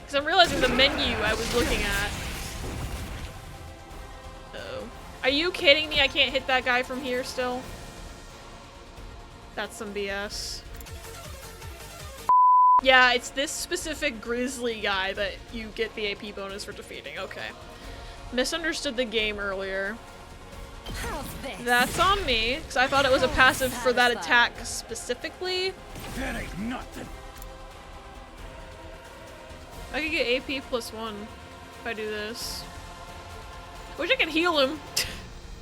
Because I'm realizing the menu I was looking at. Uh-oh. Are you kidding me? I can't hit that guy from here still? That's some BS. Yeah, it's this specific grizzly guy that you get the AP bonus for defeating. Okay. Misunderstood the game earlier. How's this? That's on me, because I thought it was a passive for that attack specifically. That ain't nothing. I could get AP +1 if I do this. Wish I could heal him.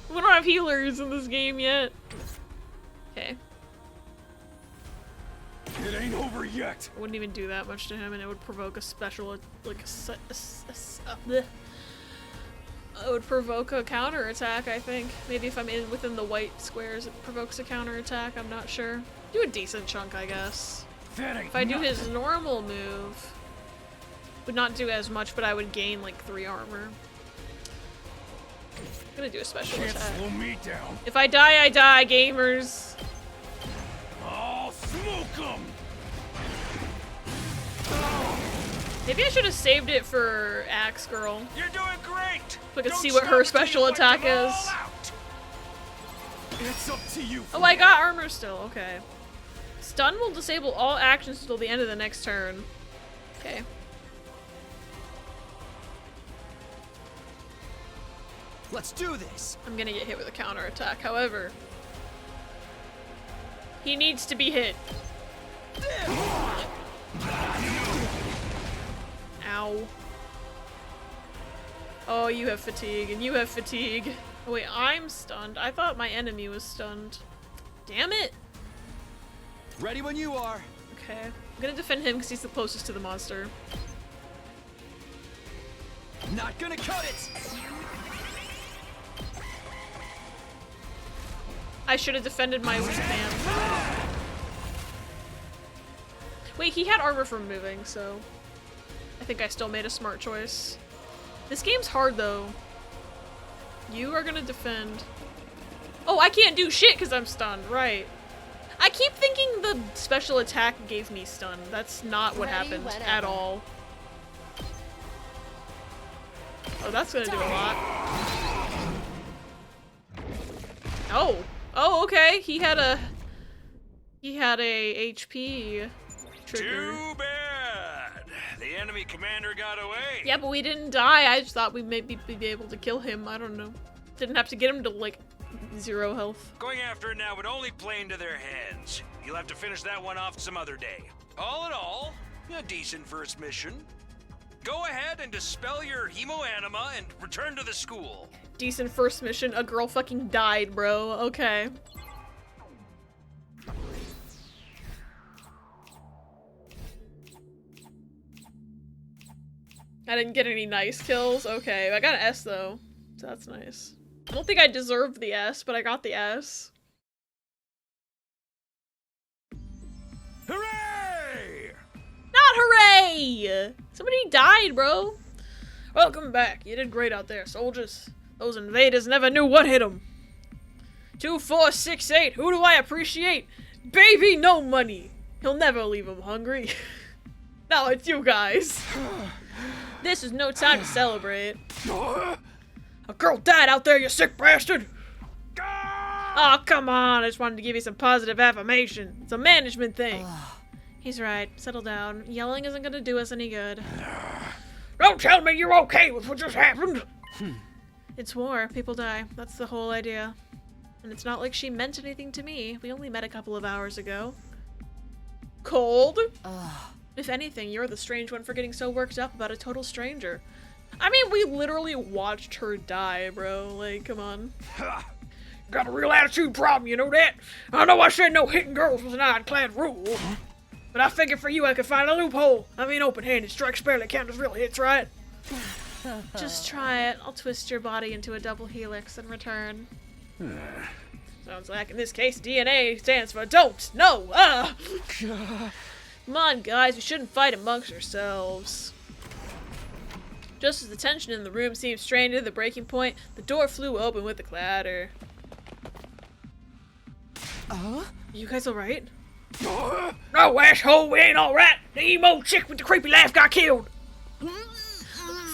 We don't have healers in this game yet. Okay. It ain't over yet. I wouldn't even do that much to him, and it would provoke a special, like, it would provoke a counter attack, I think. Maybe if I'm within the white squares, it provokes a counter attack. I'm not sure. Do a decent chunk, I guess. That ain't If I do nothing. his normal move, would not do as much, but I would gain like 3 armor. I'm gonna do a special Can't attack. slow me down. If I die, I die, gamers. I'll smoke 'em. Maybe I should have saved it for Axe Girl. You're doing great. So I could Don't see what stop her until you special wipe attack them all is. out. It's up to you. Oh, I got armor still. Okay. Stun will disable all actions until the end of the next turn. Okay. Let's do this. I'm gonna get hit with a counter attack. However, he needs to be hit. Ow. Oh, you have fatigue, and you have fatigue. Oh wait, I'm stunned. I thought my enemy was stunned. Damn it! Ready when you are. Okay. I'm gonna defend him because he's the closest to the monster. Not gonna cut it! I should have defended my wristband. Wait, he had armor from moving, so I think I still made a smart choice. This game's hard, though. You are gonna defend. Oh, I can't do shit because I'm stunned, right. I keep thinking the special attack gave me stun. That's not what happened at all. Oh, that's gonna do a lot. Oh. Oh, okay. He had a HP trigger. Too bad. The enemy commander got away. Yeah, but we didn't die. I just thought we'd maybe be able to kill him. I don't know. Didn't have to get him to, like, 0 health. Going after it now would only play into their hands. You'll have to finish that one off some other day. All in all, a decent first mission. Go ahead and dispel your hemo-anima and return to the school. Decent first mission. A girl fucking died, bro. Okay. I didn't get any nice kills. Okay, I got an S though, so that's nice. I don't think I deserved the S, but I got the S. Hooray! Not hooray! Somebody died, bro. Welcome back. You did great out there, soldiers. Those invaders never knew what hit them. 2468, who do I appreciate? Baby, no money. He'll never leave him hungry. Now it's you guys. This is no time to celebrate. A girl died out there, you sick bastard! Oh, come on. I just wanted to give you some positive affirmation. It's a management thing. He's right. Settle down. Yelling isn't gonna do us any good. Don't tell me you're okay with what just happened! It's war. People die. That's the whole idea. And it's not like she meant anything to me. We only met a couple of hours ago. Cold? If anything, you're the strange one for getting so worked up about a total stranger. I mean, we literally watched her die, bro. Like, come on. Got a real attitude problem, you know that? I know I said no hitting girls was an ironclad rule. But I figured for you I could find a loophole. I mean, open-handed strikes barely count as real hits, right? Just try it. I'll twist your body into a double helix in return. Sounds like, in this case, DNA stands for don't. No. Come on, guys. We shouldn't fight amongst ourselves. Just as the tension in the room seemed strained to the breaking point, the door flew open with a clatter. You guys alright? No, asshole, we ain't alright. The emo chick with the creepy laugh got killed.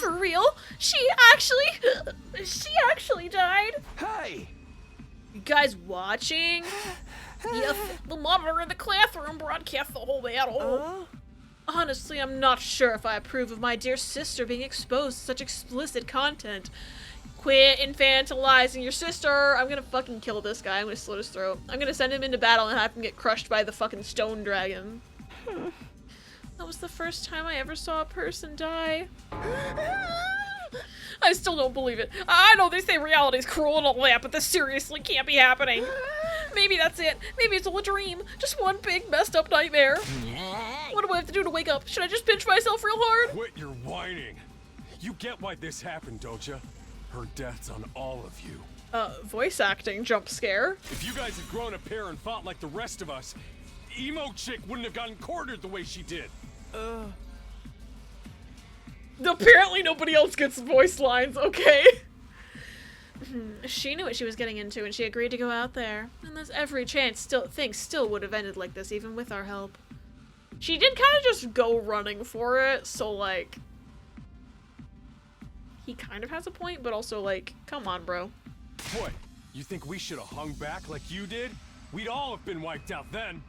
For real? She actually died? Hey! You guys watching? Yes, the monitor in the classroom broadcast the whole battle. Honestly, I'm not sure if I approve of my dear sister being exposed to such explicit content. Quit infantilizing your sister. I'm gonna fucking kill this guy. I'm gonna slit his throat. I'm gonna send him into battle and have him get crushed by the fucking stone dragon. That was the first time I ever saw a person die. I still don't believe it. I know they say reality's cruel and all that, but this seriously can't be happening. Maybe that's it. Maybe it's all a dream. Just one big messed up nightmare. What do I have to do to wake up? Should I just pinch myself real hard? Quit your whining. You get why this happened, don't you? Her death's on all of you. Voice acting jump scare. If you guys had grown a pair and fought like the rest of us, emo chick wouldn't have gotten quartered the way she did. Apparently nobody else gets voice lines, okay. She knew what she was getting into and she agreed to go out there. And there's every chance things still would have ended like this even with our help. She did kind of just go running for it, so like... He kind of has a point, but also like, come on, bro. What? You think we should have hung back like you did? We'd all have been wiped out then.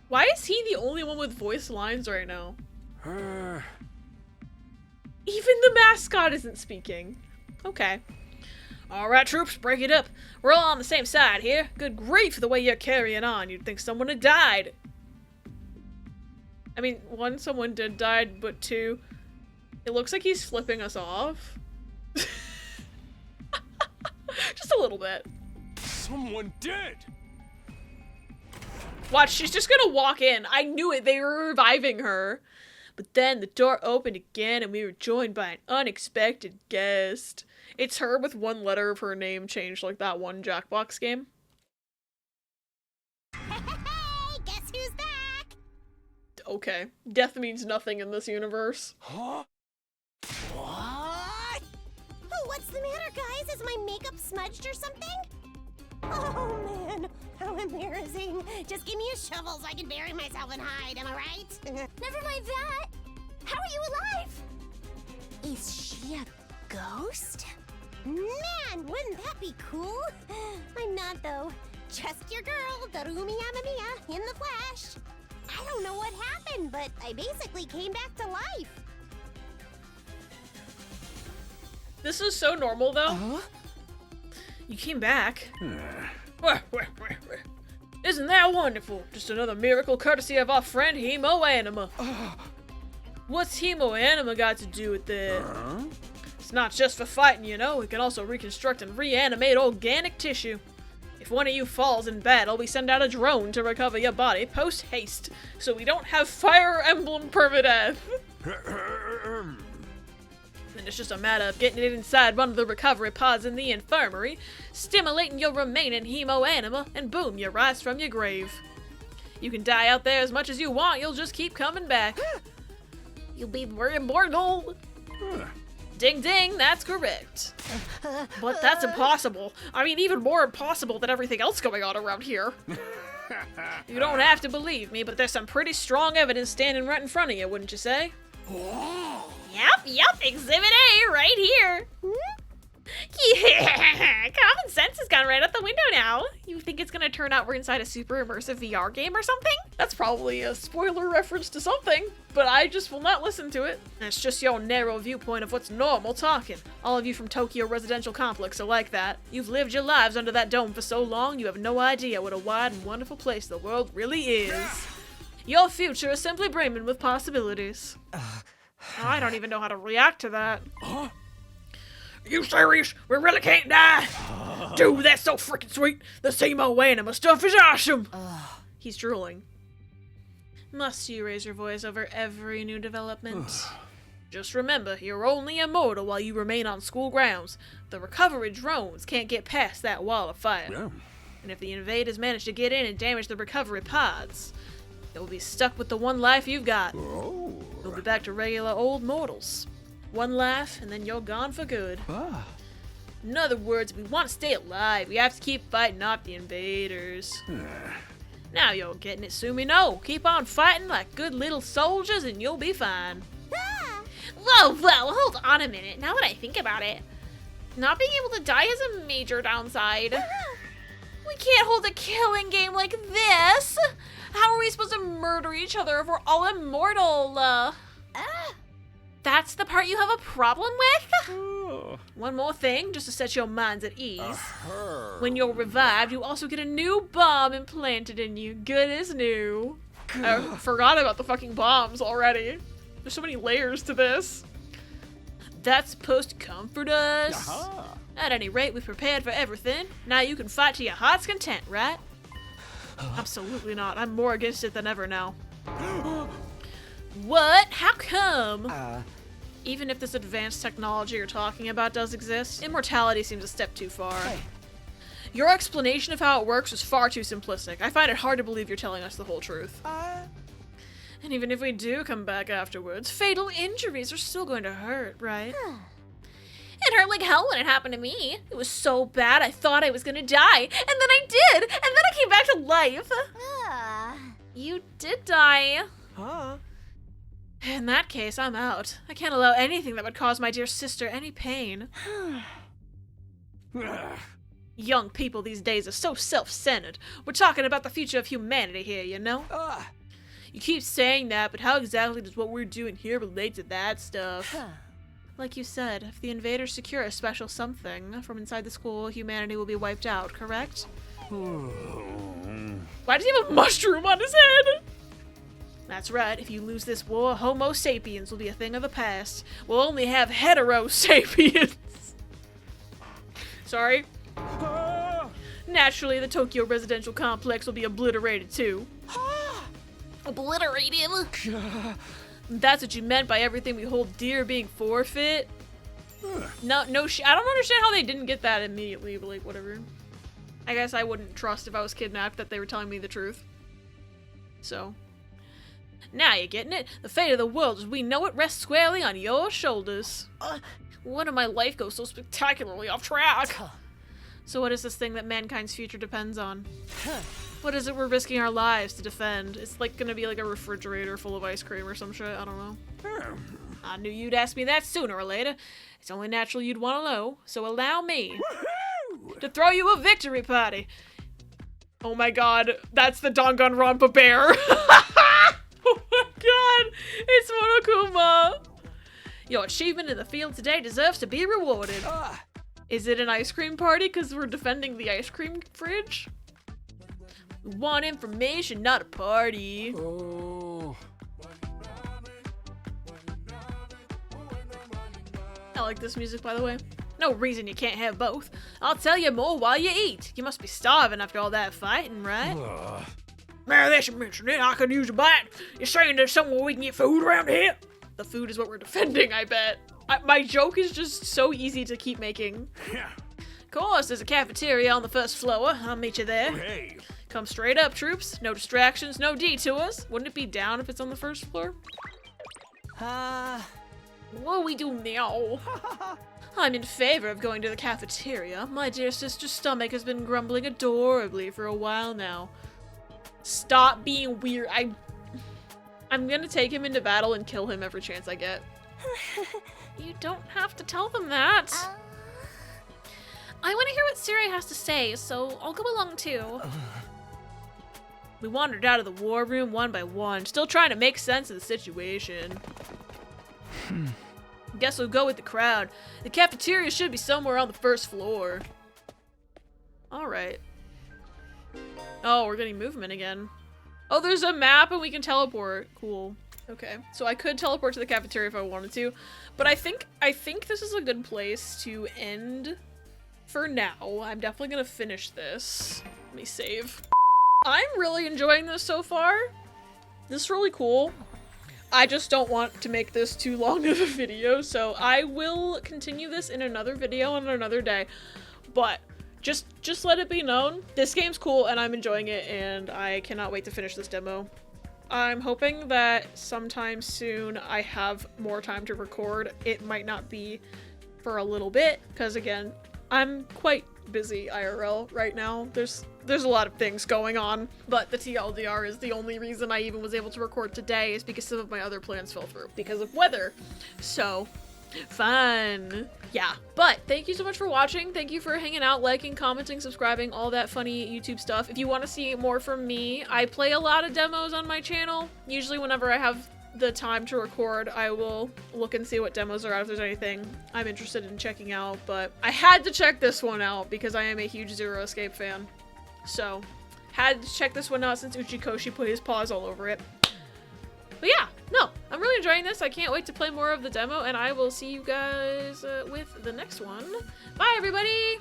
Why is he the only one with voice lines right now? Even the mascot isn't speaking. Okay. Alright, troops, break it up. We're all on the same side here. Good grief, the way you're carrying on. You'd think someone had died. I mean, one, someone did die, but two, it looks like he's flipping us off. Just a little bit. Someone did! Watch, she's just gonna walk in. I knew it. They were reviving her. But then the door opened again and we were joined by an unexpected guest. It's her with one letter of her name changed like that one Jackbox game. Hey, guess who's back? Okay. Death means nothing in this universe. Huh? What? Oh, what's the matter, guys? Is my makeup smudged or something? Oh, man. How embarrassing. Just give me a shovel so I can bury myself and hide, am I right? Never mind that. How are you alive? Is she a ghost? Man, wouldn't that be cool? I'm not, though. Just your girl, Darumi Yamamiya, in the flesh. I don't know what happened, but I basically came back to life. This is so normal, though. You came back. Isn't that wonderful? Just another miracle courtesy of our friend Hemo Anima. What's Hemo Anima got to do with this? It's not just for fighting, you know. It can also reconstruct and reanimate organic tissue. If one of you falls in battle, we send out a drone to recover your body post-haste, so we don't have Fire Emblem permadeath. Then it's just a matter of getting it inside one of the recovery pods in the infirmary, stimulating your remaining hemo anima, and boom, you rise from your grave. You can die out there as much as you want, you'll just keep coming back. You'll be immortal. Ding ding, that's correct. But that's impossible. I mean, even more impossible than everything else going on around here. You don't have to believe me, but there's some pretty strong evidence standing right in front of you, wouldn't you say? Yep, Exhibit A, right here. Yeah, common sense has gone right out the window now. You think it's gonna turn out we're inside a super immersive VR game or something? That's probably a spoiler reference to something, but I just will not listen to it. It's just your narrow viewpoint of what's normal talking. All of you from Tokyo Residential Complex are like that. You've lived your lives under that dome for so long, you have no idea what a wide and wonderful place the world really is. Your future is simply brimming with possibilities. I don't even know how to react to that. Are you serious? We really can't die? Dude, that's so freaking sweet. The Hemo Anima stuff is awesome. He's drooling. Must you raise your voice over every new development? Just remember, you're only immortal while you remain on school grounds. The recovery drones can't get past that wall of fire. Yeah. And if the invaders manage to get in and damage the recovery pods, you'll be stuck with the one life you've got. You'll be back to regular old mortals. One life, and then you're gone for good. In other words, if we want to stay alive, we have to keep fighting off the invaders. Now you're getting it, Sumi. No, keep on fighting like good little soldiers and you'll be fine. Whoa, hold on a minute. Now that I think about it, not being able to die is a major downside. We can't hold a killing game like this. How are we supposed to murder each other if we're all immortal? That's the part you have a problem with? One more thing, just to set your minds at ease. When you're revived, you also get a new bomb implanted in you. Good as new. I forgot about the fucking bombs already. There's so many layers to this. That's supposed to comfort us. At any rate, we've prepared for everything. Now you can fight to your heart's content, right? Absolutely not. I'm more against it than ever now. What? How come? Even if this advanced technology you're talking about does exist, immortality seems a step too far. Your explanation of how it works is far too simplistic. I find it hard to believe you're telling us the whole truth. And even if we do come back afterwards, fatal injuries are still going to hurt, right? It hurt like hell when it happened to me. It was so bad I thought I was gonna die, and then I did, and then I came back to life. You did die. In that case, I'm out. I can't allow anything that would cause my dear sister any pain. Young people these days are so self-centered. We're talking about the future of humanity here, you know? You keep saying that, but how exactly does what we're doing here relate to that stuff? Like you said, if the invaders secure a special something from inside the school, humanity will be wiped out, correct? Why does he have a mushroom on his head? That's right, if you lose this war, Homo sapiens will be a thing of the past. We'll only have hetero sapiens. Sorry. Naturally, the Tokyo Residential Complex will be obliterated too. Obliterated? That's what you meant by everything we hold dear being forfeit? No, I don't understand how they didn't get that immediately, but like, whatever. I guess I wouldn't trust if I was kidnapped that they were telling me the truth. So. Now you're getting it. The fate of the world as we know it rests squarely on your shoulders. When did my life go so spectacularly off track? So what is this thing that mankind's future depends on? What is it we're risking our lives to defend? It's like gonna be like a refrigerator full of ice cream or some shit, I don't know. I knew you'd ask me that sooner or later. It's only natural you'd want to know, so allow me to throw you a victory party. Oh my god, that's the Danganronpa bear. Oh my god, it's Monokuma. Your achievement in the field today deserves to be rewarded. Is it an ice cream party because we're defending the ice cream fridge? We want information, not a party. Oh. I like this music, by the way. No reason you can't have both. I'll tell you more while you eat. You must be starving after all that fighting, right? Man, they should mention it. I could use a bite. You're saying there's somewhere we can get food around here? The food is what we're defending, I bet. My joke is just so easy to keep making. Of course, there's a cafeteria on the first floor. I'll meet you there. Hey. Come straight up, troops. No distractions, no detours. Wouldn't it be down if it's on the first floor? What do we do now? I'm in favor of going to the cafeteria. My dear sister's stomach has been grumbling adorably for a while now. Stop being weird. I'm gonna take him into battle and kill him every chance I get. You don't have to tell them that. I want to hear what Siri has to say, so I'll go along too. We wandered out of the war room one by one, still trying to make sense of the situation. Guess we'll go with the crowd. The cafeteria should be somewhere on the first floor. Alright. Oh, we're getting movement again. Oh, there's a map and we can teleport. Cool. Okay, so I could teleport to the cafeteria if I wanted to, but I think this is a good place to end for now. I'm definitely gonna finish this. Let me save. I'm really enjoying this so far. This is really cool. I just don't want to make this too long of a video, so I will continue this in another video on another day. But just let it be known, this game's cool and I'm enjoying it and I cannot wait to finish this demo. I'm hoping that sometime soon I have more time to record. It might not be for a little bit, because again, I'm quite busy IRL right now. There's a lot of things going on, but the TLDR is the only reason I even was able to record today, is because some of my other plans fell through because of weather. So, fun. Yeah, but thank you so much for watching. Thank you for hanging out, liking, commenting, subscribing, all that funny YouTube stuff. If you want to see more from me, I play a lot of demos on my channel. Usually whenever I have the time to record, I will look and see what demos are out if there's anything I'm interested in checking out, but I had to check this one out because I am a huge Zero Escape fan. So, had to check this one out since Uchikoshi put his paws all over it. But yeah, no, I'm really enjoying this. I can't wait to play more of the demo, and I will see you guys with the next one. Bye, everybody!